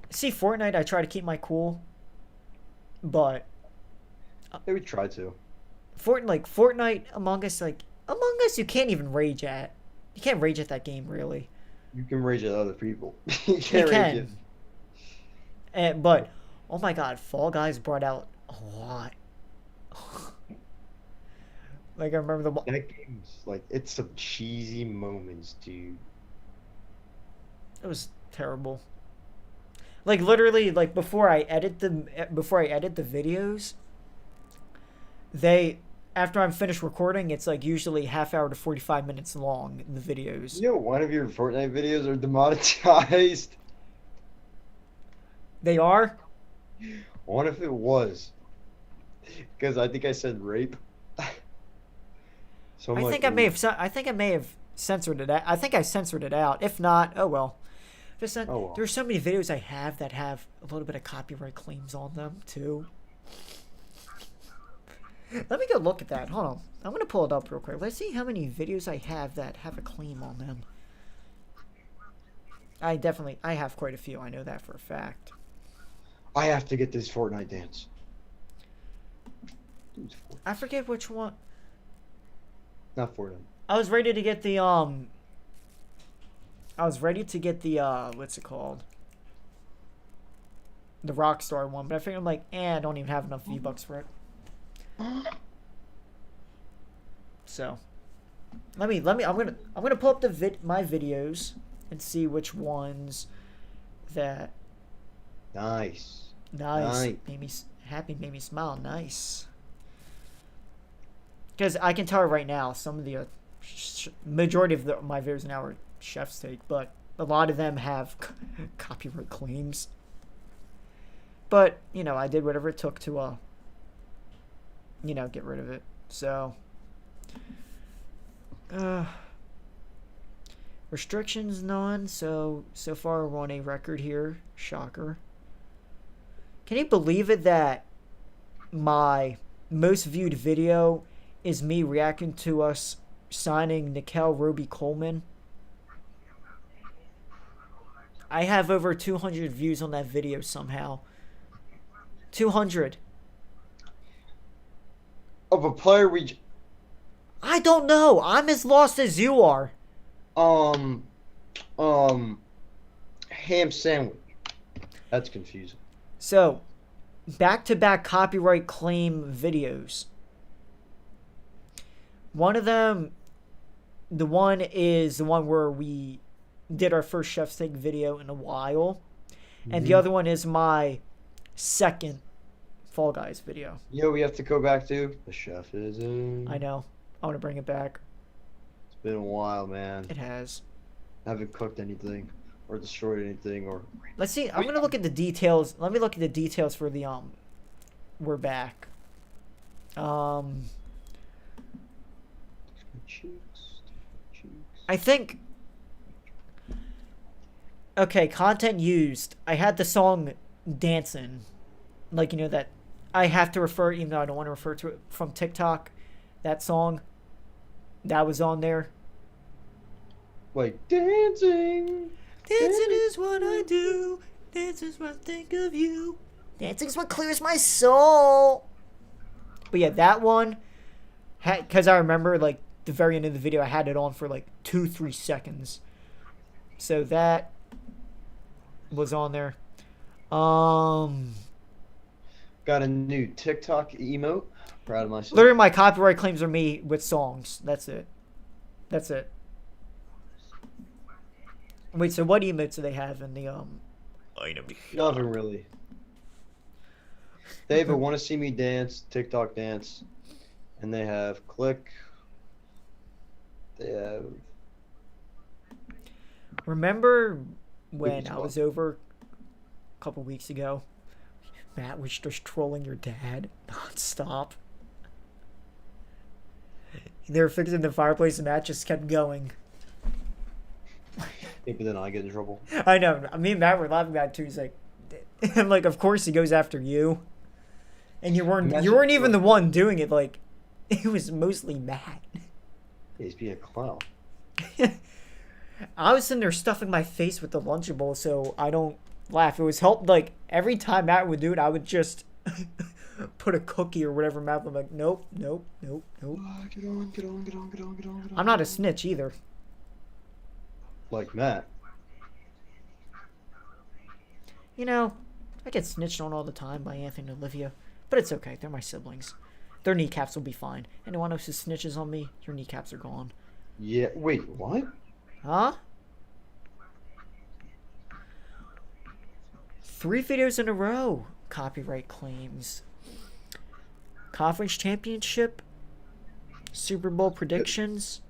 See, Fortnite, I try to keep my cool, but Yeah, we tried to. Fortnite, Among Us, you can't even rage at. You can't rage at that game, really. You can rage at other people. You can't rage can. But oh my God, Fall Guys brought out a lot. Like I remember the That game's it's some cheesy moments, dude. it was terrible. Like literally, like before I edit the videos, after I'm finished recording, it's like usually half hour to 45 minutes long in the videos. You know, one of your Fortnite videos are demonetized. They are? What if it was? Because I think I said rape. So I think I may have censored it. I think I censored it out. If not, oh well. Oh, well. There's so many videos I have that have a little bit of copyright claims on them too. Let me go look at that. Hold on. I'm gonna pull it up real quick. Let's see how many videos I have that have a claim on them. I have quite a few. I know that for a fact. I have to get this Fortnite dance. Dude, I forget which one. not Fortnite. I was ready to get the what's it called? The Rockstar one, but I figured I'm like, I don't even have enough V-Bucks for it. So, I'm gonna pull up my videos and see which ones that Nice. nice made me happy, made me smile. Nice. Because I can tell right now, some of the majority of my videos now are Chef's Take, but a lot of them have copyright claims. But I did whatever it took to get rid of it. So restrictions none. So far we're on a record here. Shocker. Can you believe it that my most viewed video is me reacting to us signing Nickel Roby Coleman. I have over 200 views on that video somehow. 200. Of a player we. I don't know. I'm as lost as you are. Ham sandwich. That's confusing. So, back-to-back copyright claim videos. One of them, the one is the one where we did our first Chef's Take video in a while. And the other one is my second Fall Guys video. We have to go back to the chef is in. I know. I want to bring it back. It's been a while, man. It has. I haven't cooked anything or destroyed anything or. Let's see. I'm going to look at the details. Let me look at the details for the, we're back. I think. Okay, content used. I had the song Dancing. Like, that I have to refer, even though I don't want to refer to it, from TikTok. That song. That was on there. Like, dancing. Dancing is what I do. Dancing is what I think of you. Dancing is what clears my soul. But yeah, that one. Because I remember, like, the very end of the video, I had it on for, like, 2-3 seconds. So that was on there. Got a new TikTok emote. Proud of myself. Literally, my copyright claims are me with songs. That's it. Wait, so what emotes do they have in the item? Nothing really. They have a want to see me dance, TikTok dance, and they have click. They have. Remember when I was over a couple weeks ago? Matt was just trolling your dad nonstop. They were fixing the fireplace and Matt just kept going. But then I get in trouble. I know. Me and Matt were laughing about it too. He's like, and like, of course he goes after you. And you weren't even the one doing it. Like, it was mostly Matt. He's being a clown. I was sitting there stuffing my face with the Lunchable so I don't laugh. It was help. Like, every time Matt would do it, I would just put a cookie or whatever in my mouth. I'm like, nope. Get on. I'm not a snitch either. Like Matt. I get snitched on all the time by Anthony and Olivia. But it's okay. They're my siblings. Their kneecaps will be fine. Anyone else who snitches on me, your kneecaps are gone. Yeah. Wait, what? Huh? 3 videos in a row. Copyright claims. Conference championship. Super Bowl predictions.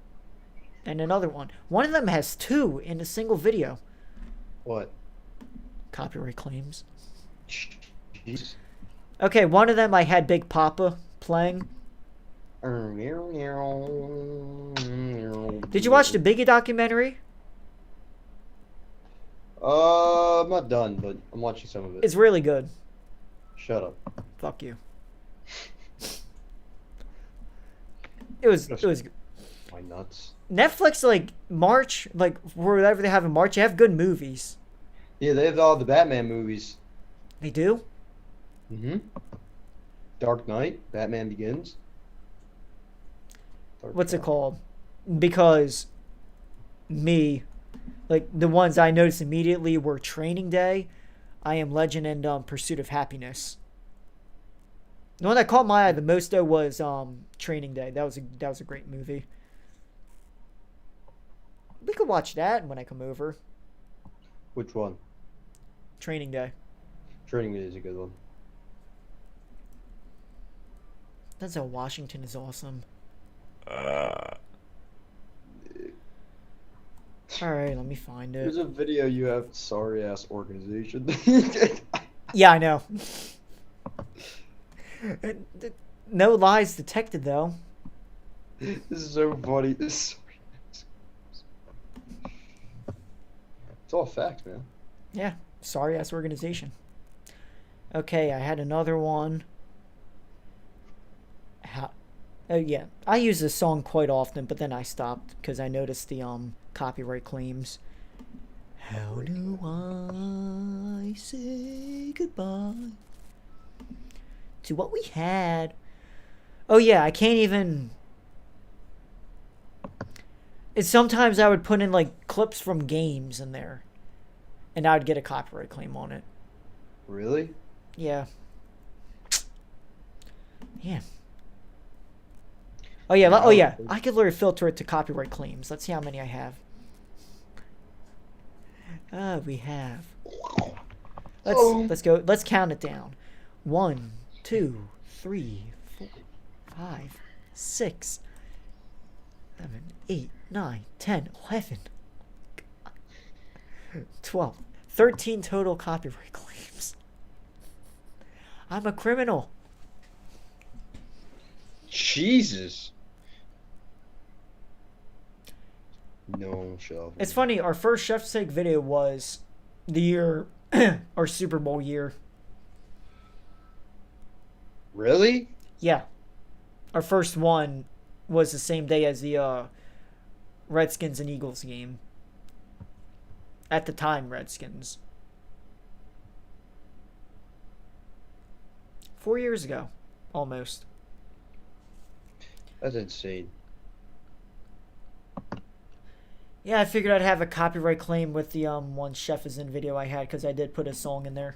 And another one. One of them has 2 in a single video. What? Copyright claims. Jeez. Okay, one of them I had Big Papa playing. Did you watch the Biggie documentary? I'm not done, but I'm watching some of it. It's really good. Shut up. Fuck you. It was My nuts. Netflix, like, March, like, whatever they have in March, they have good movies. Yeah, they have all the Batman movies. They do? Mm-hmm. Dark Knight, Batman Begins. What's it called? Because me, like, the ones I noticed immediately were Training Day, I Am Legend, and Pursuit of Happiness. The one that caught my eye the most, though, was Training Day. That was a great movie. We could watch that when I come over. Which one? Training Day. Training Day is a good one. Denzel Washington is awesome. Alright, let me find it. There's a video you have, sorry ass organization. Yeah, I know. No lies detected, though. This is so funny. It's all facts, man. Yeah, sorry ass organization. Okay, I had another one. Oh yeah, I use this song quite often, but then I stopped because I noticed the copyright claims. How do I say goodbye to what we had? Oh yeah, I can't even. It's sometimes I would put in like clips from games in there, and I would get a copyright claim on it. Really? Yeah. Yeah. Oh yeah. Oh yeah. I could literally filter it to copyright claims. Let's see how many I have. We have. Let's go. Let's count it down. 1, 2, 3, 4, 5, 6, 7, 8, 9, 10, 11, 12, 13 total copyright claims. I'm a criminal. Jesus. No shelf. It's funny. Our first Chef's Take video was the year, our Super Bowl year. Really? Yeah. Our first one was the same day as the Redskins and Eagles game. At the time, Redskins. 4 years ago. Almost. That's insane. Yeah, I figured I'd have a copyright claim with the one Chef is in video I had because I did put a song in there.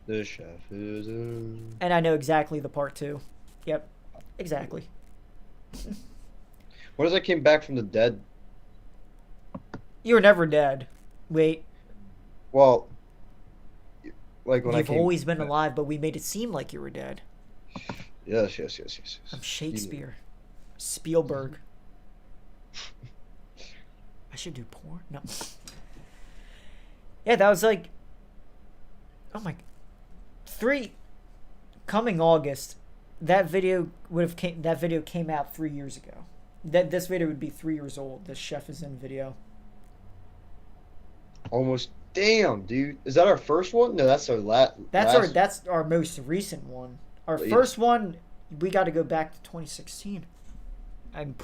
The chef is in. And I know exactly the part too. Yep. Exactly. What if I came back from the dead? You were never dead. Wait. Well, like when You've I came always been alive, but we made it seem like you were dead. Yes. I'm Shakespeare. Spielberg. I should do porn? No. Yeah, that was like... Oh my... Coming August, that video came out 3 years ago. This video would be 3 years old. This Chef is in video. Almost. Damn, dude. Is that our first one? No, that's our last. That's our most recent one. Our first one, we got to go back to 2016. I'm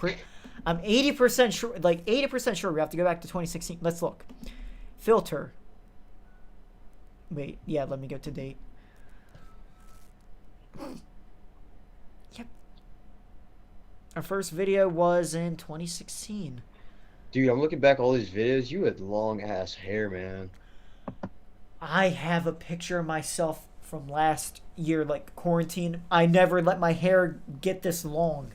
80% sure, like 80% sure we have to go back to 2016. Let's look. Filter. Wait, yeah, let me go to date. Yep. Our first video was in 2016. Dude, I'm looking back at all these videos. You had long ass hair, man. I have a picture of myself from last year, like quarantine. I never let my hair get this long.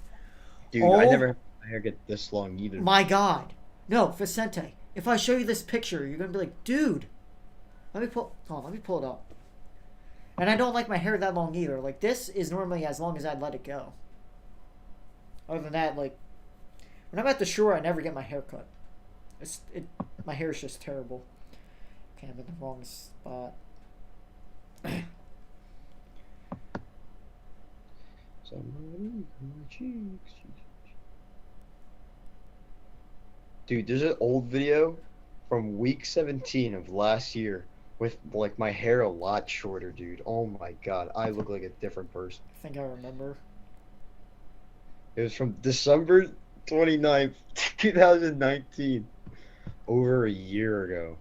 Dude, I never had my hair get this long either. My God. No, Vicente. If I show you this picture, you're going to be like, dude. Let me pull it up. And I don't like my hair that long either. Like, this is normally as long as I'd let it go. Other than that, like, when I'm at the shore, I never get my hair cut. My hair is just terrible. Okay, I'm in the wrong spot. Somebody on my cheeks. Dude, there's an old video from week 17 of last year with like my hair a lot shorter, dude. Oh my God, I look like a different person. I think I remember. It was from December 29th, 2019. Over a year ago.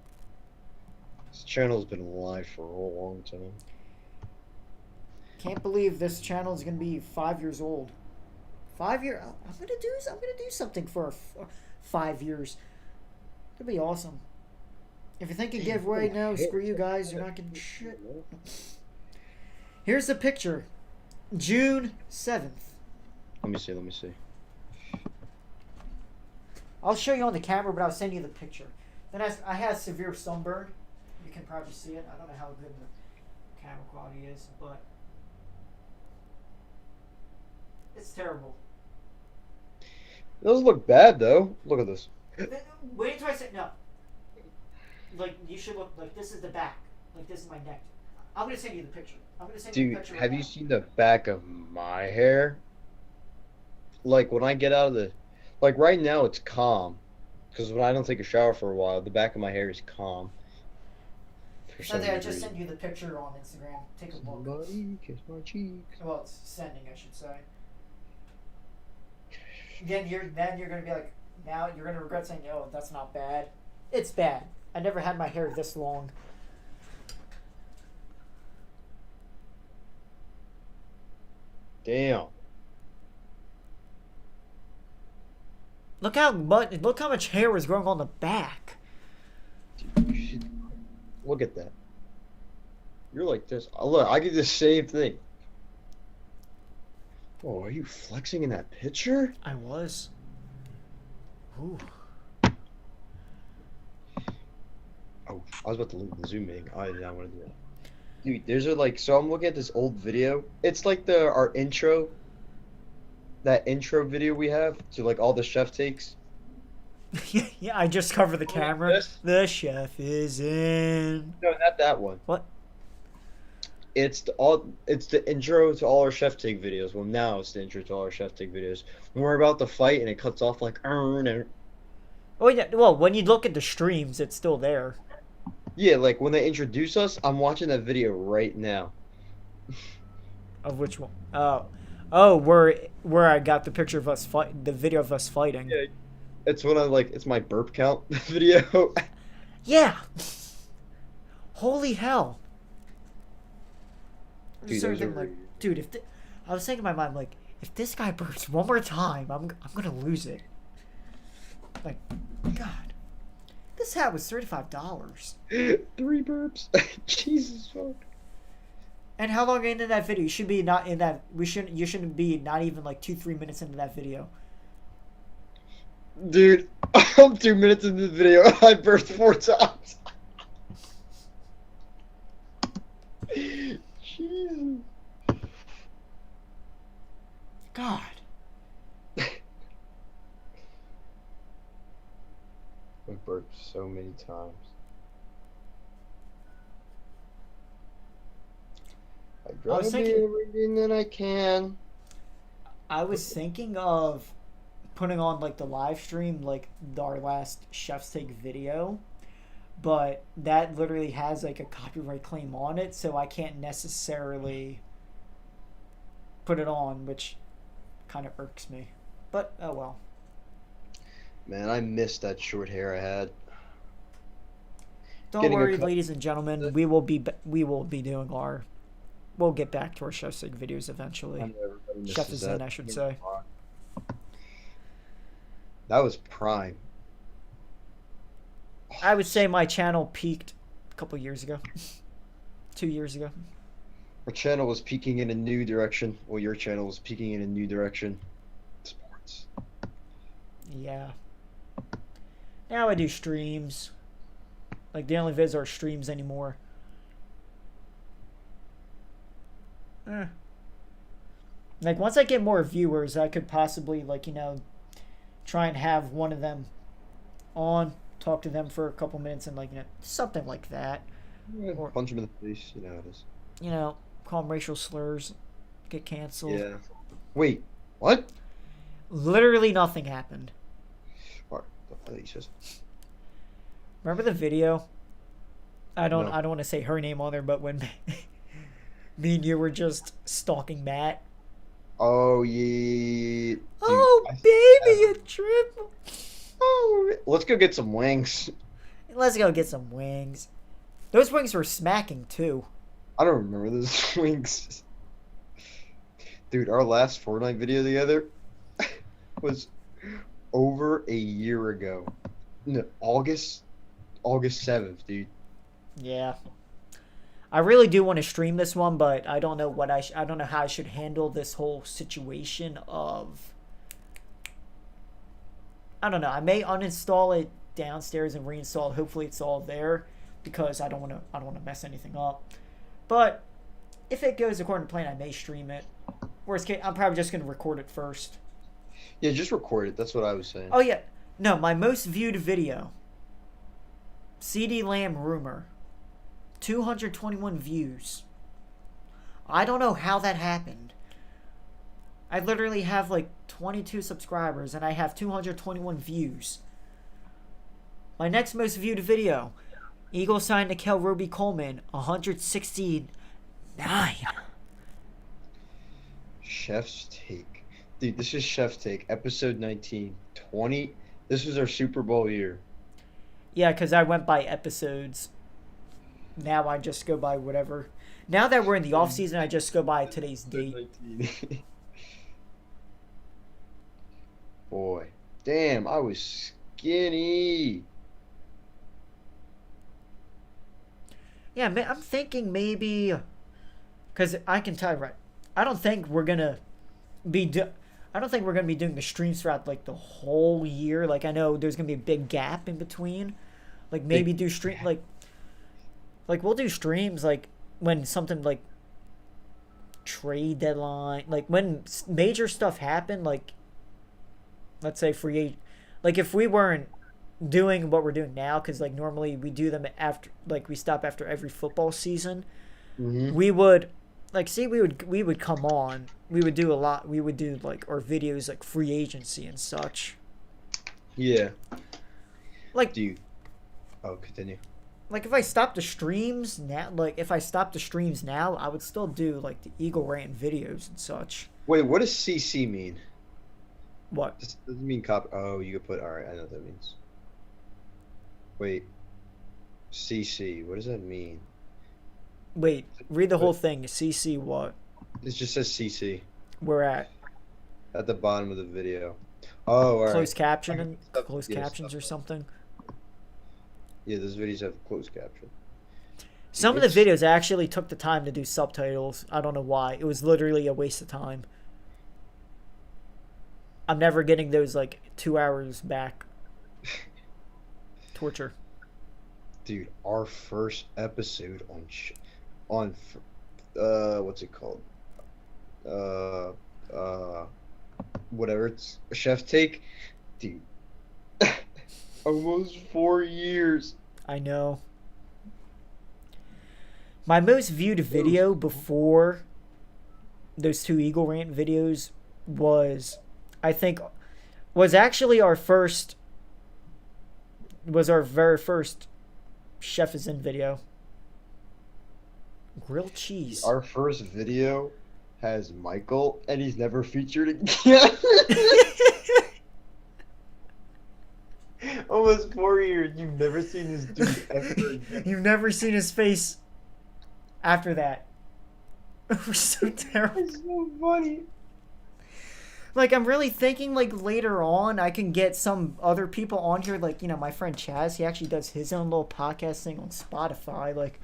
This channel's been alive for a long time. Can't believe this channel is gonna be 5 years old. 5 years. I'm gonna do something for 5 years. It'll be awesome. If you think a giveaway, no, screw you guys. You're not getting shit. Here's the picture. June 7th. Let me see. I'll show you on the camera, but I'll send you the picture. Then I had severe sunburn. You can probably see it. I don't know how good the camera quality is, but it's terrible. It doesn't look bad though. Look at this. Wait until I say no. Like, you should look like this is the back. Like, this is my neck. I'm gonna send you the picture. Dude, have you seen the back of my hair? Like when I get out of the, like right now it's calm, because when I don't take a shower for a while, the back of my hair is calm. I just sent you the picture on Instagram. Take a look. Somebody kiss my cheeks. Well, it's sending, I should say. then you're gonna be like, now you're gonna regret saying, oh, that's not bad. It's bad. I never had my hair this long. Damn. Look how much hair was growing on the back. Dude, you should look at that. You're like this. Oh, look, I get the same thing. Oh, are you flexing in that picture? I was. Ooh. Oh, I was about to look at the zooming. I did not want to do that. Dude, there's a like. So I'm looking at this old video. It's like our intro. That intro video we have to like all the chef takes. Yeah, I just covered the camera. This? The chef is in. No, not that one. What? It's the intro to all our chef take videos. Well, now it's the intro to all our chef take videos. When we're about to fight and it cuts off like and Oh yeah. Well, when you look at the streams, it's still there. yeah, like when they introduce us, I'm watching that video right now. Of which one? Oh, where I got the picture of us fight, the video of us fighting. Yeah, it's when I like it's my burp count video. Yeah. Holy hell. I Dude, started those are thinking, like, really- dude, I was thinking in my mind, like, if this guy burps one more time, I'm gonna lose it. Like, God, this hat was $35. 3 burps. Jesus fuck. And how long into that video? You should be not in that. You shouldn't be not even like 2-3 minutes into that video. Dude, I'm 2 minutes into the video. I burped 4 times. Jesus. God. I burped so many times. I'd I was rather be thinking- reading than I can. I was thinking of putting on like the live stream, like our last Chef's Take video, but that literally has like a copyright claim on it, so I can't necessarily put it on, which kind of irks me. But oh well. Man, I missed that short hair I had. Don't Getting a worry, cut- ladies and gentlemen. We will be doing our. We'll get back to our Chef's Take videos eventually. I know everybody misses Chef is in, that. I should say. That was prime. I would say my channel peaked a couple years ago. 2 years ago. Our channel was peaking in a new direction. Well, your channel was peaking in a new direction. Sports. Yeah. Now I do streams. Like, the only vids are streams anymore. Like, once I get more viewers, I could possibly, like, try and have one of them on, talk to them for a couple minutes, and, like, something like that. Yeah, Or- punch him in the face. You know how it is. Call them racial slurs, get canceled. Yeah. Wait. What? Literally nothing happened. What? I thought you said- Remember the video? I don't No. want to say her name on there, but when me and you were just stalking Matt. Oh yeah. Dude, Oh, I- baby, a triple. Oh, let's go get some wings. Let's go get some wings. Those wings were smacking too. I don't remember those wings. Dude, our last Fortnite video together was over a year ago. No, August 7th, dude. Yeah. I really do want to stream this one, but I don't know what I don't know how I should handle this whole situation of. I don't know. I may uninstall it downstairs and reinstall it. Hopefully, it's all there because I don't want to mess anything up. But if it goes according to plan, I may stream it. Worst case, I'm probably just gonna record it first. Yeah, just record it. That's what I was saying. Oh yeah, no, my most viewed video. CD Lamb rumor. 221 views. I don't know how that happened. I literally have like 22 subscribers and I have 221 views. My next most viewed video. Eagle signed Nickel Roby Coleman. 169. Chef's Take. Dude, this is Chef's Take, episode 19. 20. This was our Super Bowl year. Yeah, because I went by episodes. Now I just go by whatever. Now that we're in the off season, I just go by today's date. Episode 19. Boy. Damn, I was skinny. Yeah, I'm thinking maybe because I can tell you right. I don't think we're gonna be. I don't think we're gonna be doing the streams throughout like the whole year. Like I know there's gonna be a big gap in between. Like maybe do stream like we'll do streams like when something like trade deadline, like when major stuff happened, like let's say free agent, like if we weren't doing what we're doing now, because like normally we do them after, like we stop after every football season, Mm-hmm. we would like see we would come on, we would do a lot, we would do like our videos like free agency and such, Yeah. like Dude. Oh, continue. like if I stopped the streams now, like if I stopped the streams now, I would still do like the Eagle Rant videos and such. Wait, what does CC mean? What? This doesn't mean copy. Oh, you could put. Alright, I know what that means. Wait. CC. What does that mean? Wait, read the whole thing. CC what? It just says CC We're at at the bottom of the video. Oh, alright. closed caption and Stuff- closed yeah, captions stuff or something. Yeah, those videos have closed caption. Some of the It's- videos I actually took the time to do subtitles. I don't know why. It was literally a waste of time. I'm never getting those like 2 hours back. Torture. Dude, our first episode on what's it called? Uh Whatever, it's a Chef's Take. Dude. Almost 4 years. I know. My most viewed video before those two Eagle Rant videos was, I think, was actually our very first Chef is in video. Grilled cheese. Our first video has Michael, and he's never featured again. Almost 4 years. You've never seen this dude ever again. You've never seen his face after that. It was so terrible. It's so funny. Like, I'm really thinking, like, later on, I can get some other people on here. Like, you know, my friend Chaz, he actually does his own little podcast thing on Spotify. Like,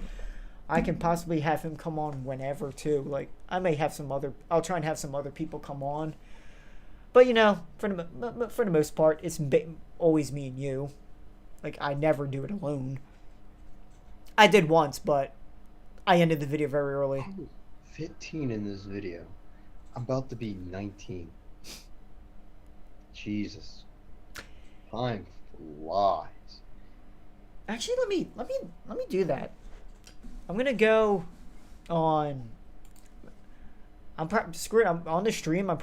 I can possibly have him come on whenever, too. Like, I may have I'll try and have some other people come on. But, you know, for the most part, it's always me and you. Like, I never do it alone. I did once, but I ended the video very early. I was 15 in this video. I'm about to be 19. Jesus. Time flies. Actually, let me do that. I'm gonna go on. Screw it. I'm on the stream. I'm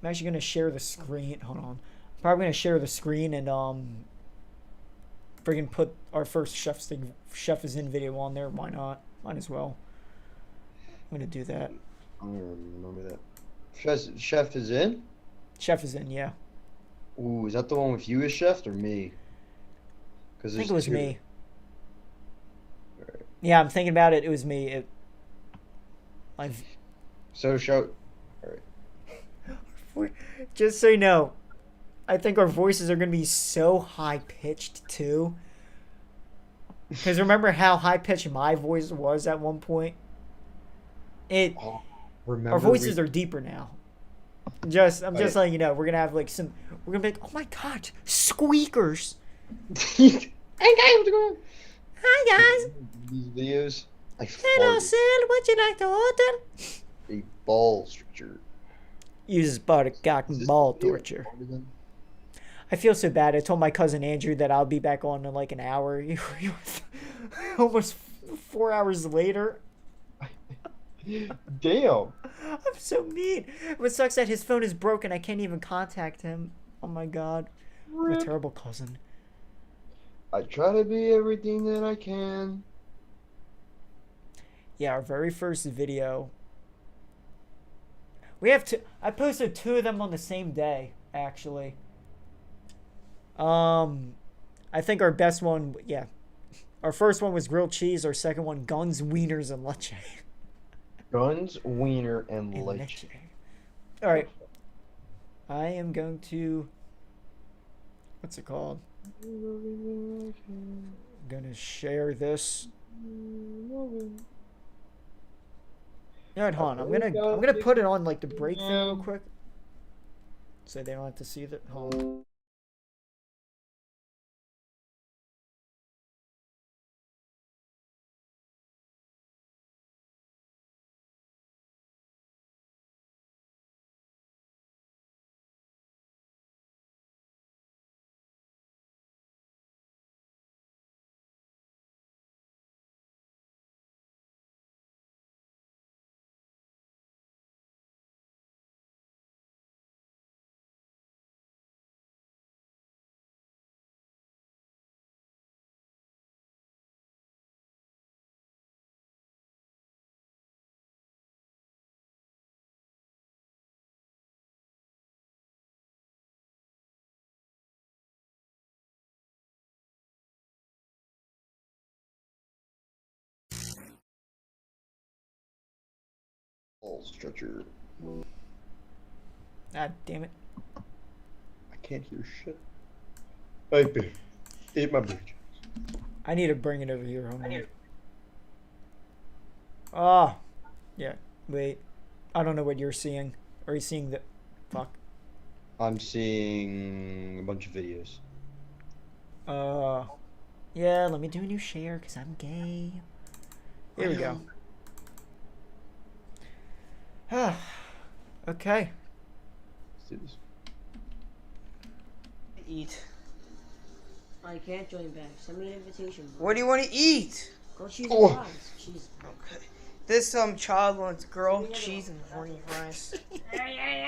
actually gonna share the screen. Hold on. I'm probably gonna share the screen and friggin' put our first Chef is in video on there. Why not? Might as well. I'm gonna do that. I'm gonna remember that. Chef is in? Chef is in. Yeah. Ooh, is that the one with you as chef or me? I think it was me. Alright. Yeah, I'm thinking about it. It was me. I've So show. just so you know, I think our voices are gonna be so high pitched too. Because remember how high pitched my voice was at one point? Oh, remember Our voices are deeper now. I'm just letting you know, we're gonna have like we're gonna be like, oh my god, squeakers. Hey guys, what's going on? Hi guys. These videos, I Hello, farted. Sil. Would you like to order? A ball structure. Uses butter cock Is and this ball video torture. farted then? I feel so bad. I told my cousin Andrew that I'll be back on in like an hour. Almost 4 hours later. Damn. I'm so mean. What sucks that his phone is broken. I can't even contact him. Oh my god. I'm a Rip. terrible cousin. I try to be everything that I can. Yeah, our very first video. We have two. I posted two of them on the same day, actually. I think our best one, yeah. Our first one was grilled cheese. Our second one, guns, wieners, and leche. Guns, wiener, and And leche. leche. All right. I am going to. What's it called? I'm gonna share this. Yeah, hold on. I'm gonna put it on like the break thing real quick, so they don't have to see that. Hold on. Ball stretcher. Ah, damn it. I can't hear shit. Hey, bitch. Eat my bitch. I need to bring it over here. Hold on. Oh, yeah. Wait. I don't know what you're seeing. Are you seeing the? Fuck. I'm seeing a bunch of videos. Yeah. Let me do a new share because I'm gay. Here we go. Okay. Let's do this. Eat. I can't join back. Send me an invitation. Bro. What do you want to eat? Go cheese Oh. and fries. Cheese. Okay. This child wants grilled cheese and horny fries. Yeah.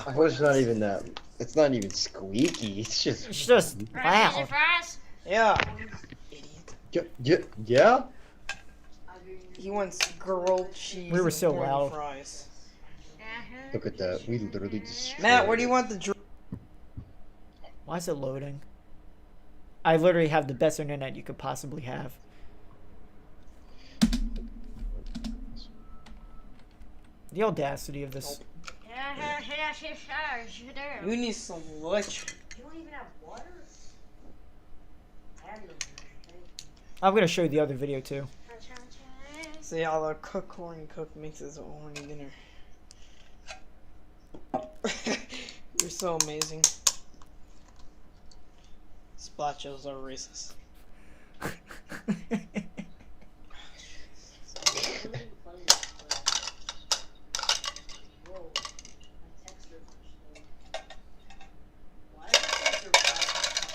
I hope it's not even that. It's not even squeaky. It's just. It's just loud. Yeah. Idiot. Yeah. He wants grilled cheese. We were so and horny loud. fries. Look at that. We literally just. Matt, where do you want the? Why is it loading? I literally have the best internet you could possibly have. The audacity of this. You need some lunch. You don't even have water? I have no water. I'm gonna show you the other video too. See how the cook horny cook makes his own horny dinner. You're so amazing. Splotchos are racist. Whoa. I text her first. Why did I text her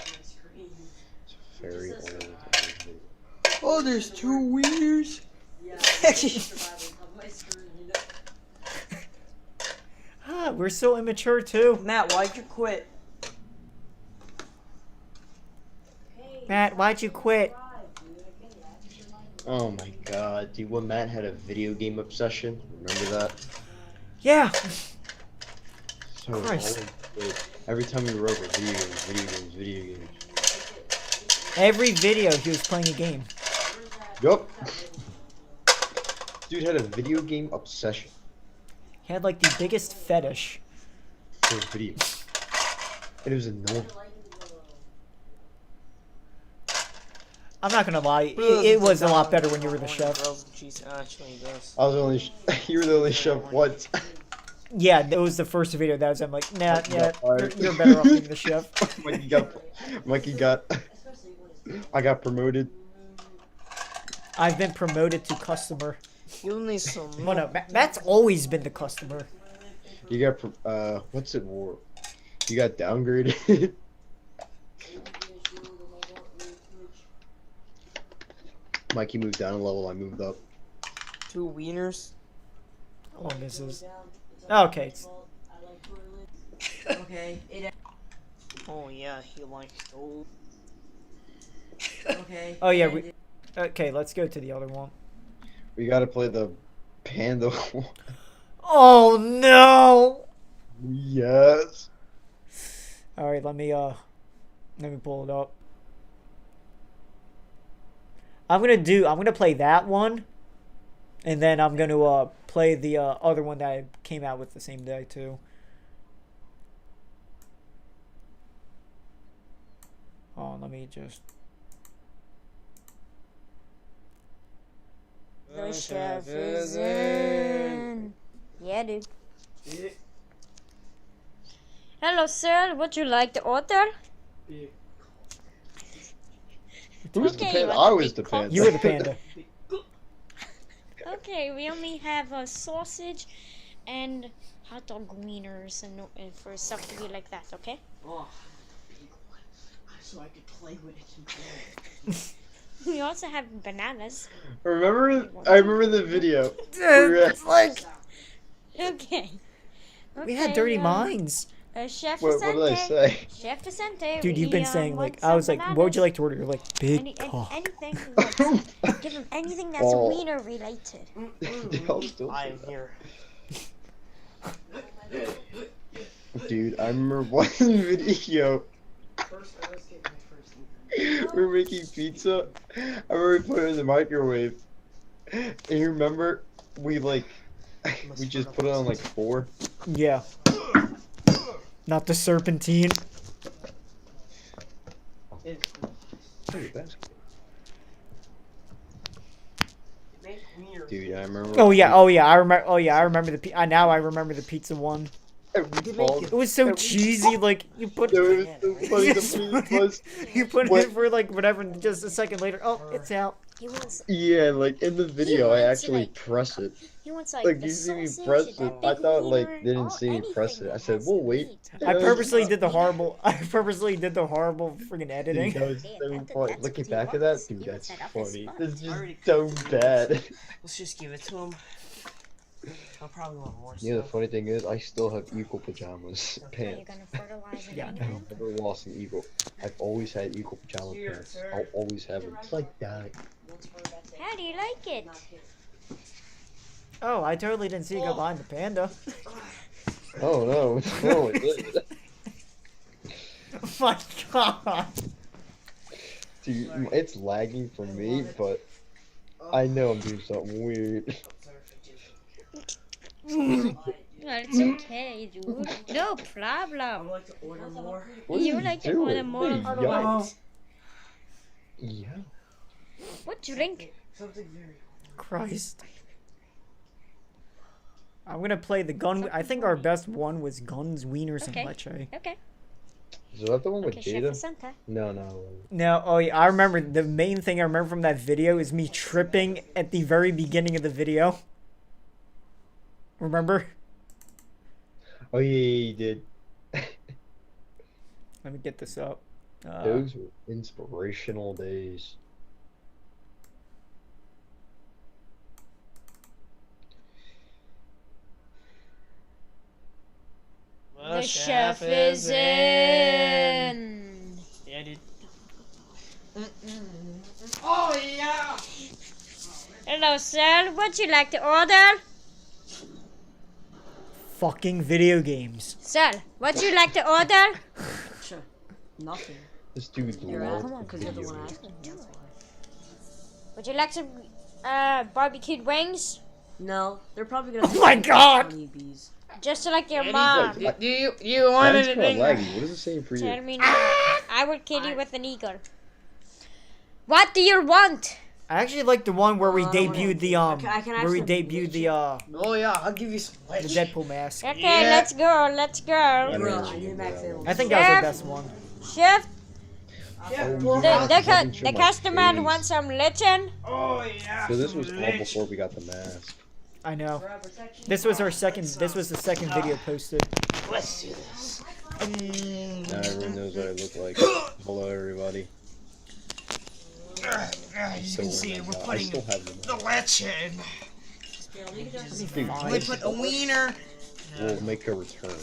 on my screen? Very It just old. says Oh, there's two wieners. Yeah, survival on my screen, you know? Ah, we're so immature too. Matt, why'd you quit? Hey, Matt, why'd you quit? survive, dude. I get it. I have to survive. Oh my god, dude, when Matt had a video game obsession, remember that? Yeah. So Christ. old, dude. Every time we were over, video games. Every video he was playing a game. Yup. Dude had a video game obsession He had like the biggest fetish. for video. And it was annoying. I'm not gonna lie, it was a lot better when you were the Horny chef. Grilled cheese actually does. I was the only, you were the only chef once. Yeah, that was the first video that was. I'm like, nah, yeah, Alright. you're better off being the chef. Mikey got, I got promoted. I've been promoted to customer. You need some. Oh no, Matt's always been the customer. You got, what's it war? You got downgraded. Mikey moved down a level, I moved up. Two wieners. How long this is? Okay. Okay, it. Oh yeah, he likes those. Okay. Oh yeah, okay, let's go to the other one. We gotta play the panda one. Oh no! Yes. All right, let me pull it up. I'm gonna play that one, and then I'm gonna play the other one that I came out with the same day too. Oh, let me just. The chef is in. Yeah, dude. Hello, sir. Would you like the order? Who's the Okay, panda? want I a was big the coffee? panda. You were the panda. Okay, we only have a sausage and hot dog wieners and for stuff to be like that, okay? Oh, so I could play with it and play. We also have bananas. I remember the video. It's like Okay. we had Okay, dirty minds. Chef What did I Vicente. say? Chef Vicente. Dude, you've been saying like wants I was some like, what would you bananas. like to order? You're like big cock. Anything he wants. Give him anything that's Oh. wiener related. I'll still I am say here. that. Dude, I remember one video. First, I was getting my first. We were making pizza. I remember we put it in the microwave. And you remember we just put it on like 4. Yeah. Not the serpentine. Dude, I remember. Oh yeah, I remember. Oh yeah, I remember now I remember the pizza one. It was so cheesy. Like you put It was so funny. Yes. The thing was, you put What? it for like whatever, and just a second later, oh, it's out. He wants yeah, like in the video, I wants, actually like, press it. He wants like, Like the you see me sausage, press that it. I big thought like wiener, they didn't all- see me press anything it. I that said, has "We'll meat. wait." I purposely did the horrible. I purposely did the horrible freaking editing. Dude, that was Yeah, so that's funny. what Looking he back at wants. that, dude, He wants that's that up his funny. butt. This is Already just so bad. Let's just give it to him. I'll probably want more You know, the stuff. funny thing is, I still have equal pajamas So you're pants. gonna fertilize it Yeah, in I him? I've never lost an eagle. I've always had equal pajama Here, pants. sir. I'll always have them. It's like that. How do you like it? Oh, I totally didn't see you go behind the panda. Oh no, no, it did. Oh my god. Dude, it's lagging for me, but I know I'm doing something weird. Well, it's okay, dude. No I problem. would like to order more. What You are like to doing? order more Hey, of yo. what? Yeah. What drink? Something very. Christ. I'm gonna play the gun. I think our best one was guns, wieners, Okay. and leche. Okay. Is that the one with Okay, Chef Jada? Vicente. No, no. No, oh yeah, I remember the main thing I remember from that video is me tripping at the very beginning of the video. Remember? Oh yeah, you did. Let me get this up. Those were inspirational days. The chef is in. Yeah, dude. Oh yeah. Hello, sir. Would you like to order? Fucking video games. Sir, would you like to order? Sure. Nothing. This dude You're loves asking because you're the video one games. asking. That's why. Would you like some barbecued wings? No, they're probably gonna. Oh my God! Honeybees. Just like your Eddie, mom. Like, Do you want mine's it? kind of laggy. What is it saying for Tell you? me now. I will kill you with an eagle. What do you want? I actually like the one where we I don't wanna- debuted the I can where we actually debuted Oh yeah, I'll give you some the leche. Deadpool mask. Okay, Yeah. let's go. Let's go. I Bro, don't I need remember max that ammo. one. I think that was our best one. Chef, Yeah, Oh, pour yeah. out. the customer face. wants some lechon. Oh yeah. So this was some all leche. before we got the mask. I know. This was our second. This was the second video posted. Let's do this. Now everyone knows what I look like. Hello, everybody. As you Still can see, wearing we're that. I putting still have them. the leche in. Dude, We put a wiener. we'll make a return.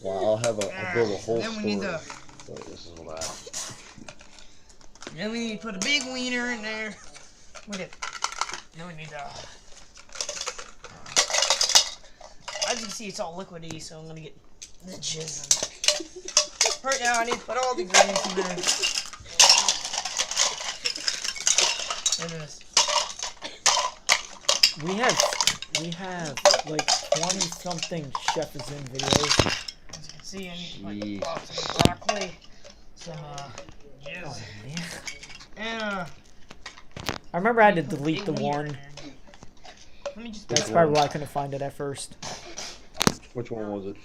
Well, I'll build a whole Then we story. need the. Wait, this is what I. Then we need to put a big wiener in there. Then we need the. as you can see, it's all liquidy, so I'm gonna get the jizz in. Right now, I need to put all the ingredients in there. Look at this. We have like 20 something Chef is in videos. As you can see, I Jeez. need to put some broccoli, some jizz, Oh man. and I remember I had to put delete the wiener in one. there. Let me just That's Which probably one? why I couldn't find it at first. Which one was it?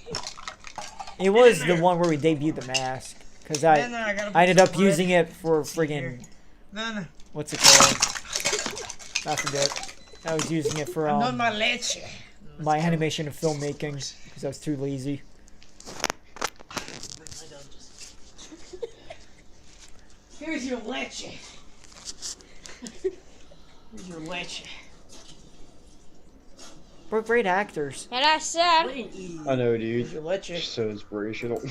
It was the one where we debuted the mask. Because Then I gotta put ended some up bread. using it for See here. friggin' Then what's it called? I forget. I was using it for I'm done my leche. my animation and filmmaking because I was too lazy. Here's your leche. Here's your leche. We're great actors. And I said, I know, Here's dude. your leche. You're so inspirational.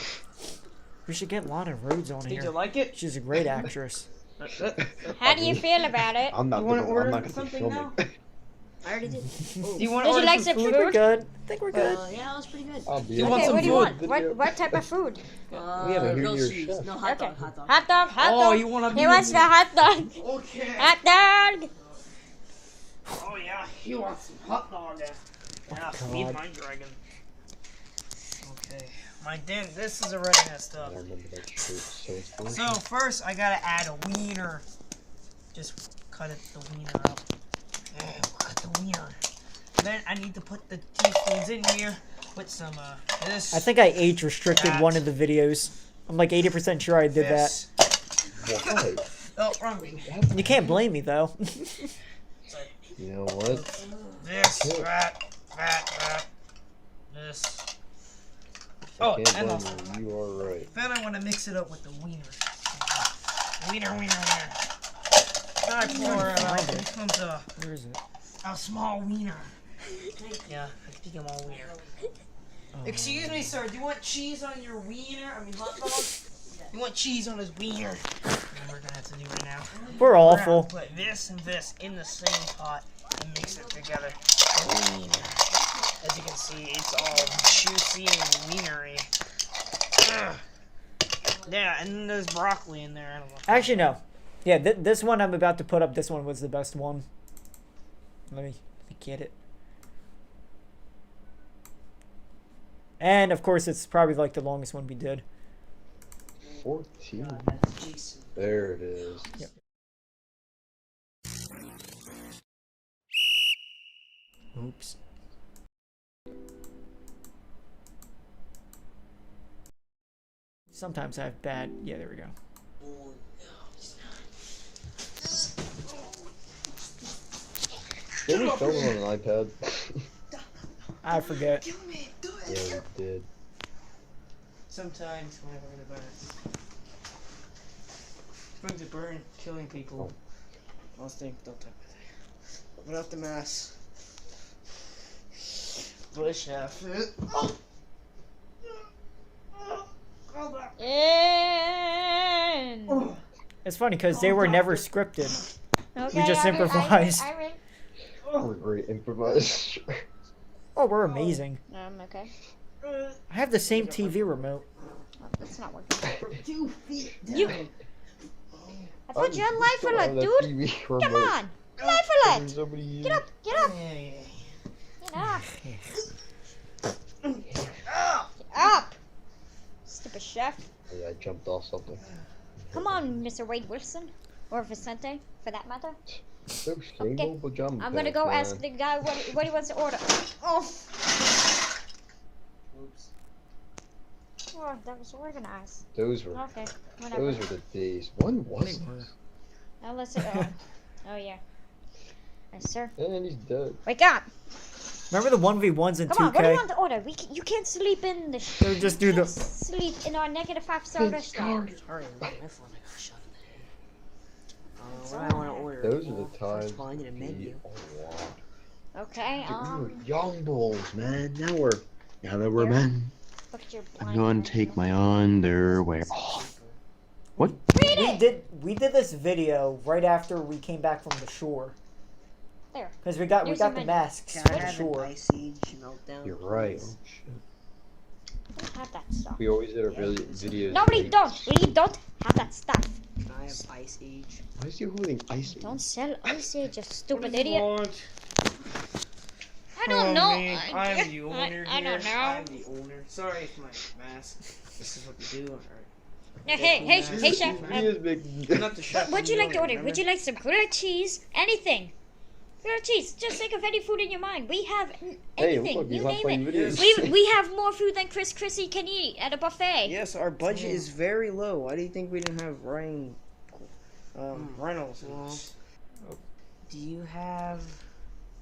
We should get Lana Rhodes on Did you here. like it? She's a great actress. how do you feel about it? I'm not You wanna gonna, order I'm not gonna be something filming. now? I already did. Do you want Did to you like some some food? We're food? good. I think we're good. Yeah, that was pretty good. I'll be You on want Okay, some what do you food? want? What type of food? We have a Grilled Who's cheese. Your Chef? No, hot Okay. dog, hot dog. Hot dog, hot Oh, dog. you want to be He wants the hot dog. Okay. Hot dog. Oh yeah, he wants some hot dog. Yeah, feed God. my dragon. Okay, my dent. This is already messed I up. don't remember that shirt. So it's So first, I gotta add a wiener. Just cut it the wiener up. Cut the wiener. Then I need to put the teaspoons in here. Put some this. I think I age restricted That. one of the videos. I'm like 80% sure I did that. this. Why? Oh, wrong way. You can't blame me though. You know what? This, Cool. that, this. I Oh, can't and blame also, you. You are right. then I want to mix it up with the wiener. Wiener. Then I pour Find it. comes Where is it? a small wiener. Yeah, I can take a small wiener. Oh. Excuse me, sir. Do you want cheese on your wiener? I mean, hot dog? You want cheese on his wiener? And we're gonna have to do right now. We're We're gonna awful. put this and this in the same pot and mix it together. Wiener. As you can see, it's all juicy and wienery. Ugh. Yeah, and then there's broccoli in there. I don't know. Actually, no. Yeah, this one I'm about to put up, this one was the best one. Let me get it. And, of course, it's probably like the longest one we did. 14. That's Jason. There it is. Yep. Oops. Sometimes I have bad... Yeah, there we go. Did we film it on an iPad? I forget. Yeah, we did. Sometimes whenever the burn. Brings a burn, killing people. I'll stink, don't talk about that. Open up the mass. Bush chef. In. It's funny because they were never scripted. Okay, just I read- improvised. I read. We're great improvisers. Oh, we're amazing. Okay. I have the same TV remote. Oh, that's not working. 2 feet down. You. I thought you had life alert, dude. Come on. Life alert. Somebody Get up. Get up. Yeah. Get up. Get up. Stupid chef. Yeah, I jumped off something. Come on, Mr. Wade Wilson. Or Vicente, for that matter. Those single pajama I'm gonna pants, go man. ask the guy what he wants to order. Oh. Oops. Oh, that was organized. Those were Okay, whatever. those were the days. When was They were. this? Now let's. Oh yeah. Yes, sir. And he's dead. Wake up! Remember the 1v1s in Come on, what do you 2K? want to order? You can't sleep in the. They would just do the... Sleep in our negative 5-star restaurant. Sorry, my phone got shut in. What do I want to order? Those are the First times. of all, I need a we menu. unlocked. Okay. We were young bulls, man. Now that we're Here. men, Look at your I'm blind going eye. to take my underwear off. What? Read it. We did this video right after we came back from the shore. There. Because we got Here's the the menu. masks Can for I have sure. an Ice Age meltdown? You're right. please? Don't have that stuff. We always did our Yeah, videos. No, we late. don't. We don't have that stuff. Can I have Ice Age? Why is he holding ice? Don't sell Ice Age, you stupid What do you idiot. want? I don't know. I'm the owner I don't know. I'm the owner. Sorry for my mask. This is what we do. Alright. Hey, chef. He is big. I'm not the chef. What'd you I'm the like to owner, order? Would you remember? like some grilled cheese? Anything. Grilled cheese. Just think of any food in your mind. We have Hey, anything. look, he's you not name playing it. videos. We have more food than Chris Chrissy can eat at a buffet. Yes, our budget is very low. Why do you think we didn't have Ryan Reynolds? in this? Do you have?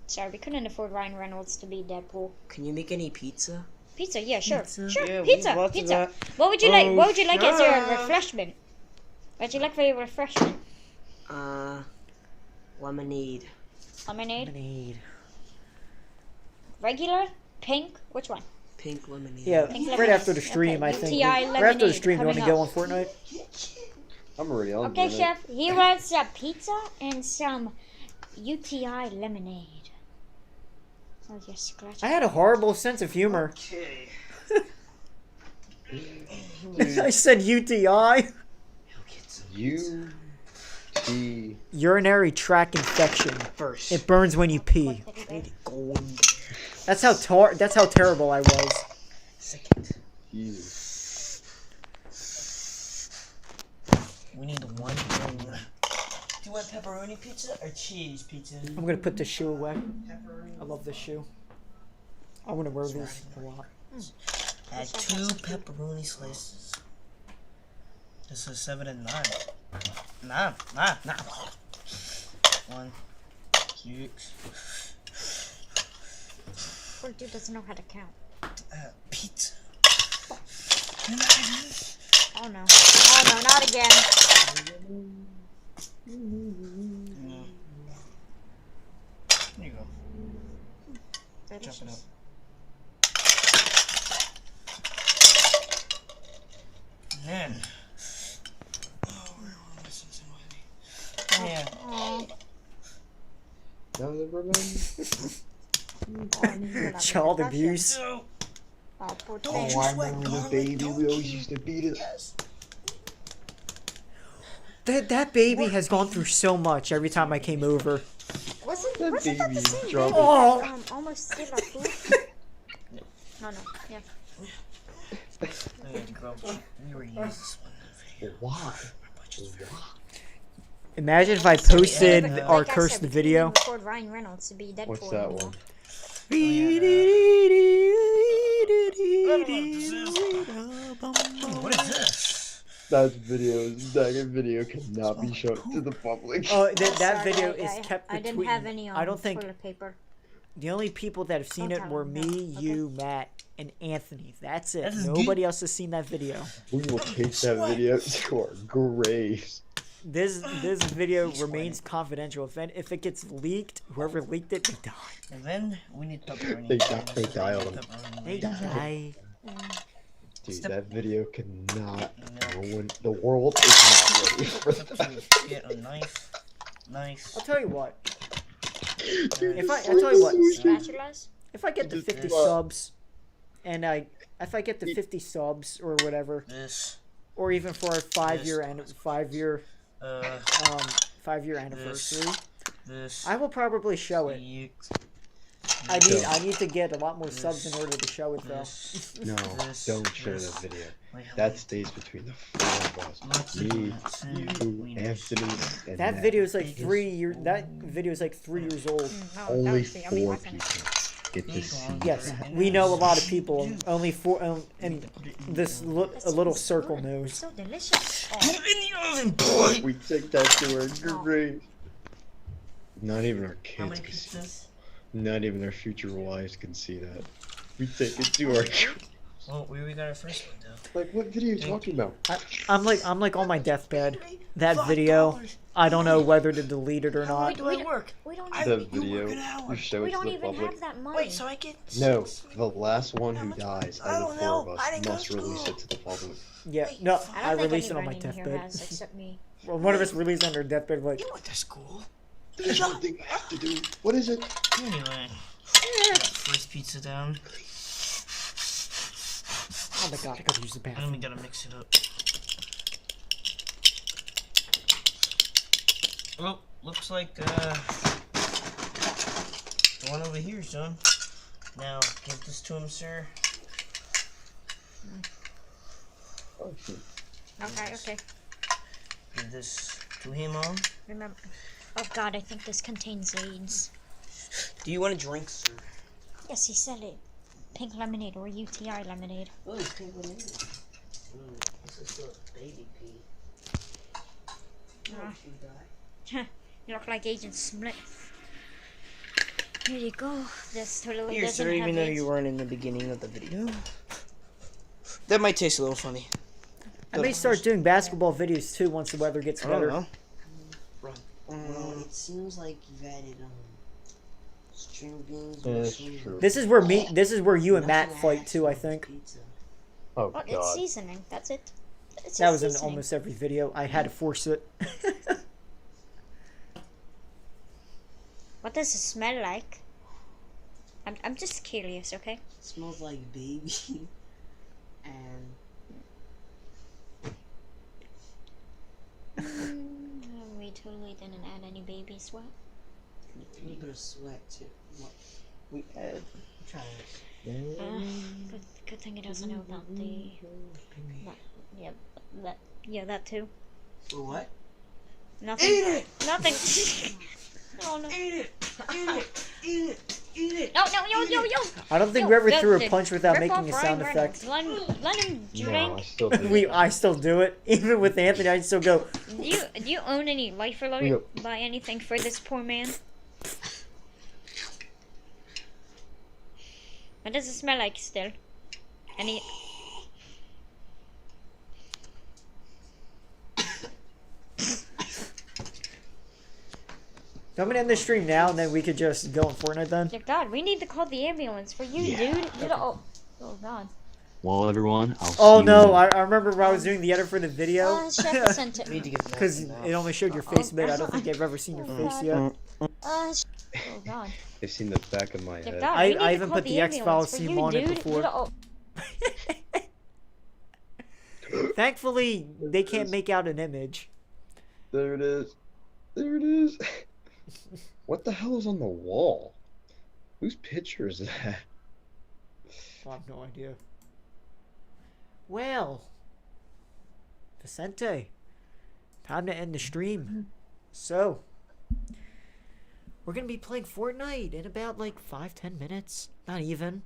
Sorry, we couldn't afford Ryan Reynolds to be Deadpool. Can you make any pizza? Pizza, yeah, sure. Pizza? Sure, Yeah, we pizza, have lots of pizza. that. What would you like? What would you like as your chef. refreshment? What'd you like for your refreshment? Lemonade. Lemonade? Lemonade. Regular? Pink? Which one? Pink lemonade. Yeah, Pink right lemonade. after the stream, Okay, I think. UTI Right after the lemonade stream, you want to coming go up. on Fortnite? I'm already on. Okay, Fortnite. chef. He wants a pizza and some UTI lemonade. Oh, you're scratching. I had a horrible sense of humor. Okay. I said UTI. U T. Urinary tract infection. First. It burns when you pee. Teddy bear. Go in there. That's how terrible I was. Second. Jesus. We need one more. Do you want pepperoni pizza or cheese pizza? I'm gonna put this shoe away. Pepperoni. I love this shoe. I want to wear these a lot. Add 2 pepperoni slices. This is 7 and 9. Nah. 1, 6. Poor dude doesn't know how to count. Pizza. Oh no. Oh no, not again. There you go. Chop it up. Delicious. Then. Oh, we're missing somebody. Yeah. Oh, Now never mind. Child abuse. No. Oh, poor Don't thing. you sweat, Carly. Don't you? used to beat it. Yes. That baby has gone through so much every time I came over. Wasn't That that the baby same dropped baby it. Oh. that, almost steal our food? No, yeah. I need to grow. You reuse this one. Why? My budget's very Imagine if I posted Like our I cursed said, we video. couldn't afford Ryan Reynolds to be Deadpool What's that anymore. one? What is this? That video cannot be shown to the public. Oh, Oh, that sorry, video I- is I- kept I didn't between. have any I don't think toilet paper. the only people that have seen Don't it tell were him, me, no. you, Matt, and Anthony. That's it. That is Nobody else has seen that video. We will take that video to our graves. This video remains confidential. If it gets leaked, whoever leaked it, they die. And then we need pepperoni. They die on them. They die. Dude, Step- that video cannot No. ruin. The world is not ready for that. Get a knife. I'll tell you what. Dude, If I it's tell you what, so Spatulas? if I get to Just 50 what? subs, and if I get to 50 subs or whatever, This. or even for our 5-year This. 5-year anniversary, This. I will probably show it. Six, I need to get a lot more subs in order to show it though. This. No, This. don't share This. that video. Wait, how That many? stays between the four of us. Lots of Me, nuts and you, wieners. Anthony, and That Matt. video is like Biggest 3 years. That video is like 3 years old. No, that Only was the- I mean, 4 wasn't it? people get to see. Yes, we know a lot of people. Only 4, and this a little circle It's knows. so delicious. Put Oh, it in the oven, boy. We take that to our grave. Not even our How kids many can see. pizzas? Not even our future wives can see that. We take it to our. Well, we got our first one though. Like, what video are you talking about? I'm like on my deathbed. That video, I don't know whether to delete it or How not. do I work? we don't. I- The you video. work an hour. You show We it to don't the even public. have that money. Wait, so I get No, six? the last one How who much- dies I out don't of the 4 of know. us I didn't go must to release school. it to the public. Yeah, Wait, no, fuck. I don't think released it on my anybody in here deathbed. has except me. Well, one of us released it on our deathbed. Like, You went to school. There's one thing I have to do. What is it? Anyway, first pizza down. Oh my god, I gotta use the And bathroom. we gotta mix it up. Well, looks like the one over here is done. Now, give this to him, sir. Oh, shoot. Okay. Give this to him on. Remember. Oh god, I think this contains AIDS. Do you want a drink, sir? Yes, he said it. Pink lemonade or UTI lemonade. Oh, pink lemonade. This is a baby pee. You look like Agent Smith. Here you go. This totally Here, doesn't sir, have even though AIDS. you weren't in the beginning of the video. That might taste a little funny. I may start doing basketball videos too once the weather gets I don't better. know. Well, it seems like you've added string beans. That's mushrooms, true. This is where you and Matt nothing fight adds too, to I the think. pizza. Oh, Oh, it's God. seasoning. That's it. It's That just was in seasoning. almost every video. I had to force it. What does it smell like? I'm just curious, okay? It smells like baby. And We totally didn't add any baby sweat. a little bit of sweat too. What? We add. Try it. Good thing it doesn't know about the. That too. For what? Nothing. Eat it! Nothing. Oh no. Eat it! Eat it! Eat it! Eat it! No, yo. I don't think No, we ever the- threw a the- punch without Rip making a off sound Ryan effect. Reynolds. Let him No, I drink. still do. I still do it. Even with Anthony, I still go, Do you own any life alert? Yep. Buy anything for this poor man? What does it smell like still? Any? I'm gonna end the stream now and then we could just go on Fortnite then. Dear God, we need to call the ambulance for you, dude. You don't, oh God. Well, everyone, I'll Oh see no, you. I remember when I was doing the edit for the video. Chef sent it. Need to get Because it only showed your face a bit. I don't think I've ever seen your face yet. Oh God. They've seen the back of my Dear head. God, I- we need I to even call put the ambulance X-Files for theme you, on it dude. before. You don't- Thankfully, they can't make out an image. There it is. There it is. What the hell is on the wall? Whose picture is that? I have no idea. Well, Vicente, time to end the stream. So, we're going to be playing Fortnite in about like 5-10 minutes. Not even.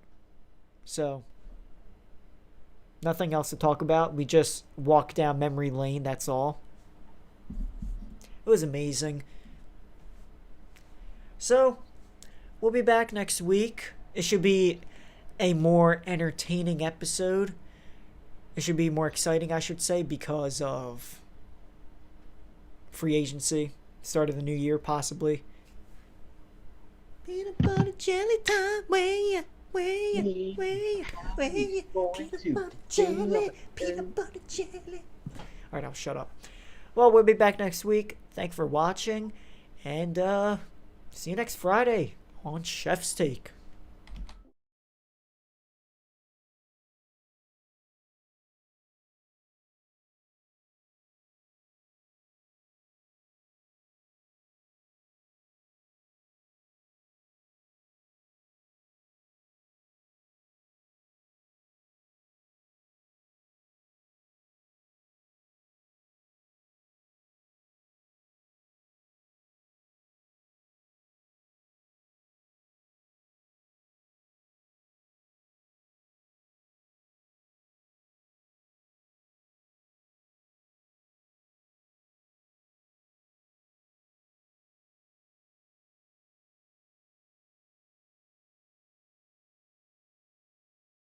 So, nothing else to talk about. We just walked down memory lane, that's all. It was amazing. So, we'll be back next week. It should be a more entertaining episode. It should be more exciting, I should say, because of free agency. Start of the new year, possibly. Peanut butter jelly time. Way, peanut butter jelly. Peanut butter jelly. Alright, I'll shut up. Well, we'll be back next week. Thanks for watching. And, see you next Friday on Chef's Take.